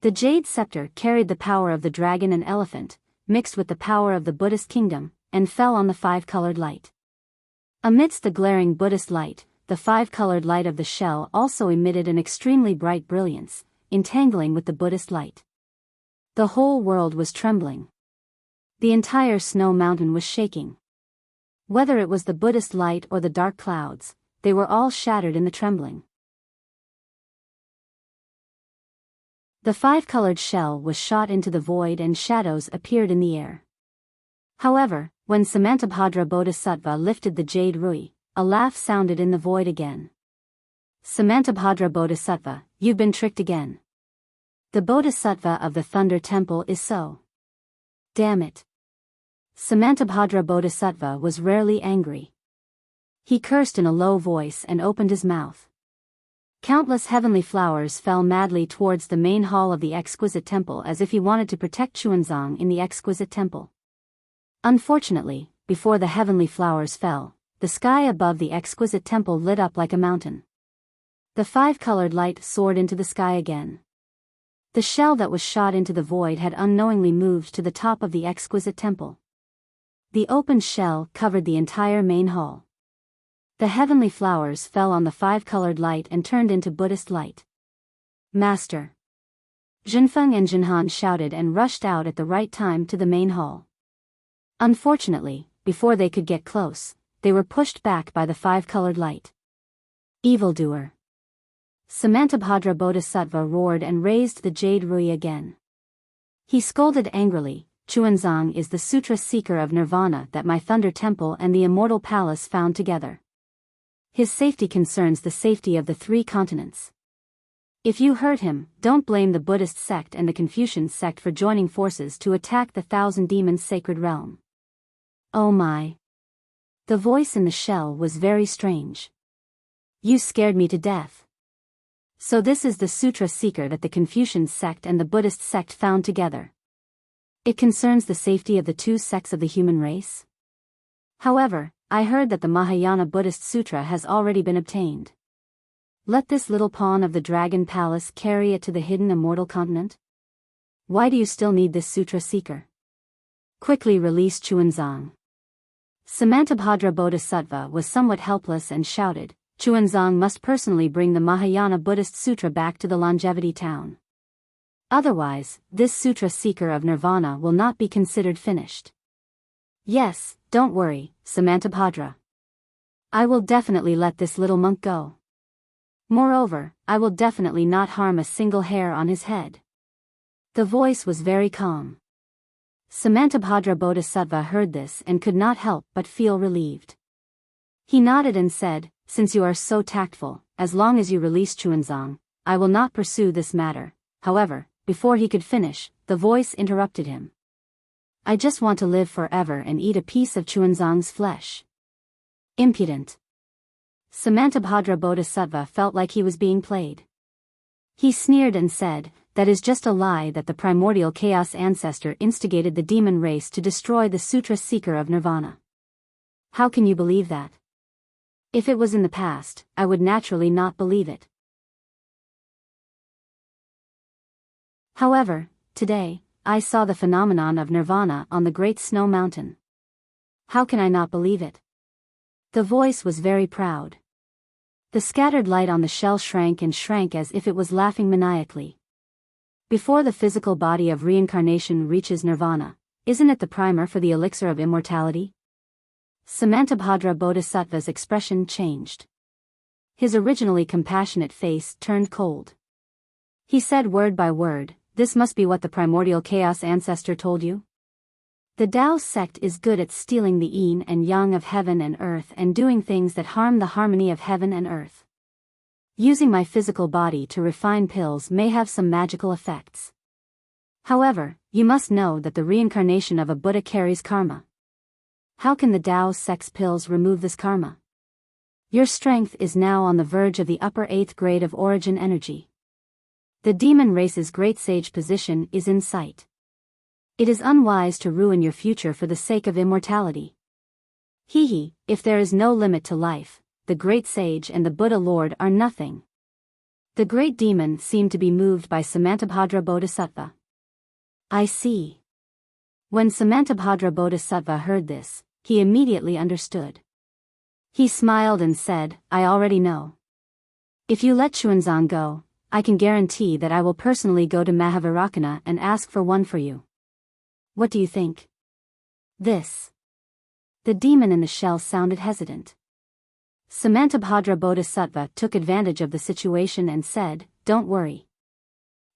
The jade scepter carried the power of the dragon and elephant, mixed with the power of the Buddhist kingdom, and fell on the five-colored light. Amidst the glaring Buddhist light, the five-colored light of the shell also emitted an extremely bright brilliance, entangling with the Buddhist light. The whole world was trembling. The entire snow mountain was shaking. Whether it was the Buddhist light or the dark clouds, they were all shattered in the trembling. The five-colored shell was shot into the void and shadows appeared in the air. However, when Samantabhadra Bodhisattva lifted the jade rui, a laugh sounded in the void again. Samantabhadra Bodhisattva, you've been tricked again. The Bodhisattva of the Thunder Temple is so. Damn it. Samantabhadra Bodhisattva was rarely angry. He cursed in a low voice and opened his mouth. Countless heavenly flowers fell madly towards the main hall of the exquisite temple as if he wanted to protect Xuanzang in the exquisite temple. Unfortunately, before the heavenly flowers fell, the sky above the exquisite temple lit up like a mountain. The five-colored light soared into the sky again. The shell that was shot into the void had unknowingly moved to the top of the exquisite temple. The opened shell covered the entire main hall. The heavenly flowers fell on the five-colored light and turned into Buddhist light. Master! Jinfeng and Jinhan shouted and rushed out at the right time to the main hall. Unfortunately, before they could get close, they were pushed back by the five-colored light. Evildoer! Samantabhadra Bodhisattva roared and raised the jade rui again. He scolded angrily, Xuanzang is the sutra seeker of nirvana that my Thunder Temple and the Immortal Palace found together. His safety concerns the safety of the 3 continents. If you hurt him, don't blame the Buddhist sect and the Confucian sect for joining forces to attack the Thousand Demons' sacred realm. Oh my! The voice in the shell was very strange. You scared me to death. So this is the sutra seeker that the Confucian sect and the Buddhist sect found together. It concerns the safety of the 2 sects of the human race? However, I heard that the Mahayana Buddhist Sutra has already been obtained. Let this little pawn of the Dragon Palace carry it to the hidden immortal continent? Why do you still need this sutra seeker? Quickly release Xuanzang. Samantabhadra Bodhisattva was somewhat helpless and shouted, Xuanzang must personally bring the Mahayana Buddhist Sutra back to the Longevity Town. Otherwise, this sutra seeker of nirvana will not be considered finished. Yes, don't worry, Samantabhadra. I will definitely let this little monk go. Moreover, I will definitely not harm a single hair on his head. The voice was very calm. Samantabhadra Bodhisattva heard this and could not help but feel relieved. He nodded and said, "Since you are so tactful, as long as you release Chuanzang, I will not pursue this matter." However, before he could finish, the voice interrupted him. "I just want to live forever and eat a piece of Chuanzang's flesh." Impudent. Samantabhadra Bodhisattva felt like he was being played. He sneered and said, "That is just a lie that the primordial chaos ancestor instigated the demon race to destroy the sutra seeker of nirvana. How can you believe that? If it was in the past, I would naturally not believe it. However, today, I saw the phenomenon of nirvana on the great snow mountain. How can I not believe it?" The voice was very proud. The scattered light on the shell shrank and shrank as if it was laughing maniacally. Before the physical body of reincarnation reaches nirvana, isn't it the primer for the elixir of immortality? Samantabhadra Bodhisattva's expression changed. His originally compassionate face turned cold. He said word by word, "This must be what the primordial chaos ancestor told you? The Tao sect is good at stealing the yin and yang of heaven and earth and doing things that harm the harmony of heaven and earth. Using my physical body to refine pills may have some magical effects. However, you must know that the reincarnation of a Buddha carries karma. How can the Tao sect's pills remove this karma? Your strength is now on the verge of the upper 8th grade of origin energy. The demon race's great sage position is in sight. It is unwise to ruin your future for the sake of immortality. Hee, if there is no limit to life, the great sage and the Buddha Lord are nothing." The great demon seemed to be moved by Samantabhadra Bodhisattva. "I see." When Samantabhadra Bodhisattva heard this, he immediately understood. He smiled and said, "I already know. If you let Chuanzang go, I can guarantee that I will personally go to Mahavirakana and ask for one for you. What do you think?" This. The demon in the shell sounded hesitant. Samantabhadra Bodhisattva took advantage of the situation and said, "Don't worry.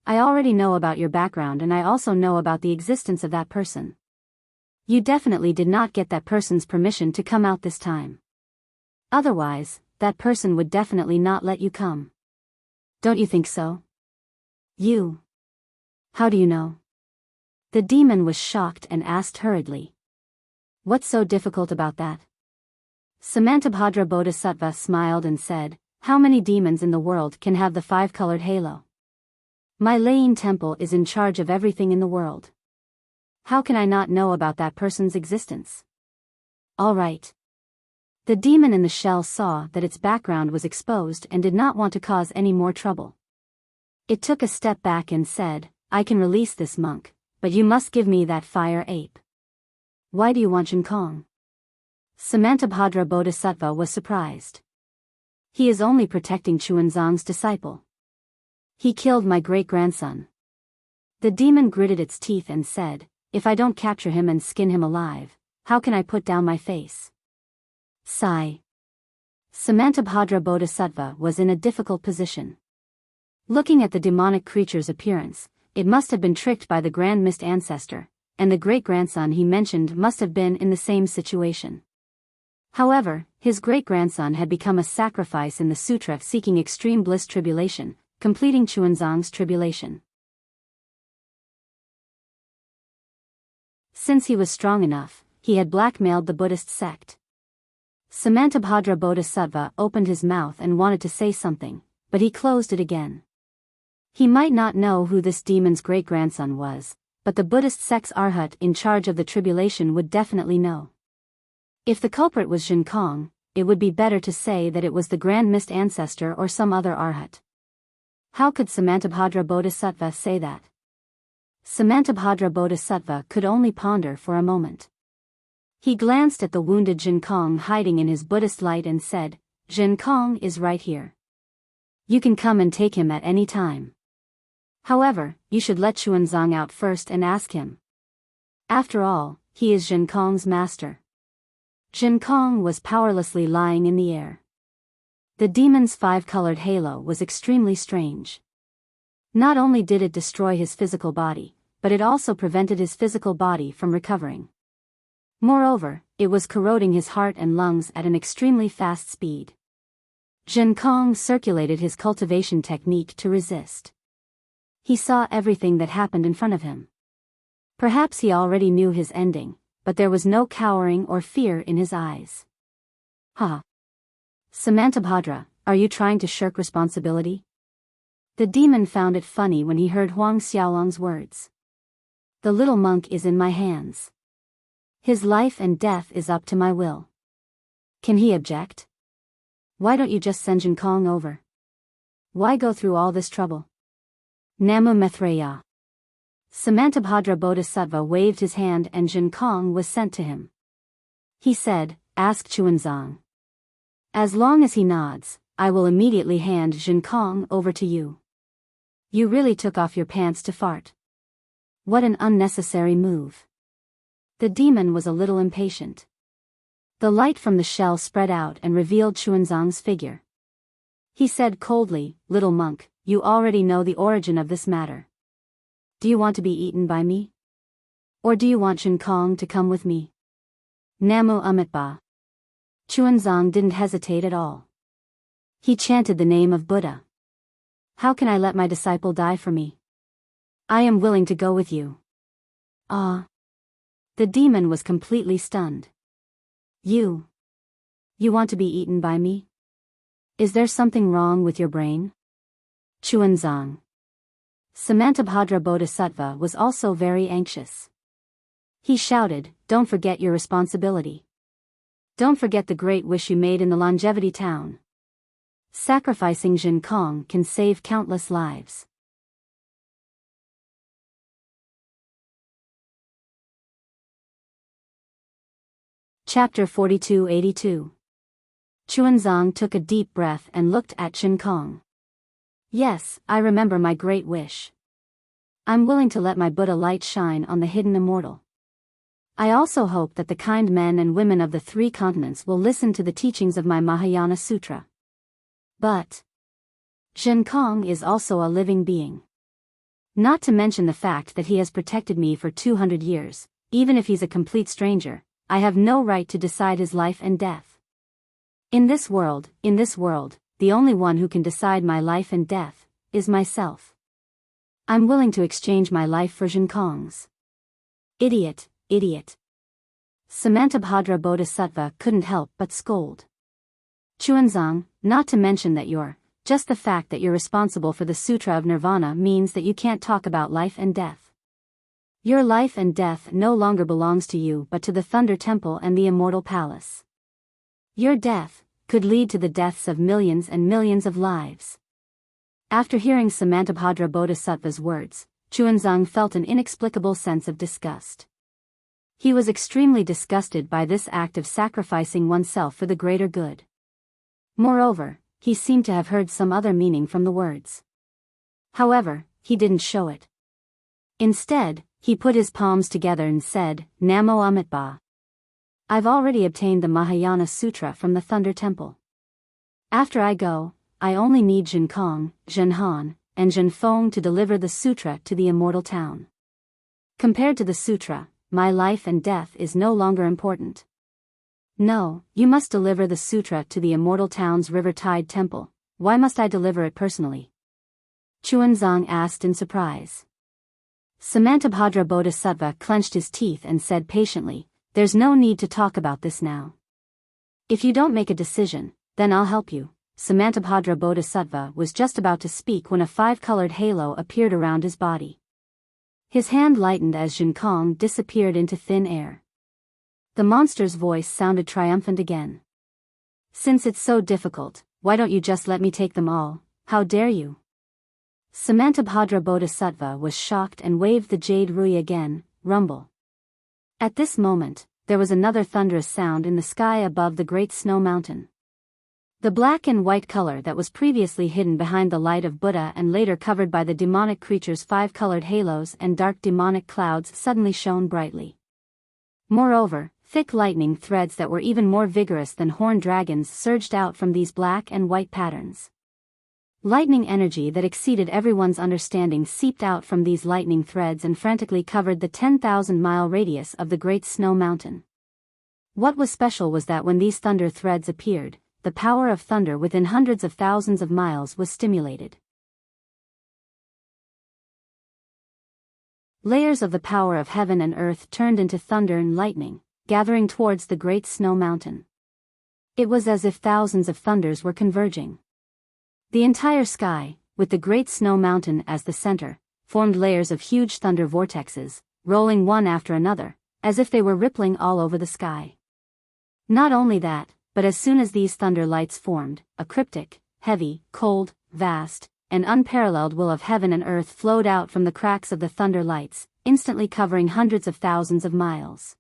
I already know about your background and I also know about the existence of that person. You definitely did not get that person's permission to come out this time. Otherwise, that person would definitely not let you come. Don't you think so?" "You. How do you know?" The demon was shocked and asked hurriedly. "What's so difficult about that?" Samantabhadra Bodhisattva smiled and said, "How many demons in the world can have the 5-colored halo? My Layin temple is in charge of everything in the world. How can I not know about that person's existence?" "All right." The demon in the shell saw that its background was exposed and did not want to cause any more trouble. It took a step back and said, "I can release this monk, but you must give me that fire ape." "Why do you want Jinkong?" Samantabhadra Bodhisattva was surprised. "He is only protecting Chuanzang's disciple. He killed my great-grandson." The demon gritted its teeth and said, "If I don't capture him and skin him alive, how can I put down my face?" Sigh. Samantabhadra Bodhisattva was in a difficult position. Looking at the demonic creature's appearance, it must have been tricked by the Grand Mist Ancestor, and the great-grandson he mentioned must have been in the same situation. However, his great-grandson had become a sacrifice in the sutra seeking extreme bliss tribulation, completing Chuanzang's tribulation. Since he was strong enough, he had blackmailed the Buddhist sect. Samantabhadra Bodhisattva opened his mouth and wanted to say something, but he closed it again. He might not know who this demon's great-grandson was, but the Buddhist sect's Arhat in charge of the tribulation would definitely know. If the culprit was Jinkong, it would be better to say that it was the Grand Mist Ancestor or some other Arhat. How could Samantabhadra Bodhisattva say that? Samantabhadra Bodhisattva could only ponder for a moment. He glanced at the wounded Jinkong hiding in his Buddhist light and said, "Jinkong is right here. You can come and take him at any time." However, you should let Xuanzang out first and ask him. After all, he is Jin Kong's master. Jin Kong was powerlessly lying in the air. The demon's five-colored halo was extremely strange. Not only did it destroy his physical body, but it also prevented his physical body from recovering. Moreover, it was corroding his heart and lungs at an extremely fast speed. Jin Kong circulated his cultivation technique to resist. He saw everything that happened in front of him. Perhaps he already knew his ending, but there was no cowering or fear in his eyes. Ha! Samantabhadra, are you trying to shirk responsibility? The demon found it funny when he heard Huang Xiaolong's words. The little monk is in my hands. His life and death is up to my will. Can he object? Why don't you just send Jin Kong over? Why go through all this trouble? Namo Maitreya. Samantabhadra Bodhisattva waved his hand and Jin Kong was sent to him. He said, ask Xuanzang. As long as he nods, I will immediately hand Jin Kong over to you. You really took off your pants to fart. What an unnecessary move. The demon was a little impatient. The light from the shell spread out and revealed Xuanzang's figure. He said coldly, little monk, you already know the origin of this matter. Do you want to be eaten by me? Or do you want Jin Kong to come with me? Namo Amitabha. Xuanzang didn't hesitate at all. He chanted the name of Buddha. How can I let my disciple die for me? I am willing to go with you. Ah! The demon was completely stunned. You want to be eaten by me? Is there something wrong with your brain? Xuanzang. Samantabhadra Bodhisattva was also very anxious. He shouted, don't forget your responsibility. Don't forget the great wish you made in the Longevity Town. Sacrificing Jin Kong can save countless lives. Chapter 4282. Xuanzang took a deep breath and looked at Jin Kong. Yes, I remember my great wish. I'm willing to let my Buddha light shine on the hidden immortal. I also hope that the kind men and women of the three continents will listen to the teachings of my Mahayana Sutra. But Jin Kong is also a living being. Not to mention the fact that he has protected me for 200 years, even if he's a complete stranger, I have no right to decide his life and death. In this world, the only one who can decide my life and death is myself. I'm willing to exchange my life for Jin Kong's. Idiot. Samantabhadra Bodhisattva couldn't help but scold. Xuanzang, not to mention that just the fact that you're responsible for the Sutra of Nirvana means that you can't talk about life and death. Your life and death no longer belongs to you but to the Thunder Temple and the Immortal Palace. Your death could lead to the deaths of millions and millions of lives. After hearing Samantabhadra Bodhisattva's words, Xuanzang felt an inexplicable sense of disgust. He was extremely disgusted by this act of sacrificing oneself for the greater good. Moreover, he seemed to have heard some other meaning from the words. However, he didn't show it. Instead, he put his palms together and said, Namo Amitabha. I've already obtained the Mahayana Sutra from the Thunder Temple. After I go, I only need Jin Kong, Jin Han, and Jin Feng to deliver the sutra to the immortal town. Compared to the sutra, my life and death is no longer important. No, you must deliver the sutra to the immortal town's River Tide Temple. Why must I deliver it personally? Xuanzang asked in surprise. Samantabhadra Bodhisattva clenched his teeth and said patiently, there's no need to talk about this now. If you don't make a decision, then I'll help you. Samantabhadra Bodhisattva was just about to speak when a five-colored halo appeared around his body. His hand lightened as Jin Kong disappeared into thin air. The monster's voice sounded triumphant again. Since it's so difficult, why don't you just let me take them all? How dare you? Samantabhadra Bodhisattva was shocked and waved the jade rui again, rumble. At this moment, there was another thunderous sound in the sky above the great snow mountain. The black and white color that was previously hidden behind the light of Buddha and later covered by the demonic creature's 5-colored halos and dark demonic clouds suddenly shone brightly. Moreover, thick lightning threads that were even more vigorous than horned dragons surged out from these black and white patterns. Lightning energy that exceeded everyone's understanding seeped out from these lightning threads and frantically covered the 10,000-mile radius of the Great Snow Mountain. What was special was that when these thunder threads appeared, the power of thunder within hundreds of thousands of miles was stimulated. Layers of the power of heaven and earth turned into thunder and lightning, gathering towards the Great Snow Mountain. It was as if thousands of thunders were converging. The entire sky, with the Great Snow Mountain as the center, formed layers of huge thunder vortexes, rolling one after another, as if they were rippling all over the sky. Not only that, but as soon as these thunder lights formed, a cryptic, heavy, cold, vast, and unparalleled will of heaven and earth flowed out from the cracks of the thunder lights, instantly covering hundreds of thousands of miles.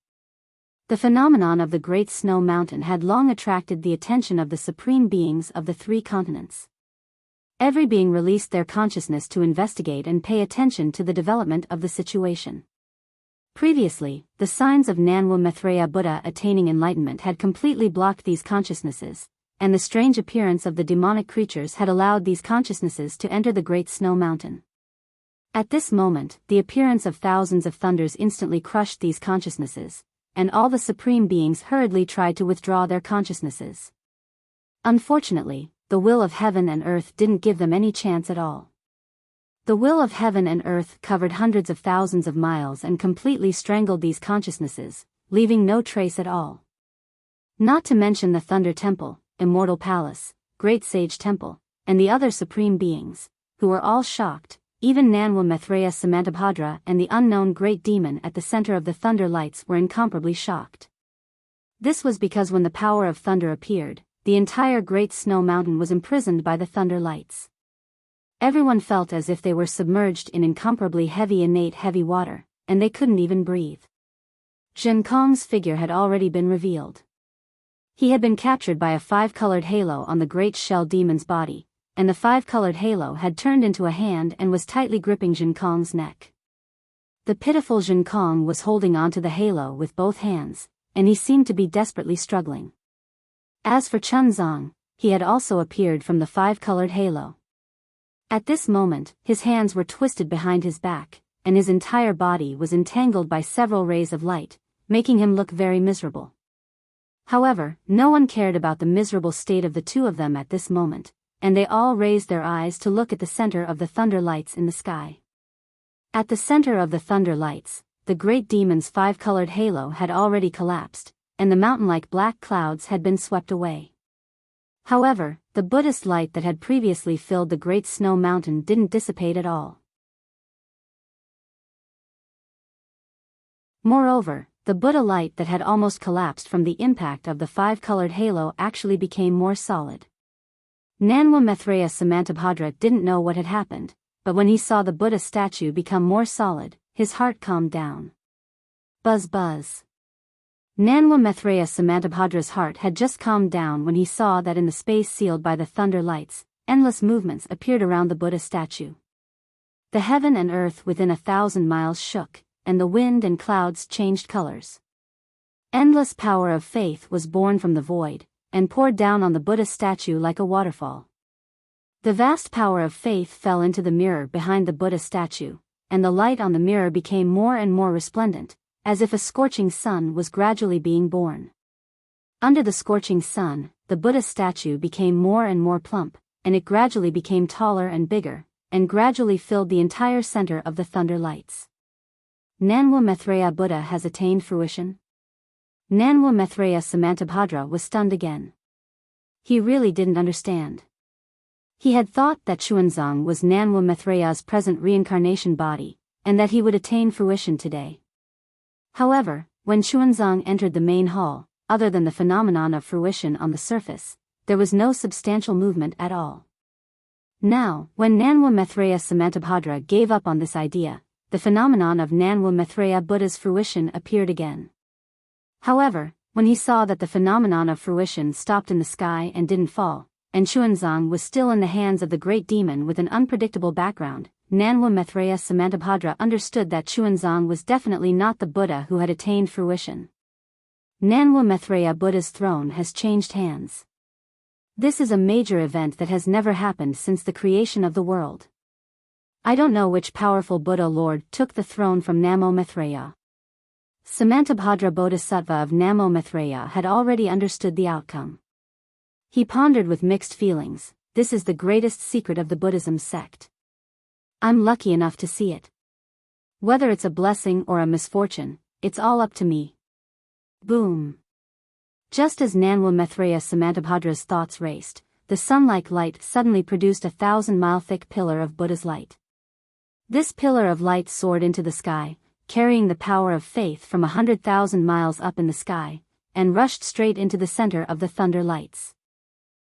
The phenomenon of the Great Snow Mountain had long attracted the attention of the supreme beings of the 3 continents. Every being released their consciousness to investigate and pay attention to the development of the situation. Previously, the signs of Nanwa Maitreya Buddha attaining enlightenment had completely blocked these consciousnesses, and the strange appearance of the demonic creatures had allowed these consciousnesses to enter the Great Snow Mountain. At this moment, the appearance of thousands of thunders instantly crushed these consciousnesses, and all the supreme beings hurriedly tried to withdraw their consciousnesses. Unfortunately, the will of heaven and earth didn't give them any chance at all. The will of heaven and earth covered hundreds of thousands of miles and completely strangled these consciousnesses, leaving no trace at all. Not to mention the Thunder Temple, Immortal Palace, Great Sage Temple, and the other supreme beings, who were all shocked. Even Nanwa Maitreya Samantabhadra and the unknown great demon at the center of the thunder lights were incomparably shocked. This was because when the power of thunder appeared, the entire Great Snow Mountain was imprisoned by the thunder lights. Everyone felt as if they were submerged in incomparably heavy water, and they couldn't even breathe. Zhen Kong's figure had already been revealed. He had been captured by a 5-colored halo on the great shell demon's body, and the 5-colored halo had turned into a hand and was tightly gripping Zhen Kong's neck. The pitiful Zhen Kong was holding onto the halo with both hands, and he seemed to be desperately struggling. As for Chunzong, he had also appeared from the 5-colored halo. At this moment, his hands were twisted behind his back, and his entire body was entangled by several rays of light, making him look very miserable. However, no one cared about the miserable state of the two of them at this moment, and they all raised their eyes to look at the center of the thunder lights in the sky. At the center of the thunder lights, the great demon's 5-colored halo had already collapsed, and the mountain-like black clouds had been swept away. However, the Buddhist light that had previously filled the Great Snow Mountain didn't dissipate at all. Moreover, the Buddha light that had almost collapsed from the impact of the 5-colored halo actually became more solid. Nanwa Maitreya Samantabhadra didn't know what had happened, but when he saw the Buddha statue become more solid, his heart calmed down. Buzz buzz. Nanwa Maitreya Samantabhadra's heart had just calmed down when he saw that in the space sealed by the thunder lights, endless movements appeared around the Buddha statue. The heaven and earth within 1,000 miles shook, and the wind and clouds changed colors. Endless power of faith was born from the void, and poured down on the Buddha statue like a waterfall. The vast power of faith fell into the mirror behind the Buddha statue, and the light on the mirror became more and more resplendent, as if a scorching sun was gradually being born. Under the scorching sun, the Buddha statue became more and more plump, and it gradually became taller and bigger, and gradually filled the entire center of the thunder lights. Nanwa Maitreya Buddha has attained fruition? Nanwa Maitreya Samantabhadra was stunned again. He really didn't understand. He had thought that Xuanzang was Nanwa Maitreya's present reincarnation body, and that he would attain fruition today. However, when Xuanzang entered the main hall, other than the phenomenon of fruition on the surface, there was no substantial movement at all. Now, when Nanwa Maitreya Samantabhadra gave up on this idea, the phenomenon of Nanwa Maitreya Buddha's fruition appeared again. However, When he saw that the phenomenon of fruition stopped in the sky and didn't fall, and Xuanzang was still in the hands of the great demon with an unpredictable background, Nanwa Maitreya Samantabhadra understood that Xuanzang was definitely not the Buddha who had attained fruition. Nanwa Maitreya Buddha's throne has changed hands. This is a major event that has never happened since the creation of the world. I don't know which powerful Buddha Lord took the throne from Namo Maitreya. Samantabhadra Bodhisattva of Namo Maitreya had already understood the outcome. He pondered with mixed feelings, this is the greatest secret of the Buddhism sect. I'm lucky enough to see it. Whether it's a blessing or a misfortune, it's all up to me. Boom. Just as Nanwa Maitreya Samantabhadra's thoughts raced, the sun-like light suddenly produced a 1,000-mile-thick pillar of Buddha's light. This pillar of light soared into the sky, carrying the power of faith from 100,000 miles up in the sky, and rushed straight into the center of the thunder lights.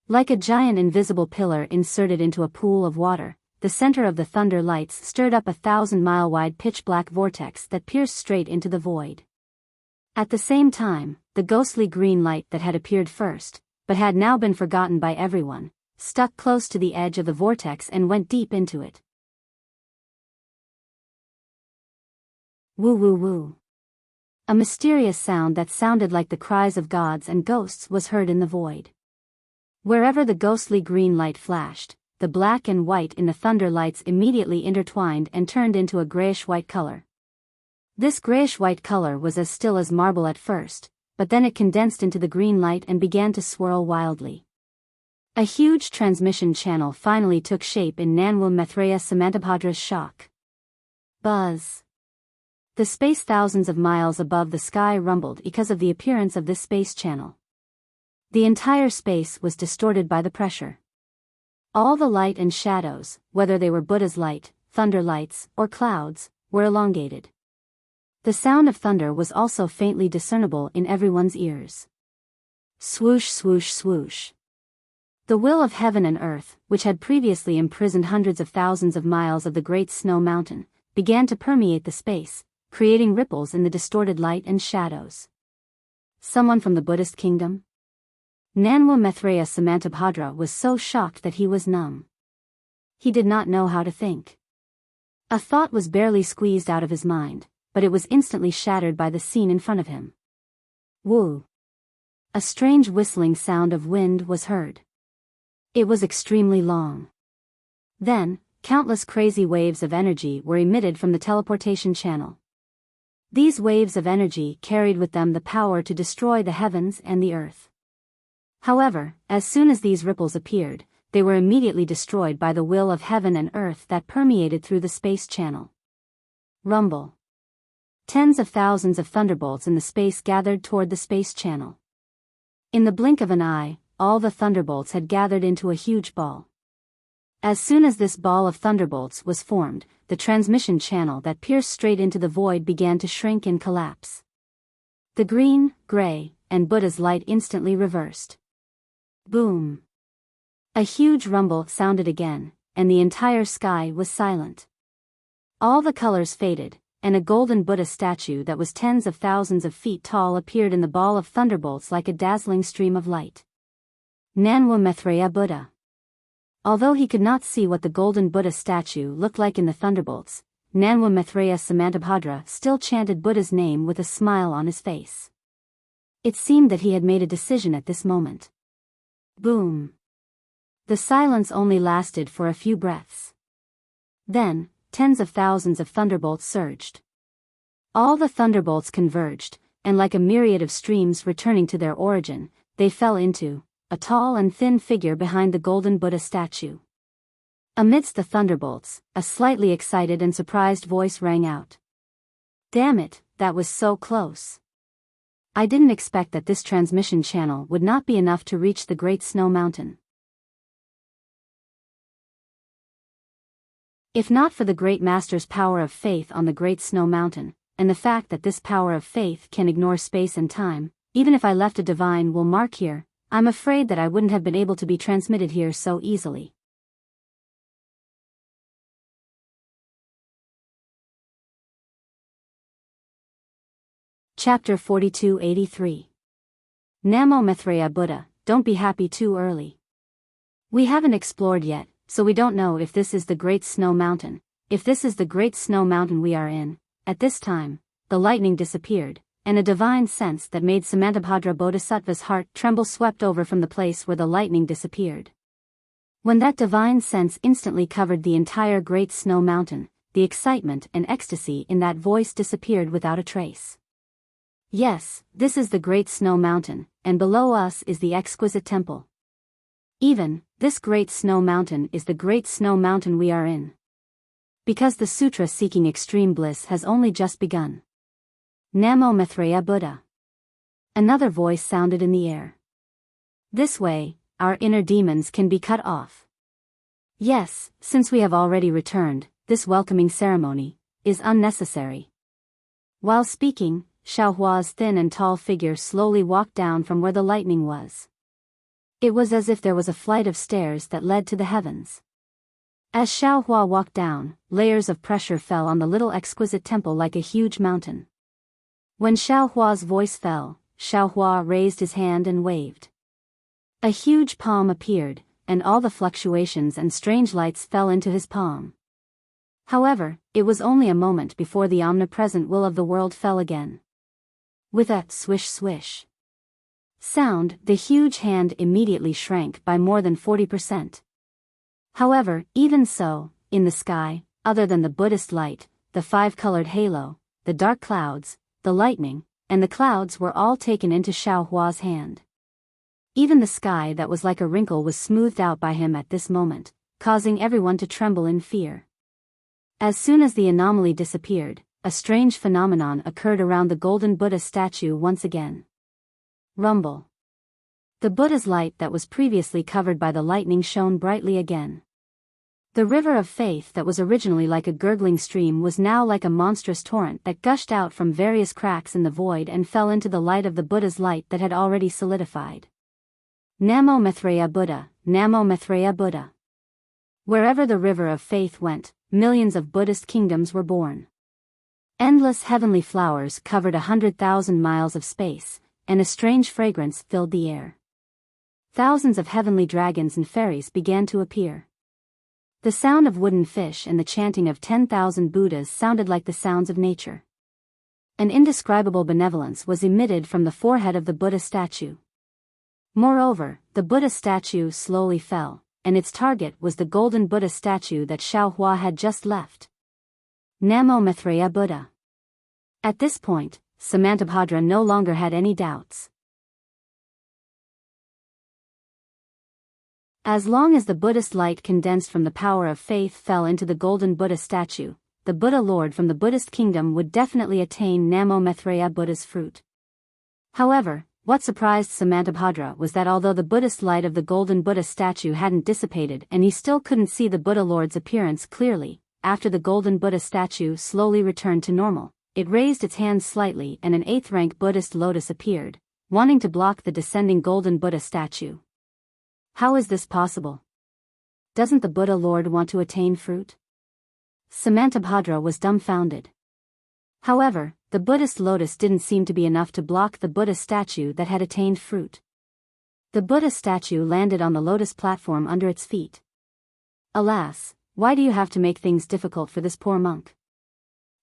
Like a giant invisible pillar inserted into a pool of water, the center of the thunder lights stirred up a 1,000-mile-wide pitch-black vortex that pierced straight into the void. At the same time, the ghostly green light that had appeared first, but had now been forgotten by everyone, stuck close to the edge of the vortex and went deep into it. Woo woo woo. A mysterious sound that sounded like the cries of gods and ghosts was heard in the void. Wherever the ghostly green light flashed, the black and white in the thunder lights immediately intertwined and turned into a grayish-white color. This grayish-white color was as still as marble at first, but then it condensed into the green light and began to swirl wildly. A huge transmission channel finally took shape in Nanwa Maitreya Samantabhadra's shock. Buzz. The space thousands of miles above the sky rumbled because of the appearance of this space channel. The entire space was distorted by the pressure. All the light and shadows, whether they were Buddha's light, thunder lights, or clouds, were elongated. The sound of thunder was also faintly discernible in everyone's ears. Swoosh swoosh swoosh. The will of heaven and earth, which had previously imprisoned hundreds of thousands of miles of the great snow mountain, began to permeate the space, creating ripples in the distorted light and shadows. Someone from the Buddhist kingdom? Nanwa Maitreya Samantabhadra was so shocked that he was numb. He did not know how to think. A thought was barely squeezed out of his mind, but it was instantly shattered by the scene in front of him. Woo! A strange whistling sound of wind was heard. It was extremely long. Then, countless crazy waves of energy were emitted from the teleportation channel. These waves of energy carried with them the power to destroy the heavens and the earth. However, as soon as these ripples appeared, they were immediately destroyed by the will of heaven and earth that permeated through the space channel. Rumble. Tens of thousands of thunderbolts in the space gathered toward the space channel. In the blink of an eye, all the thunderbolts had gathered into a huge ball. As soon as this ball of thunderbolts was formed, the transmission channel that pierced straight into the void began to shrink and collapse. The green, gray, and Buddha's light instantly reversed. Boom! A huge rumble sounded again, and the entire sky was silent. All the colors faded, and a golden Buddha statue that was tens of thousands of feet tall appeared in the ball of thunderbolts like a dazzling stream of light. Nanwa Maitreya Buddha. Although he could not see what the golden Buddha statue looked like in the thunderbolts, Nanwa Maitreya Samantabhadra still chanted Buddha's name with a smile on his face. It seemed that he had made a decision at this moment. Boom! The silence only lasted for a few breaths. Then, tens of thousands of thunderbolts surged. All the thunderbolts converged, and like a myriad of streams returning to their origin, they fell into a tall and thin figure behind the golden Buddha statue. Amidst the thunderbolts, a slightly excited and surprised voice rang out. Damn it, that was so close. I didn't expect that this transmission channel would not be enough to reach the Great Snow Mountain. If not for the Great Master's power of faith on the Great Snow Mountain, and the fact that this power of faith can ignore space and time, even if I left a divine will mark here, I'm afraid that I wouldn't have been able to be transmitted here so easily. Chapter 4283. Namo Maitreya Buddha, don't be happy too early. We haven't explored yet, so we don't know if this is the Great Snow Mountain. If this is the Great Snow Mountain we are in. At this time, the lightning disappeared, and a divine sense that made Samantabhadra Bodhisattva's heart tremble swept over from the place where the lightning disappeared. When that divine sense instantly covered the entire Great Snow Mountain, the excitement and ecstasy in that voice disappeared without a trace. Yes, this is the Great Snow Mountain, and below us is the exquisite temple. Even, this Great Snow Mountain is the Great Snow Mountain we are in. Because the sutra seeking extreme bliss has only just begun. Namo Maitreya Buddha. Another voice sounded in the air. This way, our inner demons can be cut off. Yes, since we have already returned, this welcoming ceremony is unnecessary. While speaking, Xiaohua's thin and tall figure slowly walked down from where the lightning was. It was as if there was a flight of stairs that led to the heavens. As Xiaohua walked down, layers of pressure fell on the little exquisite temple like a huge mountain. When Xiaohua's voice fell, Xiaohua raised his hand and waved. A huge palm appeared, and all the fluctuations and strange lights fell into his palm. However, it was only a moment before the omnipresent will of the world fell again. With a swish-swish sound, the huge hand immediately shrank by more than 40%. However, even so, in the sky, other than the Buddhist light, the five-colored halo, the dark clouds, the lightning, and the clouds were all taken into Xiaohua's hand. Even the sky that was like a wrinkle was smoothed out by him at this moment, causing everyone to tremble in fear. As soon as the anomaly disappeared, a strange phenomenon occurred around the golden Buddha statue once again. Rumble. The Buddha's light that was previously covered by the lightning shone brightly again. The river of faith that was originally like a gurgling stream was now like a monstrous torrent that gushed out from various cracks in the void and fell into the light of the Buddha's light that had already solidified. Namo Maitreya Buddha, Namo Maitreya Buddha. Wherever the river of faith went, millions of Buddhist kingdoms were born. Endless heavenly flowers covered 100,000 miles of space, and a strange fragrance filled the air. Thousands of heavenly dragons and fairies began to appear. The sound of wooden fish and the chanting of 10,000 Buddhas sounded like the sounds of nature. An indescribable benevolence was emitted from the forehead of the Buddha statue. Moreover, the Buddha statue slowly fell, and its target was the golden Buddha statue that Xiaohua had just left. Namo Maitreya Buddha. At this point, Samantabhadra no longer had any doubts. As long as the Buddhist light condensed from the power of faith fell into the golden Buddha statue, the Buddha Lord from the Buddhist kingdom would definitely attain Namo Maitreya Buddha's fruit. However, what surprised Samantabhadra was that although the Buddhist light of the golden Buddha statue hadn't dissipated and he still couldn't see the Buddha Lord's appearance clearly, after the golden Buddha statue slowly returned to normal, it raised its hands slightly and an 8th-rank Buddhist lotus appeared, wanting to block the descending golden Buddha statue. How is this possible? Doesn't the Buddha Lord want to attain fruit? Samantabhadra was dumbfounded. However, the Buddhist lotus didn't seem to be enough to block the Buddha statue that had attained fruit. The Buddha statue landed on the lotus platform under its feet. Alas, why do you have to make things difficult for this poor monk?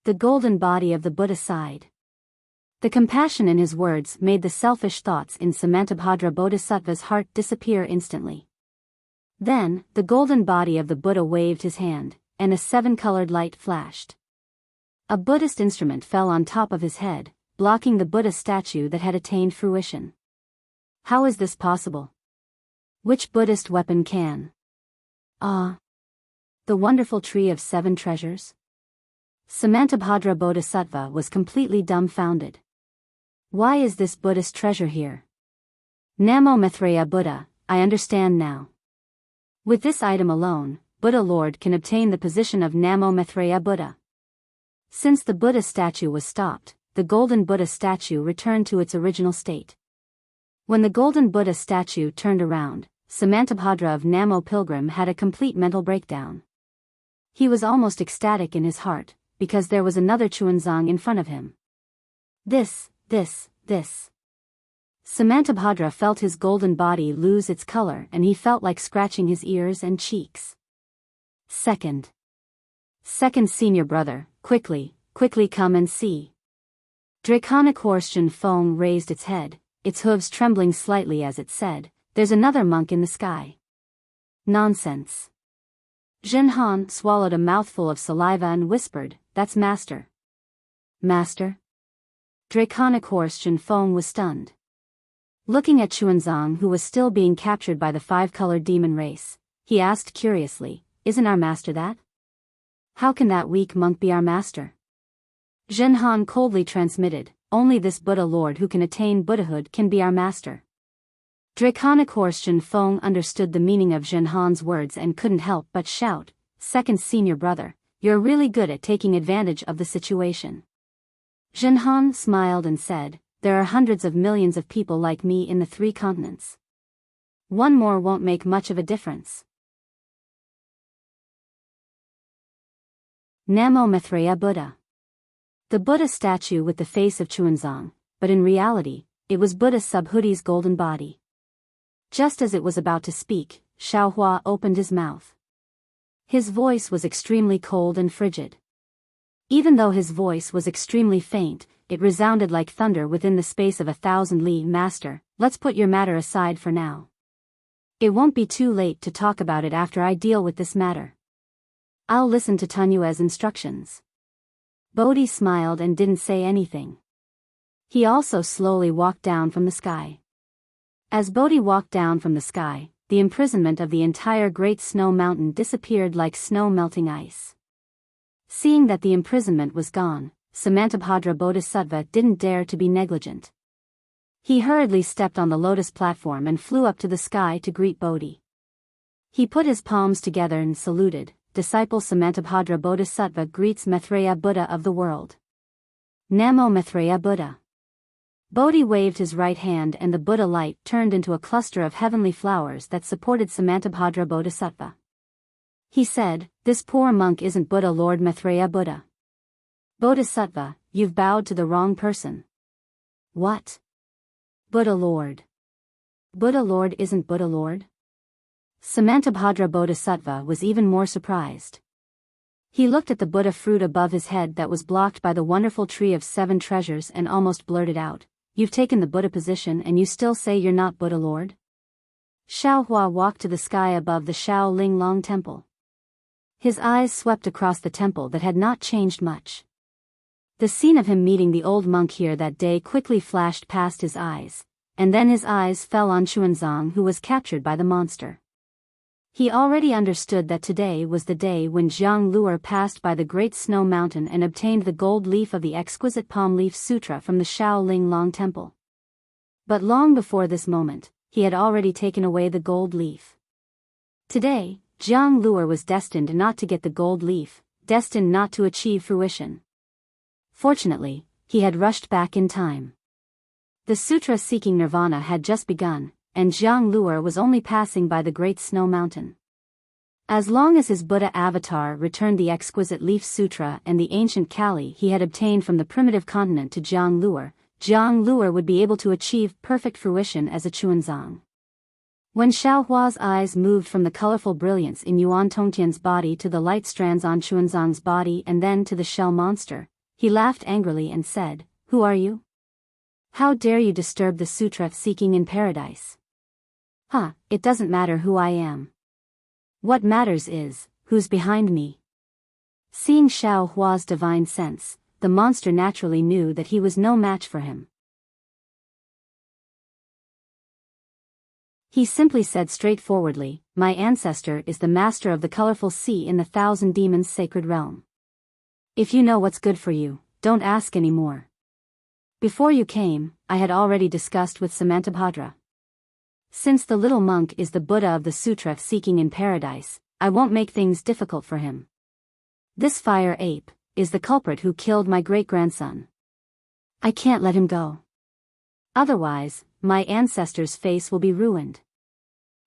The golden body of the Buddha sighed. The compassion in his words made the selfish thoughts in Samantabhadra Bodhisattva's heart disappear instantly. Then, the golden body of the Buddha waved his hand, and a 7-colored light flashed. A Buddhist instrument fell on top of his head, blocking the Buddha statue that had attained fruition. How is this possible? Which Buddhist weapon can? The wonderful tree of 7 treasures? Samantabhadra Bodhisattva was completely dumbfounded. Why is this Buddhist treasure here? Namo Maitreya Buddha, I understand now. With this item alone, Buddha Lord can obtain the position of Namo Maitreya Buddha. Since the Buddha statue was stopped, the golden Buddha statue returned to its original state. When the golden Buddha statue turned around, Samantabhadra of Namo Pilgrim had a complete mental breakdown. He was almost ecstatic in his heart, because there was another Chuanzang in front of him. This. Samantabhadra felt his golden body lose its color and he felt like scratching his ears and cheeks. Second senior brother, quickly come and see. Draconic horse Jinfeng raised its head, its hooves trembling slightly as it said, "There's another monk in the sky." Nonsense. Jinhan swallowed a mouthful of saliva and whispered, "That's Master." Master? Draconic horse Jinfeng was stunned. Looking at Xuanzang, who was still being captured by the five-colored demon race, he asked curiously, "Isn't our master that? How can that weak monk be our master?" Jinhan coldly transmitted, "Only this Buddha Lord who can attain Buddhahood can be our master." Draconic horse Jinfeng understood the meaning of Jinhan's words and couldn't help but shout, "Second senior brother, you're really good at taking advantage of the situation." Jinhan smiled and said, "There are hundreds of millions of people like me in the 3 continents. One more won't make much of a difference." Namo Maitreya Buddha. The Buddha statue with the face of Xuanzang, but in reality, it was Buddha Subhudi's golden body. Just as it was about to speak, Xiaohua opened his mouth. His voice was extremely cold and frigid. Even though his voice was extremely faint, it resounded like thunder within the space of 1,000 li. "Master, let's put your matter aside for now. It won't be too late to talk about it after I deal with this matter. I'll listen to Tunyue's instructions." Bodhi smiled and didn't say anything. He also slowly walked down from the sky. As Bodhi walked down from the sky, the imprisonment of the entire Great Snow Mountain disappeared like snow melting ice. Seeing that the imprisonment was gone, Samantabhadra Bodhisattva didn't dare to be negligent. He hurriedly stepped on the lotus platform and flew up to the sky to greet Bodhi. He put his palms together and saluted, "Disciple Samantabhadra Bodhisattva greets Maitreya Buddha of the world." Namo Maitreya Buddha. Bodhi waved his right hand and the Buddha light turned into a cluster of heavenly flowers that supported Samantabhadra Bodhisattva. He said, "This poor monk isn't Buddha Lord Maitreya Buddha. Bodhisattva, you've bowed to the wrong person." "What? Buddha Lord? Buddha Lord isn't Buddha Lord?" Samantabhadra Bodhisattva was even more surprised. He looked at the Buddha fruit above his head that was blocked by the wonderful tree of 7 treasures and almost blurted out, "You've taken the Buddha position and you still say you're not Buddha Lord?" Xiaohua walked to the sky above the Shaoling Long Temple. His eyes swept across the temple that had not changed much. The scene of him meeting the old monk here that day quickly flashed past his eyes, and then his eyes fell on Xuanzang, who was captured by the monster. He already understood that today was the day when Zhang Luer passed by the Great Snow Mountain and obtained the gold leaf of the exquisite Palm Leaf Sutra from the Shaoling Long Temple. But long before this moment, he had already taken away the gold leaf. Today, Zhang Luer was destined not to get the gold leaf, destined not to achieve fruition. Fortunately, he had rushed back in time. The sutra seeking nirvana had just begun, and Zhang Luer was only passing by the Great Snow Mountain. As long as his Buddha avatar returned the exquisite Leaf Sutra and the ancient Kali he had obtained from the primitive continent to Zhang Luer would be able to achieve perfect fruition as a Xuanzang. When Xiaohua's eyes moved from the colorful brilliance in Yuan Tongtian's body to the light strands on Xuanzang's body and then to the shell monster, he laughed angrily and said, "Who are you? How dare you disturb the sutra seeking in paradise?" It doesn't matter who I am. What matters is, who's behind me." Seeing Xiaohua's divine sense, the monster naturally knew that he was no match for him. He simply said straightforwardly, "My ancestor is the master of the colorful sea in the 1,000 demons' sacred realm. If you know what's good for you, don't ask any more. Before you came, I had already discussed with Samantabhadra. Since the little monk is the Buddha of the sutra seeking in paradise, I won't make things difficult for him. This fire ape is the culprit who killed my great-grandson. I can't let him go. Otherwise, my ancestor's face will be ruined.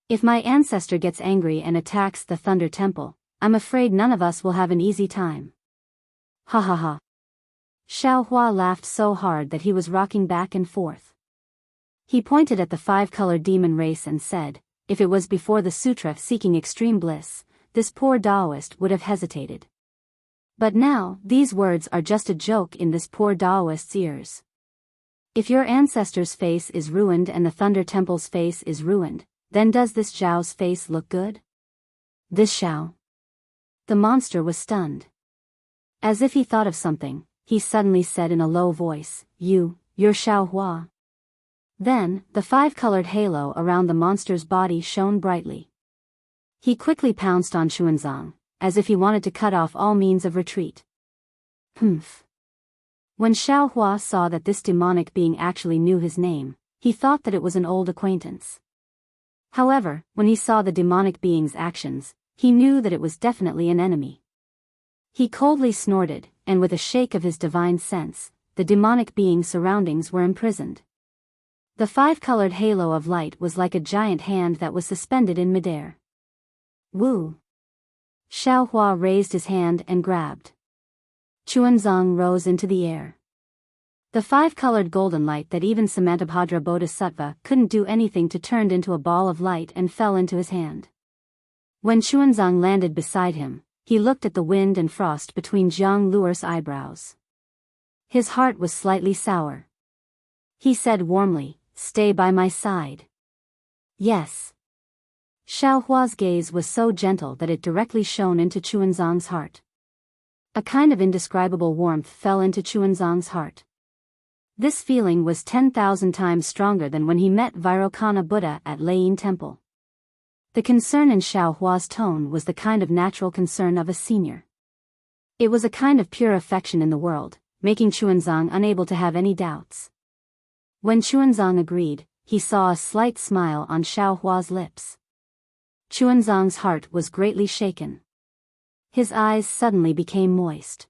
If my ancestor gets angry and attacks the Thunder Temple, I'm afraid none of us will have an easy time." Ha ha ha. Xiaohua laughed so hard that he was rocking back and forth. He pointed at the five-colored demon race and said, if it was before the sutra seeking extreme bliss, this poor Taoist would have hesitated. But now, these words are just a joke in this poor Taoist's ears. If your ancestor's face is ruined and the Thunder Temple's face is ruined, then does this Zhao's face look good? This Zhao? The monster was stunned. As if he thought of something, he suddenly said in a low voice, you're Xiao Hua. Then, the five-colored halo around the monster's body shone brightly. He quickly pounced on Xuanzang, as if he wanted to cut off all means of retreat. Humph. When Xiao Hua saw that this demonic being actually knew his name, he thought that it was an old acquaintance. However, when he saw the demonic being's actions, he knew that it was definitely an enemy. He coldly snorted, and with a shake of his divine sense, the demonic being's surroundings were imprisoned. The five-colored halo of light was like a giant hand that was suspended in midair. Woo! Xiao Hua raised his hand and grabbed. Xuanzang rose into the air. The five-colored golden light that even Samantabhadra Bodhisattva couldn't do anything to turned into a ball of light and fell into his hand. When Xuanzang landed beside him, he looked at the wind and frost between Zhang Luer's eyebrows. His heart was slightly sour. He said warmly, stay by my side. Yes. Xiao Hua's gaze was so gentle that it directly shone into Xuanzang's heart. A kind of indescribable warmth fell into Xuanzang's heart. This feeling was 10,000 times stronger than when he met Vairocana Buddha at Lane Temple. The concern in Xiao Hua's tone was the kind of natural concern of a senior. It was a kind of pure affection in the world, making Xuanzang unable to have any doubts. When Xuanzang agreed, he saw a slight smile on Xiao Hua's lips. Xuanzang's heart was greatly shaken. His eyes suddenly became moist.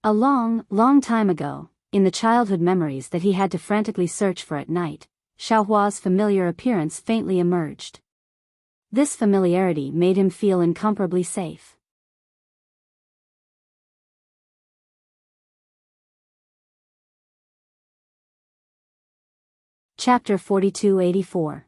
A long, long time ago, in the childhood memories that he had to frantically search for at night, Xiao Hua's familiar appearance faintly emerged. This familiarity made him feel incomparably safe. Chapter 4284.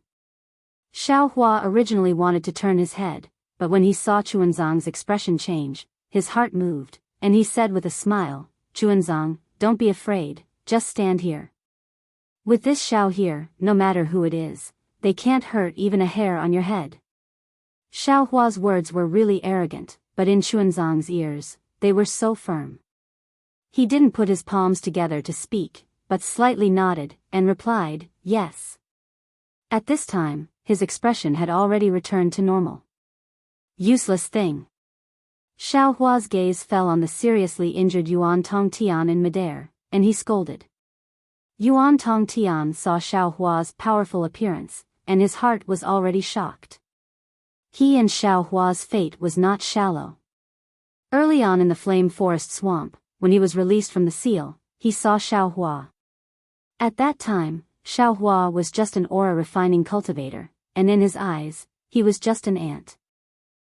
Xiao Hua originally wanted to turn his head, but when he saw Xuanzang's expression change, his heart moved, and he said with a smile, Xuanzang, don't be afraid, just stand here. With this Xiao here, no matter who it is, they can't hurt even a hair on your head. Xiao Hua's words were really arrogant, but in Xuanzang's ears, they were so firm. He didn't put his palms together to speak, but slightly nodded, and replied, yes. At this time, his expression had already returned to normal. Useless thing. Xiao Hua's gaze fell on the seriously injured Yuan Tongtian in midair, and he scolded. Yuan Tongtian saw Xiao Hua's powerful appearance, and his heart was already shocked. He and Xiao Hua's fate was not shallow. Early on in the Flame Forest Swamp, when he was released from the seal, he saw Xiao Hua. At that time, Xiao Hua was just an aura-refining cultivator, and in his eyes, he was just an ant.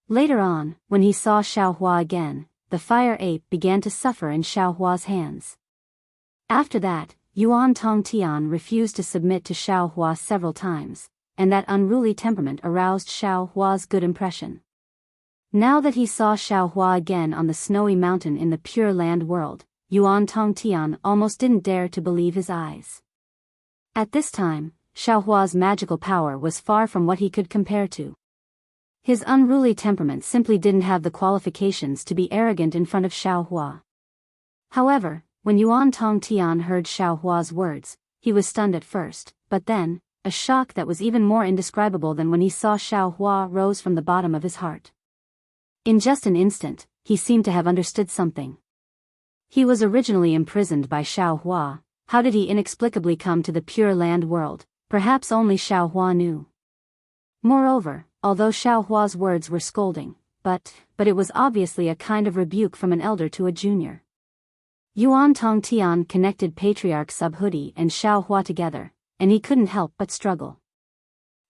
Later on, when he saw Xiao Hua again, the fire ape began to suffer in Xiao Hua's hands. After that, Yuan Tongtian refused to submit to Xiao Hua several times, and that unruly temperament aroused Xiao Hua's good impression. Now that he saw Xiao Hua again on the snowy mountain in the Pure Land world, Yuan Tongtian almost didn't dare to believe his eyes. At this time, Xiao Hua's magical power was far from what he could compare to. His unruly temperament simply didn't have the qualifications to be arrogant in front of Xiao Hua. However, when Yuan Tongtian heard Xiao Hua's words, he was stunned at first, but then, a shock that was even more indescribable than when he saw Xiao Hua rose from the bottom of his heart. In just an instant, he seemed to have understood something. He was originally imprisoned by Xiao Hua. How did he inexplicably come to the Pure Land world? Perhaps only Xiao Hua knew. Moreover, although Xiao Hua's words were scolding, but it was obviously a kind of rebuke from an elder to a junior. Yuan Tongtian connected Patriarch Subhuti and Xiao Hua together, and he couldn't help but struggle.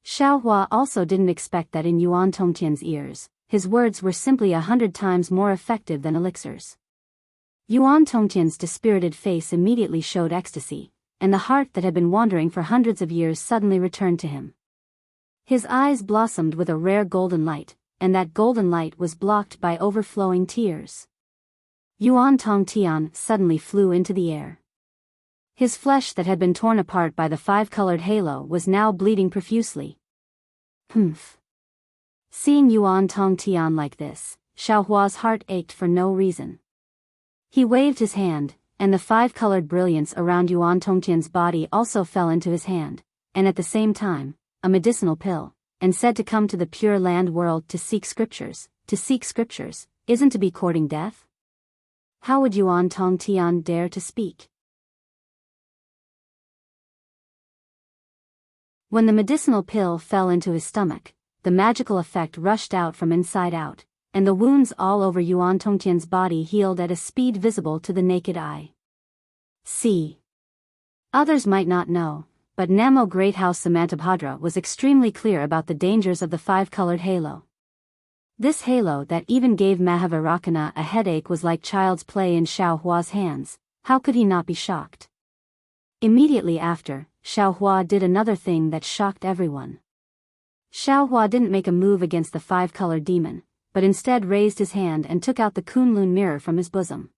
Xiao Hua also didn't expect that in Yuan Tongtian's ears, his words were simply 100 times more effective than elixirs. Yuan Tongtian's dispirited face immediately showed ecstasy, and the heart that had been wandering for hundreds of years suddenly returned to him. His eyes blossomed with a rare golden light, and that golden light was blocked by overflowing tears. Yuan Tong Tian suddenly flew into the air. His flesh that had been torn apart by the five-colored halo was now bleeding profusely. Humph. Seeing Yuan Tong Tian like this, Xiaohua's heart ached for no reason. He waved his hand, and the five-colored brilliance around Yuan Tongtian's body also fell into his hand, and at the same time, a medicinal pill, and said to come to the Pure Land world to seek scriptures. To seek scriptures isn't to be courting death? How would Yuan Tongtian dare to speak? When the medicinal pill fell into his stomach, the magical effect rushed out from inside out, and the wounds all over Yuan Tongtian's body healed at a speed visible to the naked eye. See. Others might not know, but Namo Great House Samantabhadra was extremely clear about the dangers of the five-colored halo. This halo that even gave Mahavirakana a headache was like child's play in Xiaohua's hands. How could he not be shocked? Immediately after, Xiaohua did another thing that shocked everyone. Xiaohua didn't make a move against the five-colored demon, but instead raised his hand and took out the Kunlun mirror from his bosom.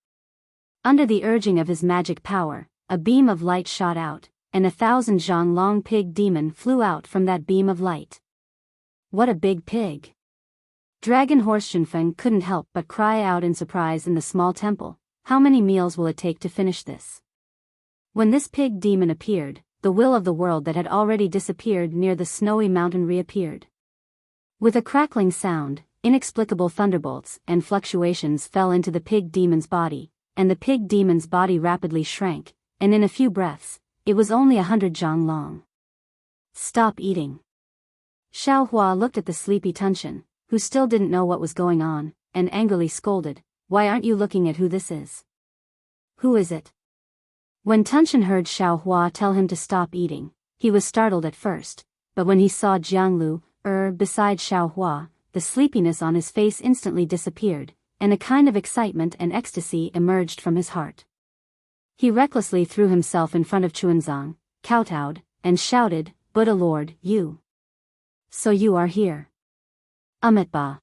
Under the urging of his magic power, a beam of light shot out, and 1,000 zhang long pig demon flew out from that beam of light. What a big pig! Dragon Horse Shinfeng couldn't help but cry out in surprise in the small temple. How many meals will it take to finish this? When this pig demon appeared, the will of the world that had already disappeared near the snowy mountain reappeared. With a crackling sound, inexplicable thunderbolts and fluctuations fell into the pig demon's body, and the pig demon's body rapidly shrank, and in a few breaths, it was only 100 zhang long. Stop eating. Xiaohua looked at the sleepy Tunshin, who still didn't know what was going on, and angrily scolded, "Why aren't you looking at who this is? Who is it?" When Tunshin heard Xiaohua tell him to stop eating, he was startled at first, but when he saw Jianglu, beside Xiaohua, the sleepiness on his face instantly disappeared, and a kind of excitement and ecstasy emerged from his heart. He recklessly threw himself in front of Chuanzang, kowtowed, and shouted, "Buddha Lord, you! So you are here. Amitba."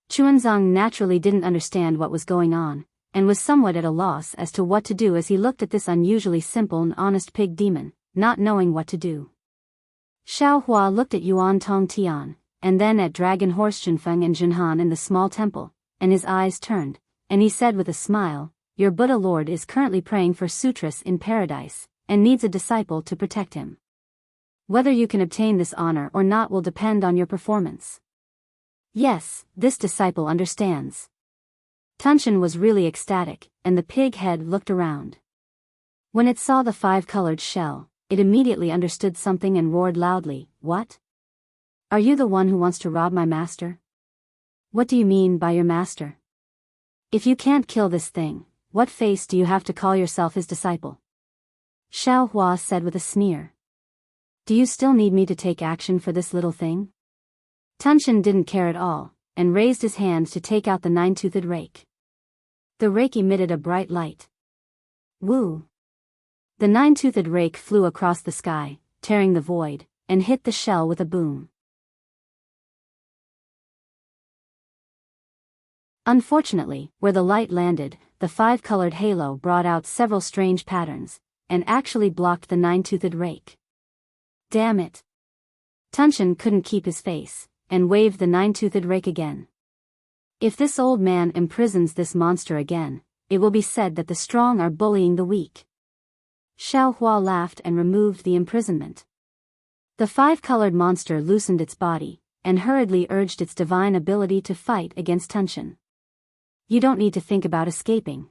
Chuanzang naturally didn't understand what was going on, and was somewhat at a loss as to what to do as he looked at this unusually simple and honest pig demon, not knowing what to do. Xiaohua looked at Yuan Tongtian, and then at Dragon Horse Jinfeng and Jinhan in the small temple, and his eyes turned, and he said with a smile, "Your Buddha Lord is currently praying for sutras in paradise, and needs a disciple to protect him. Whether you can obtain this honor or not will depend on your performance." Yes, this disciple understands. Tunshin was really ecstatic, and the pig head looked around. When it saw the five-colored shell, it immediately understood something and roared loudly, "What? Are you the one who wants to rob my master? What do you mean by your master? If you can't kill this thing, what face do you have to call yourself his disciple?" Xiaohua said with a sneer. "Do you still need me to take action for this little thing?" Tunshin didn't care at all, and raised his hand to take out the nine-toothed rake. The rake emitted a bright light. Woo! The nine-toothed rake flew across the sky, tearing the void, and hit the shell with a boom. Unfortunately, where the light landed, the five-colored halo brought out several strange patterns, and actually blocked the nine-toothed rake. Damn it! Tunshin couldn't keep his face, and waved the nine-toothed rake again. If this old man imprisons this monster again, it will be said that the strong are bullying the weak. Xiaohua laughed and removed the imprisonment. The five-colored monster loosened its body, and hurriedly urged its divine ability to fight against Tunshin. "You don't need to think about escaping."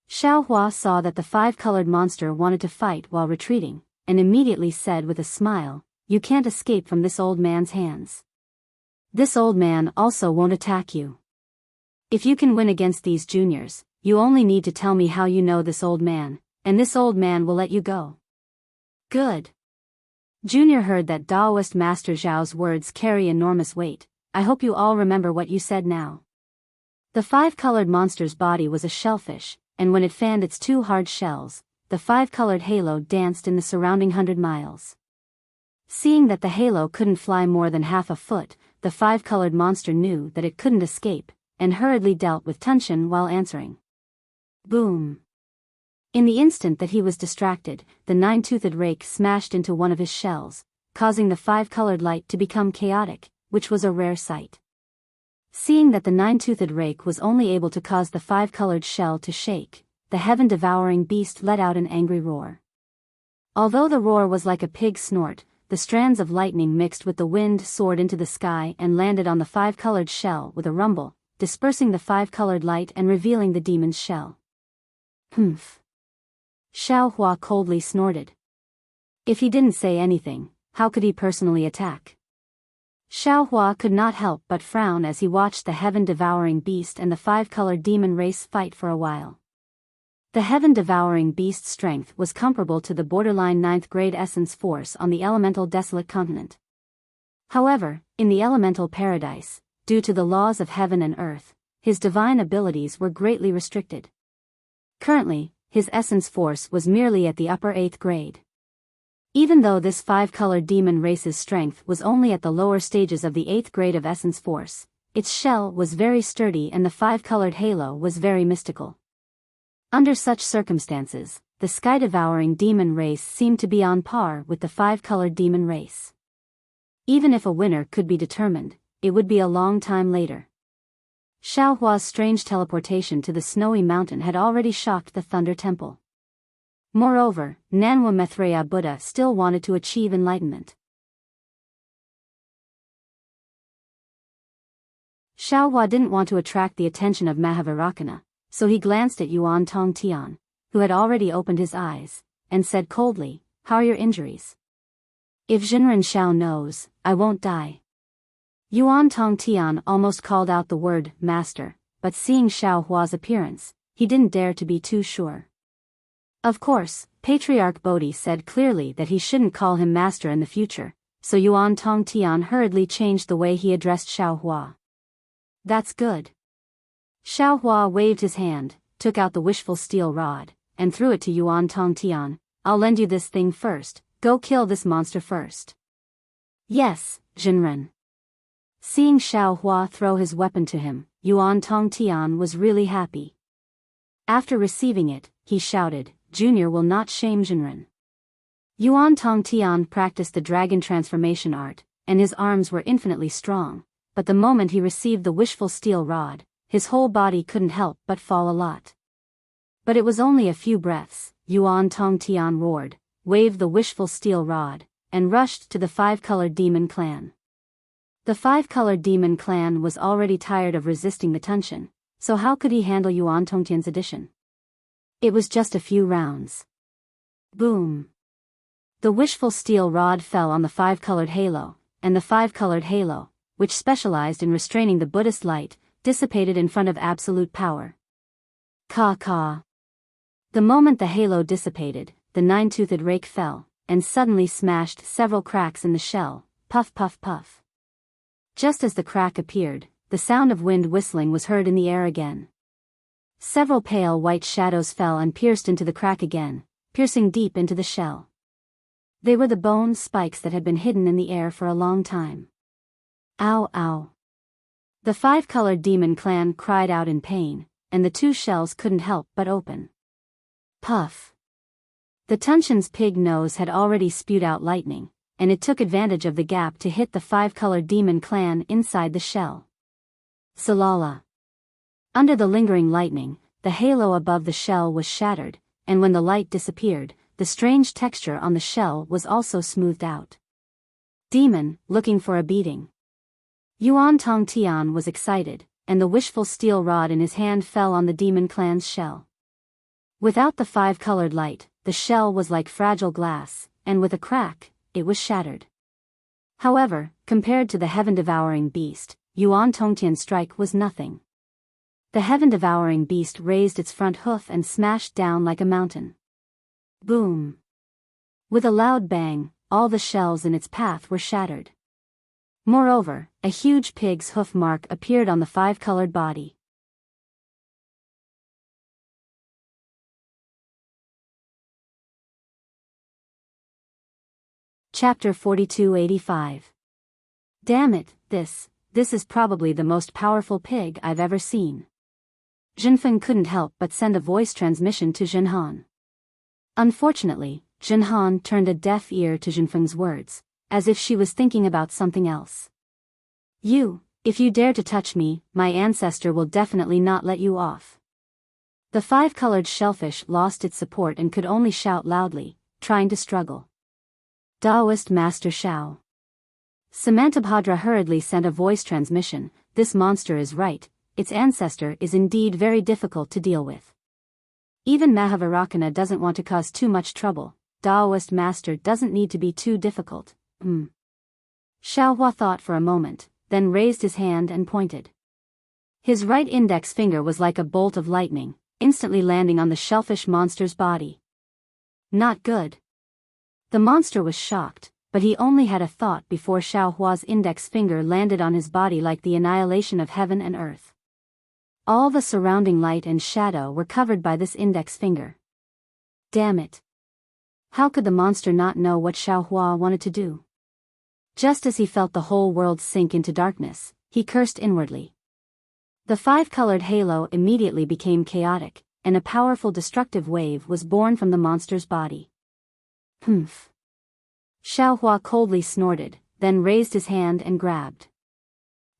Xiaohua saw that the five-colored monster wanted to fight while retreating, and immediately said with a smile, "You can't escape from this old man's hands. This old man also won't attack you. If you can win against these juniors, you only need to tell me how you know this old man, and this old man will let you go." Good. Junior heard that Taoist Master Zhao's words carry enormous weight. "I hope you all remember what you said now." The five-colored monster's body was a shellfish, and when it fanned its two hard shells, the five-colored halo danced in the surrounding 100 miles. Seeing that the halo couldn't fly more than half a foot, the five-colored monster knew that it couldn't escape, and hurriedly dealt with tension while answering. Boom! In the instant that he was distracted, the nine-toothed rake smashed into one of his shells, causing the five-colored light to become chaotic, which was a rare sight. Seeing that the nine-toothed rake was only able to cause the five-colored shell to shake, the heaven-devouring beast let out an angry roar. Although the roar was like a pig's snort, the strands of lightning mixed with the wind soared into the sky and landed on the five-colored shell with a rumble, dispersing the five-colored light and revealing the demon's shell. Humph! Xiao Hua coldly snorted. If he didn't say anything, how could he personally attack? Xiao Hua could not help but frown as he watched the heaven-devouring beast and the five-colored demon race fight for a while. The heaven-devouring beast's strength was comparable to the borderline 9th-grade essence force on the elemental desolate continent. However, in the elemental paradise, due to the laws of heaven and earth, his divine abilities were greatly restricted. Currently, his essence force was merely at the upper 8th grade. Even though this five-colored demon race's strength was only at the lower stages of the 8th grade of essence force, its shell was very sturdy and the five-colored halo was very mystical. Under such circumstances, the sky-devouring demon race seemed to be on par with the five-colored demon race. Even if a winner could be determined, it would be a long time later. Xiao Hua's strange teleportation to the snowy mountain had already shocked the Thunder Temple. Moreover, Nanwa Maitreya Buddha still wanted to achieve enlightenment. Xiao Hua didn't want to attract the attention of Mahavairakana, so he glanced at Yuan Tongtian, who had already opened his eyes, and said coldly, "How are your injuries?" "If Jinren Xiao knows, I won't die." Yuan Tongtian almost called out the word, "master," but seeing Xiao Hua's appearance, he didn't dare to be too sure. Of course, Patriarch Bodhi said clearly that he shouldn't call him master in the future, so Yuan Tongtian hurriedly changed the way he addressed Xiao Hua. "That's good." Xiao Hua waved his hand, took out the wishful steel rod, and threw it to Yuan Tongtian. "I'll lend you this thing first, go kill this monster first." "Yes, Jinren." Seeing Xiao Hua throw his weapon to him, Yuan Tongtian was really happy. After receiving it, he shouted, "Junior will not shame Jinren." Yuan Tongtian practiced the dragon transformation art, and his arms were infinitely strong, but the moment he received the wishful steel rod, his whole body couldn't help but fall a lot. But it was only a few breaths. Yuan Tongtian roared, waved the wishful steel rod, and rushed to the five-colored demon clan. The five-colored demon clan was already tired of resisting the tension, so how could he handle Yuan Tongtian's addition? It was just a few rounds. Boom! The wishful steel rod fell on the five-colored halo, and the five-colored halo, which specialized in restraining the Buddhist light, dissipated in front of absolute power. Ka. The moment the halo dissipated, the nine-toothed rake fell, and suddenly smashed several cracks in the shell. Puff puff puff. Just as the crack appeared, the sound of wind whistling was heard in the air again. Several pale white shadows fell and pierced into the crack again, piercing deep into the shell. They were the bone spikes that had been hidden in the air for a long time. Ow ow. The five-colored demon clan cried out in pain, and the two shells couldn't help but open. Puff. The Tunshin's pig nose had already spewed out lightning, and it took advantage of the gap to hit the five-colored demon clan inside the shell. Salala. Under the lingering lightning, the halo above the shell was shattered, and when the light disappeared, the strange texture on the shell was also smoothed out. Demon, looking for a beating. Yuan Tongtian was excited, and the wishful steel rod in his hand fell on the demon clan's shell. Without the five-colored light, the shell was like fragile glass, and with a crack, it was shattered. However, compared to the heaven-devouring beast, Yuan Tongtian's strike was nothing. The heaven-devouring beast raised its front hoof and smashed down like a mountain. Boom! With a loud bang, all the shells in its path were shattered. Moreover, a huge pig's hoof mark appeared on the five-colored body. Chapter 4285. Damn it, this is probably the most powerful pig I've ever seen. Jinfeng couldn't help but send a voice transmission to Jinhan. Unfortunately, Jinhan turned a deaf ear to Jinfeng's words, as if she was thinking about something else. If you dare to touch me, my ancestor will definitely not let you off. The five-colored shellfish lost its support and could only shout loudly, trying to struggle. Taoist Master Shao. Samantabhadra hurriedly sent a voice transmission. This monster is right, its ancestor is indeed very difficult to deal with. Even Mahavarakana doesn't want to cause too much trouble. Taoist Master doesn't need to be too difficult. Xiaohua thought for a moment, then raised his hand and pointed. His right index finger was like a bolt of lightning, instantly landing on the shellfish monster's body. Not good. The monster was shocked, but he only had a thought before Xiaohua's index finger landed on his body like the annihilation of heaven and earth. All the surrounding light and shadow were covered by this index finger. Damn it. How could the monster not know what Xiaohua wanted to do? Just as he felt the whole world sink into darkness, he cursed inwardly. The five-colored halo immediately became chaotic, and a powerful destructive wave was born from the monster's body. Humph. Xiaohua coldly snorted, then raised his hand and grabbed.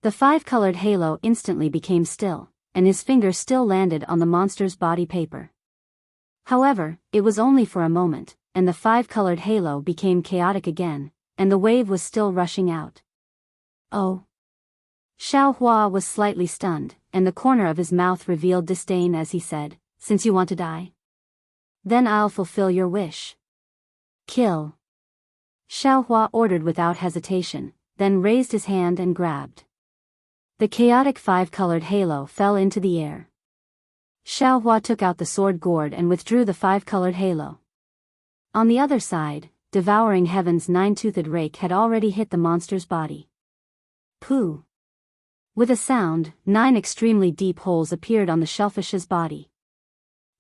The five-colored halo instantly became still, and his finger still landed on the monster's body paper. However, it was only for a moment, and the five-colored halo became chaotic again, and the wave was still rushing out. Oh. Xiaohua was slightly stunned, and the corner of his mouth revealed disdain as he said, "Since you want to die? Then I'll fulfill your wish. Kill." Xiaohua ordered without hesitation, then raised his hand and grabbed. The chaotic five-colored halo fell into the air. Xiaohua took out the sword gourd and withdrew the five-colored halo. On the other side, devouring heaven's nine-toothed rake had already hit the monster's body. Pooh! With a sound, 9 extremely deep holes appeared on the shellfish's body.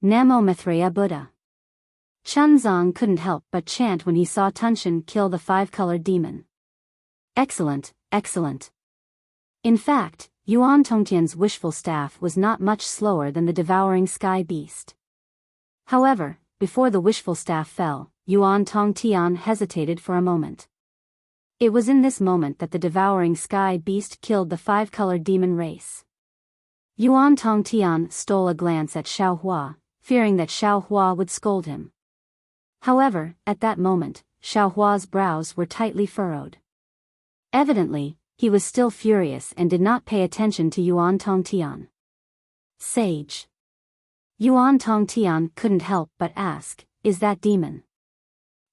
Namo Maitreya Buddha. Chunzong couldn't help but chant when he saw Tunshin kill the five-colored demon. Excellent, excellent. In fact, Yuan Tongtian's wishful staff was not much slower than the devouring sky beast. However, before the wishful staff fell, Yuan Tongtian hesitated for a moment. It was in this moment that the devouring sky beast killed the five-colored demon race. Yuan Tongtian stole a glance at Xiaohua, fearing that Xiaohua would scold him. However, at that moment, Xiaohua's brows were tightly furrowed. Evidently, he was still furious and did not pay attention to Yuan Tongtian. Sage. Yuan Tongtian couldn't help but ask, "Is that demon?"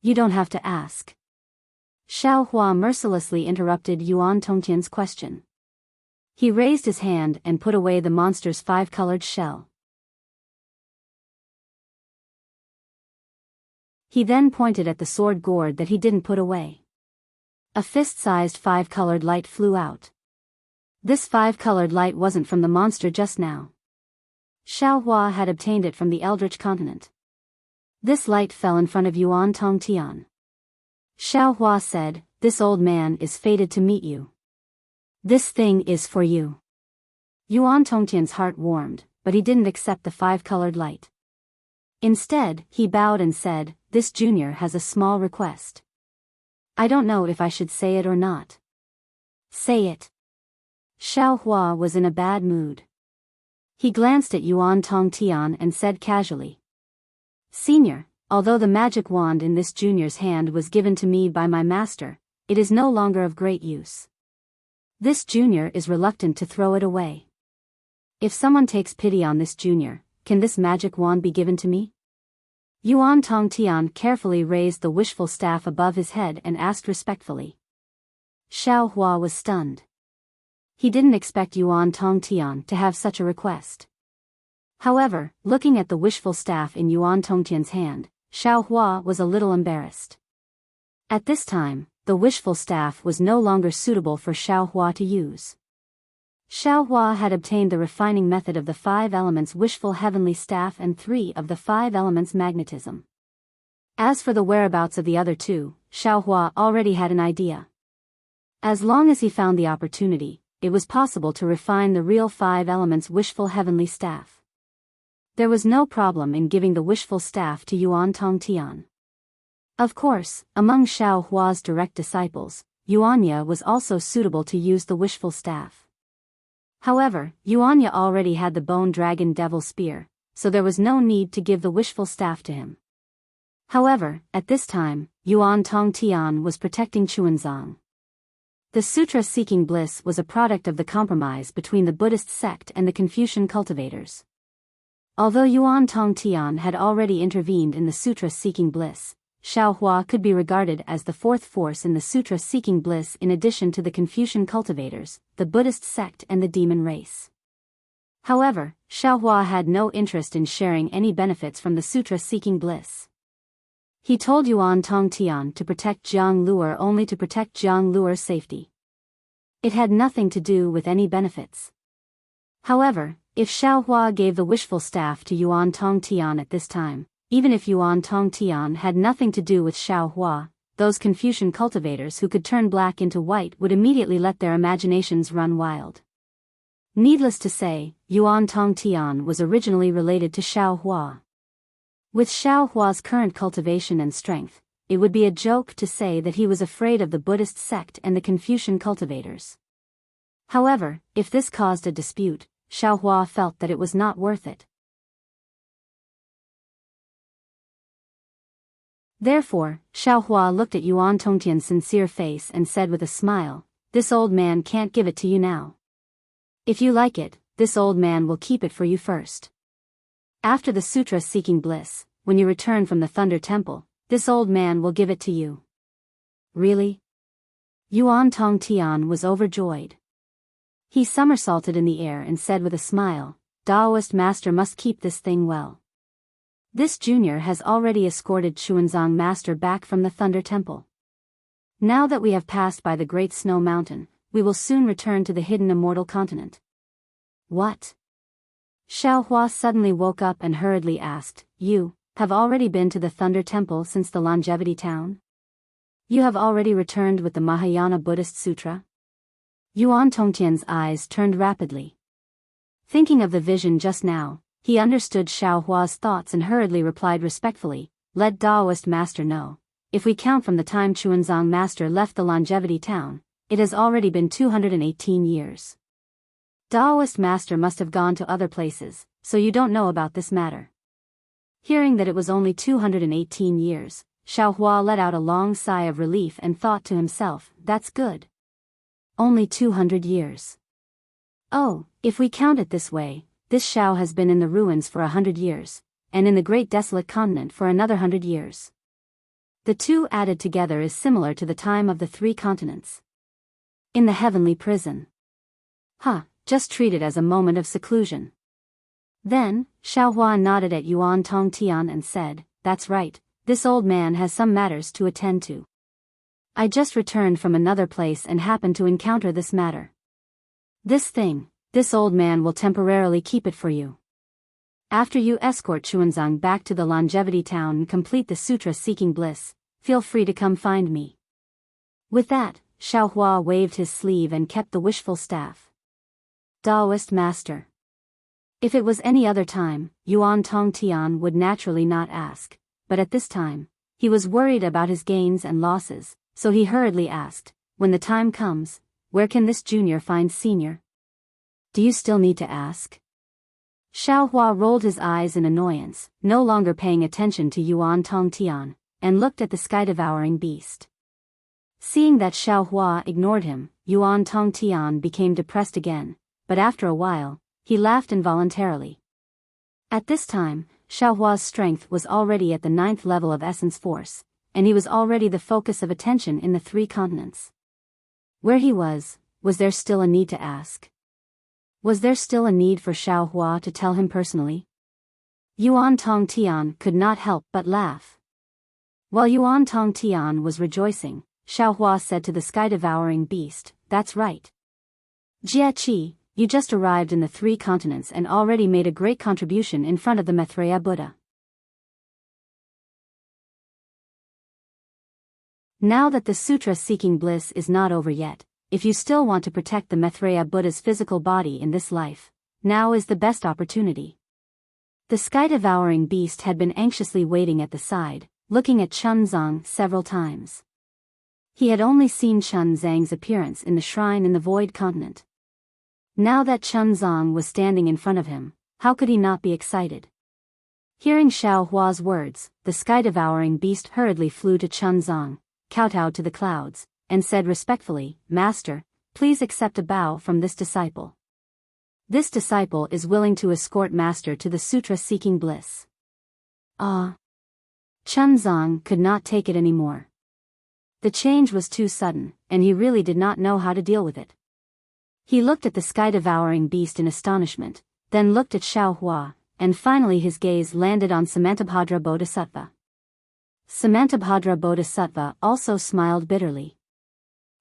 "You don't have to ask." Xiaohua mercilessly interrupted Yuan Tongtian's question. He raised his hand and put away the monster's five-colored shell. He then pointed at the sword gourd that he didn't put away. A fist-sized five-colored light flew out. This five-colored light wasn't from the monster just now. Xiaohua had obtained it from the Eldritch continent. This light fell in front of Yuan Tongtian. Xiaohua said, "This old man is fated to meet you. This thing is for you." Yuan Tongtian's heart warmed, but he didn't accept the five-colored light. Instead, he bowed and said, "This junior has a small request. I don't know if I should say it or not." "Say it." Xiaohua was in a bad mood. He glanced at Yuan Tongtian and said casually, "Senior, although the magic wand in this junior's hand was given to me by my master, it is no longer of great use. This junior is reluctant to throw it away. If someone takes pity on this junior, can this magic wand be given to me?" Yuan Tongtian carefully raised the wishful staff above his head and asked respectfully. Xiaohua was stunned. He didn't expect Yuan Tongtian to have such a request. However, looking at the wishful staff in Yuan Tongtian's hand, Xiaohua was a little embarrassed. At this time, the wishful staff was no longer suitable for Xiaohua to use. Xiaohua had obtained the refining method of the 5 elements wishful heavenly staff and 3 of the 5 elements magnetism. As for the whereabouts of the other 2, Xiaohua already had an idea. As long as he found the opportunity, it was possible to refine the real 5 elements wishful heavenly staff. There was no problem in giving the wishful staff to Yuan Tongtian. Of course, among Xiaohua's direct disciples, Yuanya was also suitable to use the wishful staff. However, Yuanya already had the bone dragon devil spear, so there was no need to give the wishful staff to him. However, at this time, Yuan Tongtian was protecting Chuanzang. The sutra seeking bliss was a product of the compromise between the Buddhist sect and the Confucian cultivators. Although Yuan Tongtian had already intervened in the sutra seeking bliss, Xiaohua could be regarded as the 4th force in the sutra seeking bliss in addition to the Confucian cultivators, the Buddhist sect and the demon race. However, Xiaohua had no interest in sharing any benefits from the sutra seeking bliss. He told Yuan Tongtian to protect Jiang Luer only to protect Jiang Luer's safety. It had nothing to do with any benefits. However, if Xiaohua gave the wishful staff to Yuan Tongtian at this time, even if Yuan Tongtian had nothing to do with Xiaohua, those Confucian cultivators who could turn black into white would immediately let their imaginations run wild. Needless to say, Yuan Tongtian was originally related to Xiaohua. With Xiaohua's current cultivation and strength, it would be a joke to say that he was afraid of the Buddhist sect and the Confucian cultivators. However, if this caused a dispute, Xiaohua felt that it was not worth it. Therefore, Xiaohua looked at Yuan Tongtian's sincere face and said with a smile, "This old man can't give it to you now. If you like it, this old man will keep it for you first. After the sutra seeking bliss, when you return from the Thunder Temple, this old man will give it to you." Really? Yuan Tongtian was overjoyed. He somersaulted in the air and said with a smile, "Taoist master must keep this thing well. This junior has already escorted Chuanzang master back from the Thunder Temple. Now that we have passed by the Great Snow Mountain, we will soon return to the hidden immortal continent." What? Xiaohua suddenly woke up and hurriedly asked, "You have already been to the Thunder Temple since the Longevity Town? You have already returned with the Mahayana Buddhist Sutra?" Yuan Tongtian's eyes turned rapidly. Thinking of the vision just now, he understood Xiaohua's thoughts and hurriedly replied respectfully, "Let Taoist master know. If we count from the time Chuanzang master left the Longevity Town, it has already been 218 years. Taoist master must have gone to other places, so you don't know about this matter." Hearing that it was only 218 years, Xiaohua let out a long sigh of relief and thought to himself, "That's good. Only 200 years. Oh, if we count it this way, this Xiao has been in the ruins for 100 years, and in the great desolate continent for another 100 years. The two added together is similar to the time of the 3 continents. In the heavenly prison. Just treat it as a moment of seclusion." Then, Xiaohua nodded at Yuan Tongtian and said, "That's right, this old man has some matters to attend to. I just returned from another place and happened to encounter this matter. This old man will temporarily keep it for you. After you escort Chuanzang back to the Longevity Town and complete the sutra seeking bliss, feel free to come find me." With that, Xiaohua waved his sleeve and kept the wishful staff. Taoist master. If it was any other time, Yuan Tongtian would naturally not ask, but at this time, he was worried about his gains and losses, so he hurriedly asked, "When the time comes, where can this junior find senior?" "Do you still need to ask?" Xiaohua rolled his eyes in annoyance, no longer paying attention to Yuan Tongtian, and looked at the sky-devouring beast. Seeing that Xiaohua ignored him, Yuan Tongtian became depressed again, but after a while, he laughed involuntarily. At this time, Xiaohua's strength was already at the 9th level of essence force, and he was already the focus of attention in the 3 continents. Where he was there still a need to ask? Was there still a need for Xiaohua to tell him personally? Yuan Tongtian could not help but laugh. While Yuan Tongtian was rejoicing, Xiaohua said to the sky-devouring beast, "That's right. Jie, you just arrived in the 3 continents and already made a great contribution in front of the Maitreya Buddha. Now that the sutra seeking bliss is not over yet, if you still want to protect the Maitreya Buddha's physical body in this life, now is the best opportunity. The sky-devouring beast had been anxiously waiting at the side, looking at Chunzang several times. He had only seen Chunzang's appearance in the shrine in the void continent. Now that Chunzang was standing in front of him, how could he not be excited? Hearing Xiao Hua's words, the sky-devouring beast hurriedly flew to Chunzang, kowtowed to the clouds, and said respectfully, "Master, please accept a bow from this disciple. This disciple is willing to escort Master to the sutra-seeking bliss." Ah! Chunzang could not take it anymore. The change was too sudden, and he really did not know how to deal with it. He looked at the sky-devouring beast in astonishment, then looked at Xiao Hua, and finally his gaze landed on Samantabhadra Bodhisattva. Samantabhadra Bodhisattva also smiled bitterly.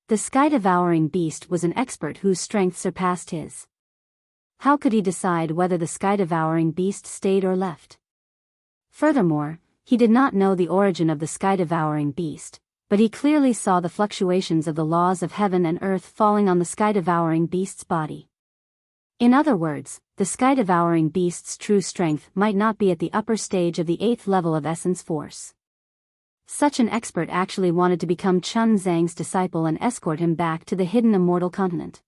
The sky-devouring beast was an expert whose strength surpassed his. How could he decide whether the sky-devouring beast stayed or left? Furthermore, he did not know the origin of the sky-devouring beast, but he clearly saw the fluctuations of the laws of heaven and earth falling on the sky-devouring beast's body. In other words, the sky-devouring beast's true strength might not be at the upper stage of the 8th level of essence force. Such an expert actually wanted to become Chunzang's disciple and escort him back to the hidden immortal continent.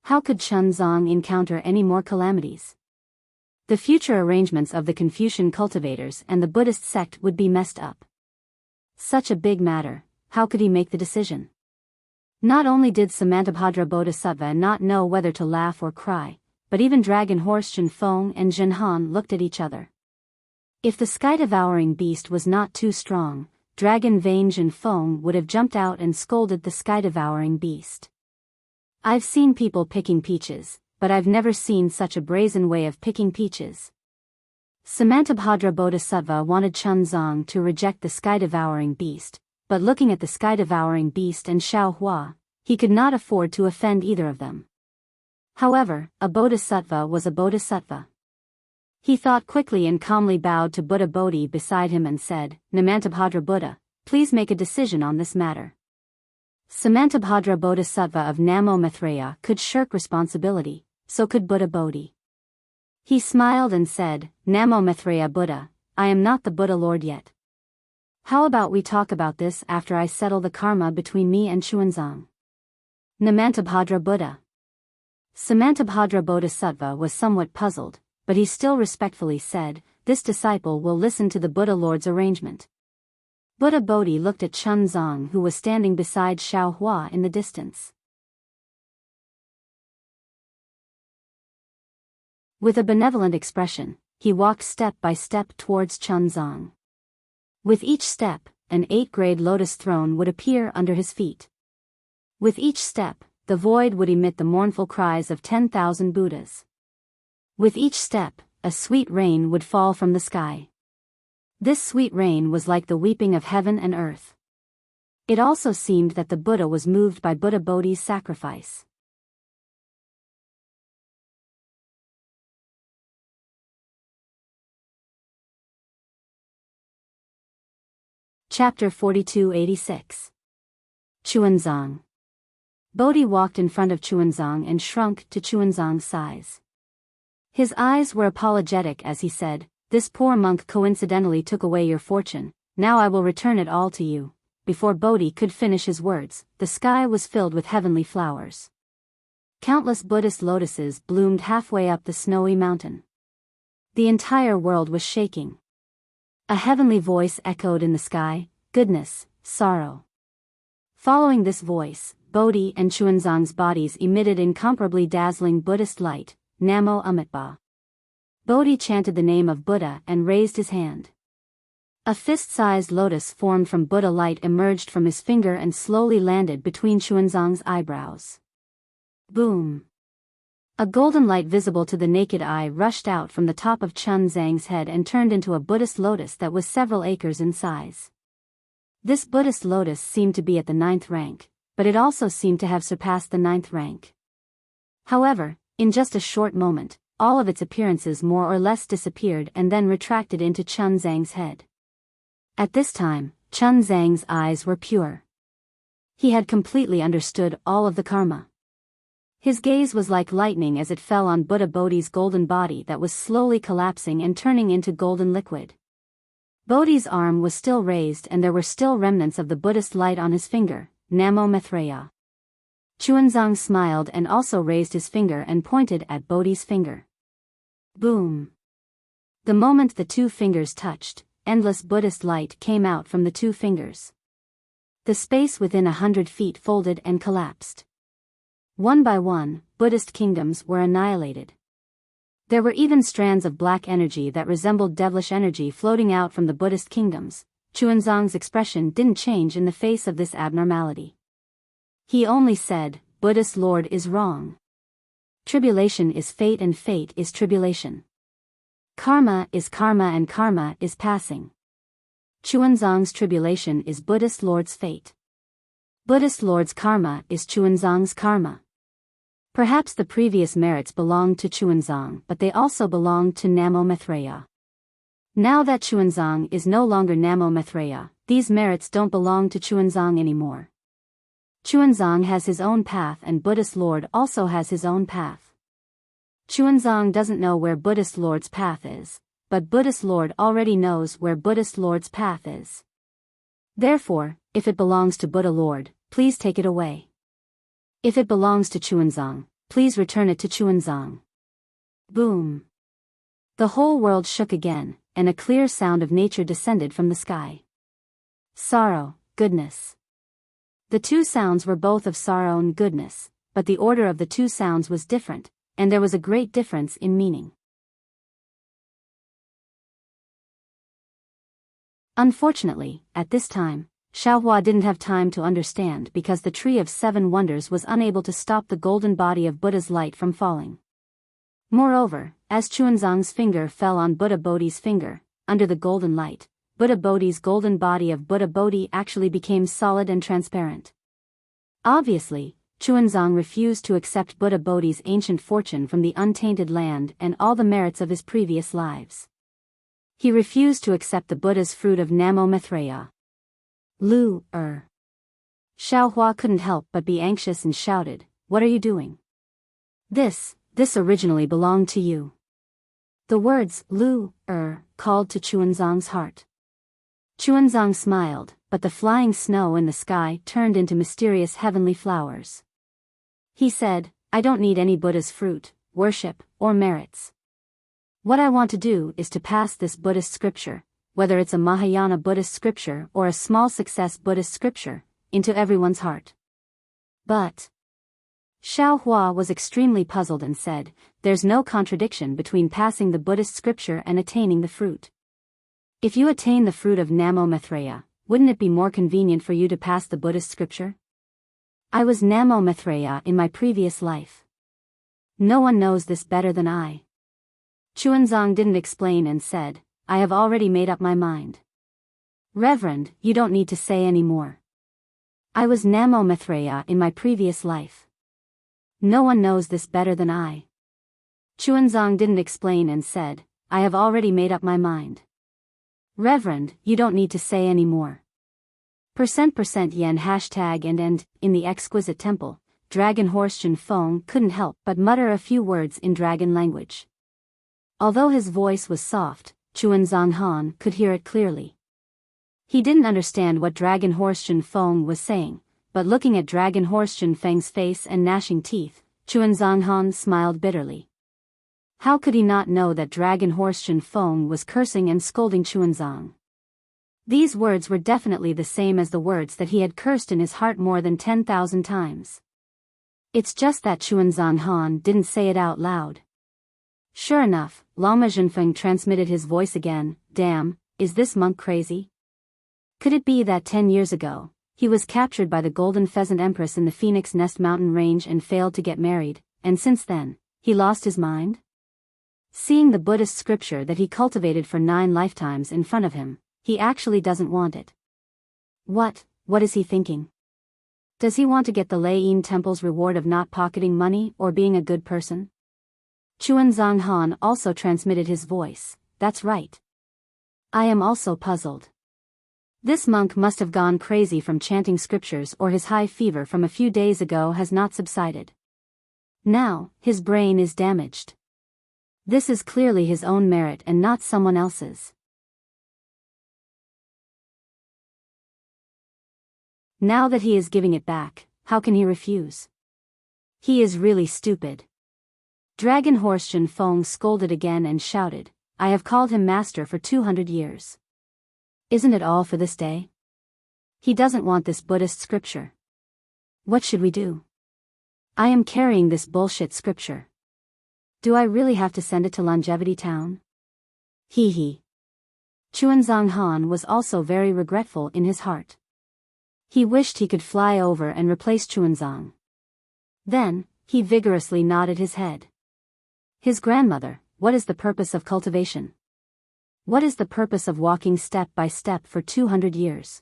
How could Chunzang encounter any more calamities? The future arrangements of the Confucian cultivators and the Buddhist sect would be messed up. Such a big matter, how could he make the decision? Not only did Samantabhadra Bodhisattva not know whether to laugh or cry, but even Dragon Horse Jinfeng and Jinhan looked at each other. If the sky-devouring beast was not too strong, Dragon Vane Jinfeng would have jumped out and scolded the sky-devouring beast. "I've seen people picking peaches, but I've never seen such a brazen way of picking peaches." Samantabhadra Bodhisattva wanted Chunzang to reject the sky-devouring beast, but looking at the sky-devouring beast and Xiao Hua, he could not afford to offend either of them. However, a bodhisattva was a bodhisattva. He thought quickly and calmly bowed to Buddha Bodhi beside him and said, "Namantabhadra Buddha, please make a decision on this matter." Samantabhadra Bodhisattva of Namo Maitreya could shirk responsibility, so could Buddha Bodhi. He smiled and said, "Namo Maitreya Buddha, I am not the Buddha Lord yet. How about we talk about this after I settle the karma between me and Chuanzang?" Namantabhadra Buddha. Samantabhadra Bodhisattva was somewhat puzzled, but he still respectfully said, "This disciple will listen to the Buddha Lord's arrangement." Buddha Bodhi looked at Chunzang, who was standing beside Xiao Hua in the distance. With a benevolent expression, he walked step by step towards Chunzang. With each step, an 8th-grade lotus throne would appear under his feet. With each step, the void would emit the mournful cries of 10,000 Buddhas. With each step, a sweet rain would fall from the sky. This sweet rain was like the weeping of heaven and earth. It also seemed that the Buddha was moved by Buddha Bodhi's sacrifice. Chapter 4286. Chuanzang. Bodhi walked in front of Chuanzang and shrunk to Chuanzang's size. His eyes were apologetic as he said, "This poor monk coincidentally took away your fortune, now I will return it all to you." Before Bodhi could finish his words, the sky was filled with heavenly flowers. Countless Buddhist lotuses bloomed halfway up the snowy mountain. The entire world was shaking. A heavenly voice echoed in the sky, "Goodness, sorrow." Following this voice, Bodhi and Chuanzang's bodies emitted incomparably dazzling Buddhist light, Namo Amitabha. Bodhi chanted the name of Buddha and raised his hand. A fist-sized lotus formed from Buddha light emerged from his finger and slowly landed between Chuanzang's eyebrows. Boom! A golden light visible to the naked eye rushed out from the top of Chunzang's head and turned into a Buddhist lotus that was several acres in size. This Buddhist lotus seemed to be at the 9th rank, but it also seemed to have surpassed the 9th rank. However, in just a short moment, all of its appearances more or less disappeared and then retracted into Chunzang's head. At this time, Chun Zhang's eyes were pure. He had completely understood all of the karma. His gaze was like lightning as it fell on Buddha Bodhi's golden body that was slowly collapsing and turning into golden liquid. Bodhi's arm was still raised and there were still remnants of the Buddhist light on his finger, Namo Maitreya. Chuanzang smiled and also raised his finger and pointed at Bodhi's finger. Boom! The moment the two fingers touched, endless Buddhist light came out from the two fingers. The space within 100 feet folded and collapsed. One by one, Buddhist kingdoms were annihilated. There were even strands of black energy that resembled devilish energy floating out from the Buddhist kingdoms. Chuanzang's expression didn't change in the face of this abnormality. He only said, Buddhist Lord is wrong. Tribulation is fate and fate is tribulation. Karma is karma and karma is passing. Chuanzang's tribulation is Buddhist Lord's fate. Buddhist Lord's karma is Chuanzang's karma. Perhaps the previous merits belonged to Chuanzang, but they also belonged to Namo Maitreya. Now that Chuanzang is no longer Namo Maitreya, these merits don't belong to Chuanzang anymore. Chuanzang has his own path and Buddhist Lord also has his own path. Chuanzang doesn't know where Buddhist Lord's path is, but Buddhist Lord already knows where Buddhist Lord's path is. Therefore, if it belongs to Buddha Lord, please take it away. If it belongs to Chuanzang, please return it to Chuanzang. Boom! The whole world shook again, and a clear sound of nature descended from the sky. Sorrow, goodness. The two sounds were both of sorrow and goodness, but the order of the two sounds was different, and there was a great difference in meaning. Unfortunately, at this time, Xiaohua didn't have time to understand because the Tree of Seven Wonders was unable to stop the golden body of Buddha's light from falling. Moreover, as Chuanzang's finger fell on Buddha Bodhi's finger, under the golden light, Buddha Bodhi's golden body of Buddha Bodhi actually became solid and transparent. Obviously, Chuanzang refused to accept Buddha Bodhi's ancient fortune from the untainted land and all the merits of his previous lives. He refused to accept the Buddha's fruit of Namo Maitreya. Xiaohua couldn't help but be anxious and shouted, "What are you doing? This originally belonged to you." The words, called to Chuanzang's heart. Chuanzang smiled, but the flying snow in the sky turned into mysterious heavenly flowers. He said, "I don't need any Buddha's fruit, worship, or merits. What I want to do is to pass this Buddhist scripture, whether it's a Mahayana Buddhist scripture or a small success Buddhist scripture, into everyone's heart." But Xiaohua was extremely puzzled and said, "There's no contradiction between passing the Buddhist scripture and attaining the fruit. If you attain the fruit of Namo Maitreya, wouldn't it be more convenient for you to pass the Buddhist scripture? I was Namo Maitreya in my previous life. No one knows this better than I." Chuanzang didn't explain and said, "I have already made up my mind. Reverend, you don't need to say any more. I was Namo Maitreya in my previous life. No one knows this better than I." Chuanzang didn't explain and said, "I have already made up my mind. Reverend, you don't need to say any more." %yen hashtag and in the exquisite temple, Dragon Horse Shen Feng couldn't help but mutter a few words in dragon language. Although his voice was soft, Chuanzang Han could hear it clearly. He didn't understand what Dragon Horse Shen Feng was saying, but looking at Dragon Horse Shen Feng's face and gnashing teeth, Chuanzang Han smiled bitterly. How could he not know that Dragon Horse Shen Feng was cursing and scolding Chuanzang? These words were definitely the same as the words that he had cursed in his heart more than 10,000 times. It's just that Chuanzang Han didn't say it out loud. Sure enough, Lama Zhenfeng transmitted his voice again. "Damn, is this monk crazy? Could it be that 10 years ago, he was captured by the Golden Pheasant Empress in the Phoenix Nest mountain range and failed to get married, and since then, he lost his mind? Seeing the Buddhist scripture that he cultivated for 9 lifetimes in front of him, he actually doesn't want it. What is he thinking? Does he want to get the Lei Yin Temple's reward of not pocketing money or being a good person?" Chuanzang Han also transmitted his voice. "That's right. I am also puzzled. This monk must have gone crazy from chanting scriptures, or his high fever from a few days ago has not subsided. Now, his brain is damaged. This is clearly his own merit and not someone else's. Now that he is giving it back, how can he refuse? He is really stupid. Dragon Horse Shen Feng scolded again and shouted, I have called him master for 200 years. Isn't it all for this day? He doesn't want this Buddhist scripture. What should we do? I am carrying this bullshit scripture. Do I really have to send it to Longevity Town? Hee hee. Chuanzang Han was also very regretful in his heart. He wished he could fly over and replace Chuanzang. Then, he vigorously nodded his head. His grandmother, what is the purpose of cultivation? What is the purpose of walking step by step for 200 years?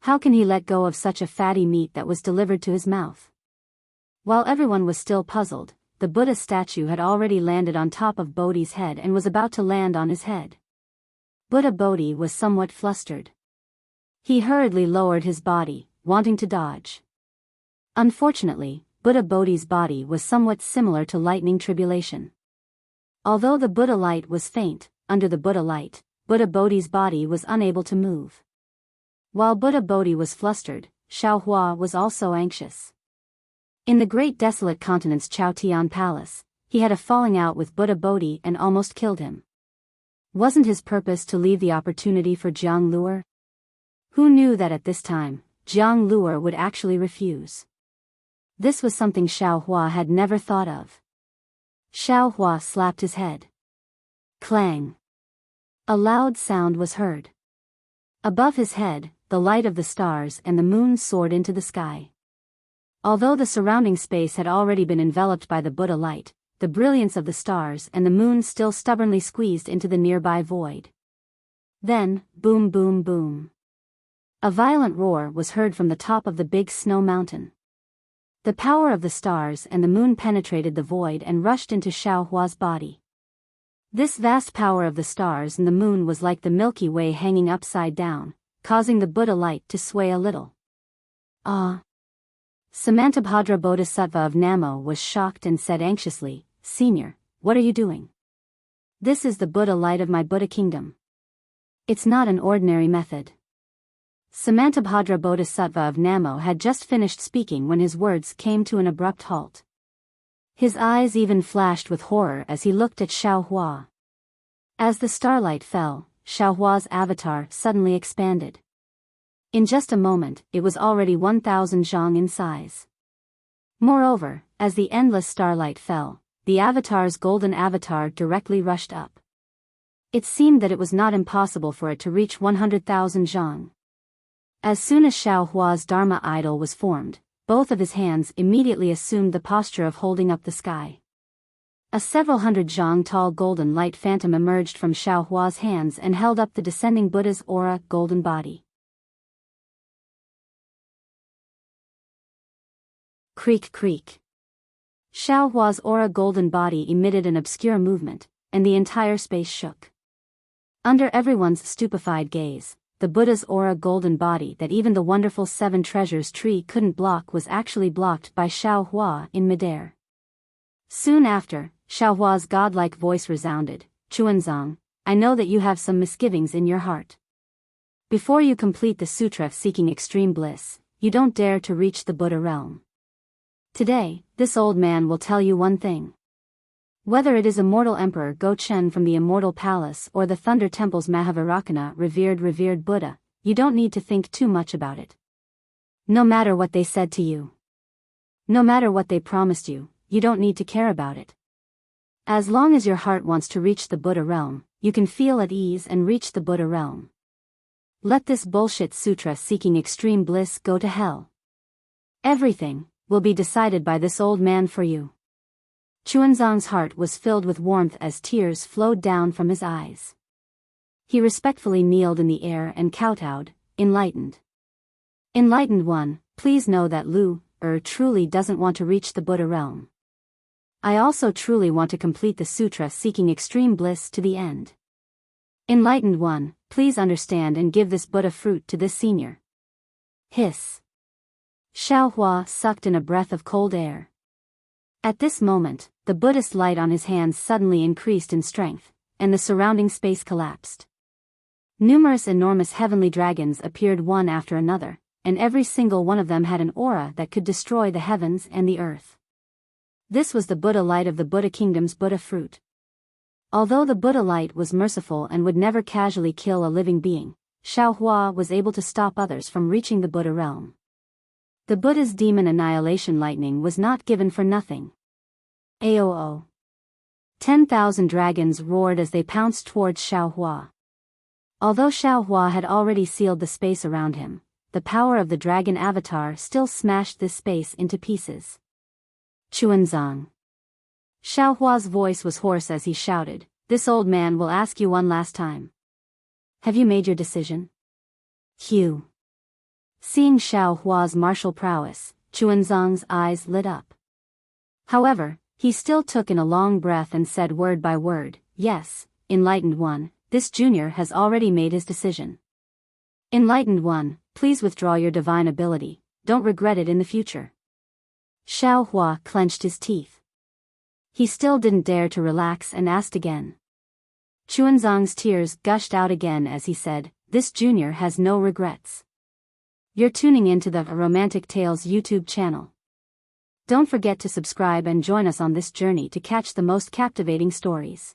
How can he let go of such a fatty meat that was delivered to his mouth? While everyone was still puzzled, the Buddha statue had already landed on top of Bodhi's head and was about to land on his head. Buddha Bodhi was somewhat flustered. He hurriedly lowered his body, wanting to dodge. Unfortunately, Buddha Bodhi's body was somewhat similar to lightning tribulation. Although the Buddha light was faint, under the Buddha light, Buddha Bodhi's body was unable to move. While Buddha Bodhi was flustered, Xiaohua was also anxious. In the great desolate continent's Chaotian palace, he had a falling out with Buddha Bodhi and almost killed him. Wasn't his purpose to leave the opportunity for Jiang Luer? Who knew that at this time, Jiang Luer would actually refuse? This was something Xiaohua had never thought of. Xiaohua slapped his head. Clang. A loud sound was heard. Above his head, the light of the stars and the moon soared into the sky. Although the surrounding space had already been enveloped by the Buddha light, the brilliance of the stars and the moon still stubbornly squeezed into the nearby void. Then, boom boom boom. A violent roar was heard from the top of the big snow mountain. The power of the stars and the moon penetrated the void and rushed into Xiaohua's body. This vast power of the stars and the moon was like the Milky Way hanging upside down, causing the Buddha light to sway a little. Ah! Samantabhadra Bodhisattva of Namo was shocked and said anxiously, Senior, what are you doing? This is the Buddha light of my Buddha kingdom. It's not an ordinary method. Samantabhadra Bodhisattva of Namo had just finished speaking when his words came to an abrupt halt. His eyes even flashed with horror as he looked at Xiaohua. As the starlight fell, Xiaohua's avatar suddenly expanded. In just a moment, it was already 1,000 zhang in size. Moreover, as the endless starlight fell, the avatar's golden avatar directly rushed up. It seemed that it was not impossible for it to reach 100,000 zhang. As soon as Xiaohua's Dharma idol was formed, both of his hands immediately assumed the posture of holding up the sky. A several hundred zhang tall golden light phantom emerged from Xiaohua's hands and held up the descending Buddha's aura golden body. Creak creak. Xiaohua's aura golden body emitted an obscure movement, and the entire space shook. Under everyone's stupefied gaze, the Buddha's aura golden body that even the wonderful Seven Treasures tree couldn't block was actually blocked by Xiaohua in midair. Soon after, Xiaohua's godlike voice resounded, Chuanzang, I know that you have some misgivings in your heart. Before you complete the sutra seeking extreme bliss, you don't dare to reach the Buddha realm. Today, this old man will tell you one thing. Whether it is Immortal Emperor Go Chen from the Immortal Palace or the Thunder Temple's Mahavirakana revered Buddha, you don't need to think too much about it. No matter what they said to you. No matter what they promised you, you don't need to care about it. As long as your heart wants to reach the Buddha realm, you can feel at ease and reach the Buddha realm. Let this bullshit sutra seeking extreme bliss go to hell. Everything will be decided by this old man for you. Chuanzang's heart was filled with warmth as tears flowed down from his eyes. He respectfully kneeled in the air and kowtowed, enlightened. Enlightened one, please know that Lu truly doesn't want to reach the Buddha realm. I also truly want to complete the sutra seeking extreme bliss to the end. Enlightened one, please understand and give this Buddha fruit to this senior. Hiss. Xiaohua sucked in a breath of cold air. At this moment, the Buddhist light on his hands suddenly increased in strength, and the surrounding space collapsed. Numerous enormous heavenly dragons appeared one after another, and every single one of them had an aura that could destroy the heavens and the earth. This was the Buddha light of the Buddha kingdom's Buddha fruit. Although the Buddha light was merciful and would never casually kill a living being, Xiaohua was able to stop others from reaching the Buddha realm. The Buddha's demon annihilation lightning was not given for nothing. Aoo. 10,000 dragons roared as they pounced towards Xiaohua. Although Xiaohua had already sealed the space around him, the power of the dragon avatar still smashed this space into pieces. Chuanzang. Xiaohua's voice was hoarse as he shouted, "This old man will ask you one last time. Have you made your decision?" Hugh. Seeing Xiaohua's martial prowess, Chuanzang's eyes lit up. However, he still took in a long breath and said word by word, "Yes, Enlightened One, this junior has already made his decision. Enlightened One, please withdraw your divine ability, don't regret it in the future." Xiaohua clenched his teeth. He still didn't dare to relax and asked again. Chuanzang's tears gushed out again as he said, "This junior has no regrets." You're tuning into the Romantic Tales YouTube channel. Don't forget to subscribe and join us on this journey to catch the most captivating stories.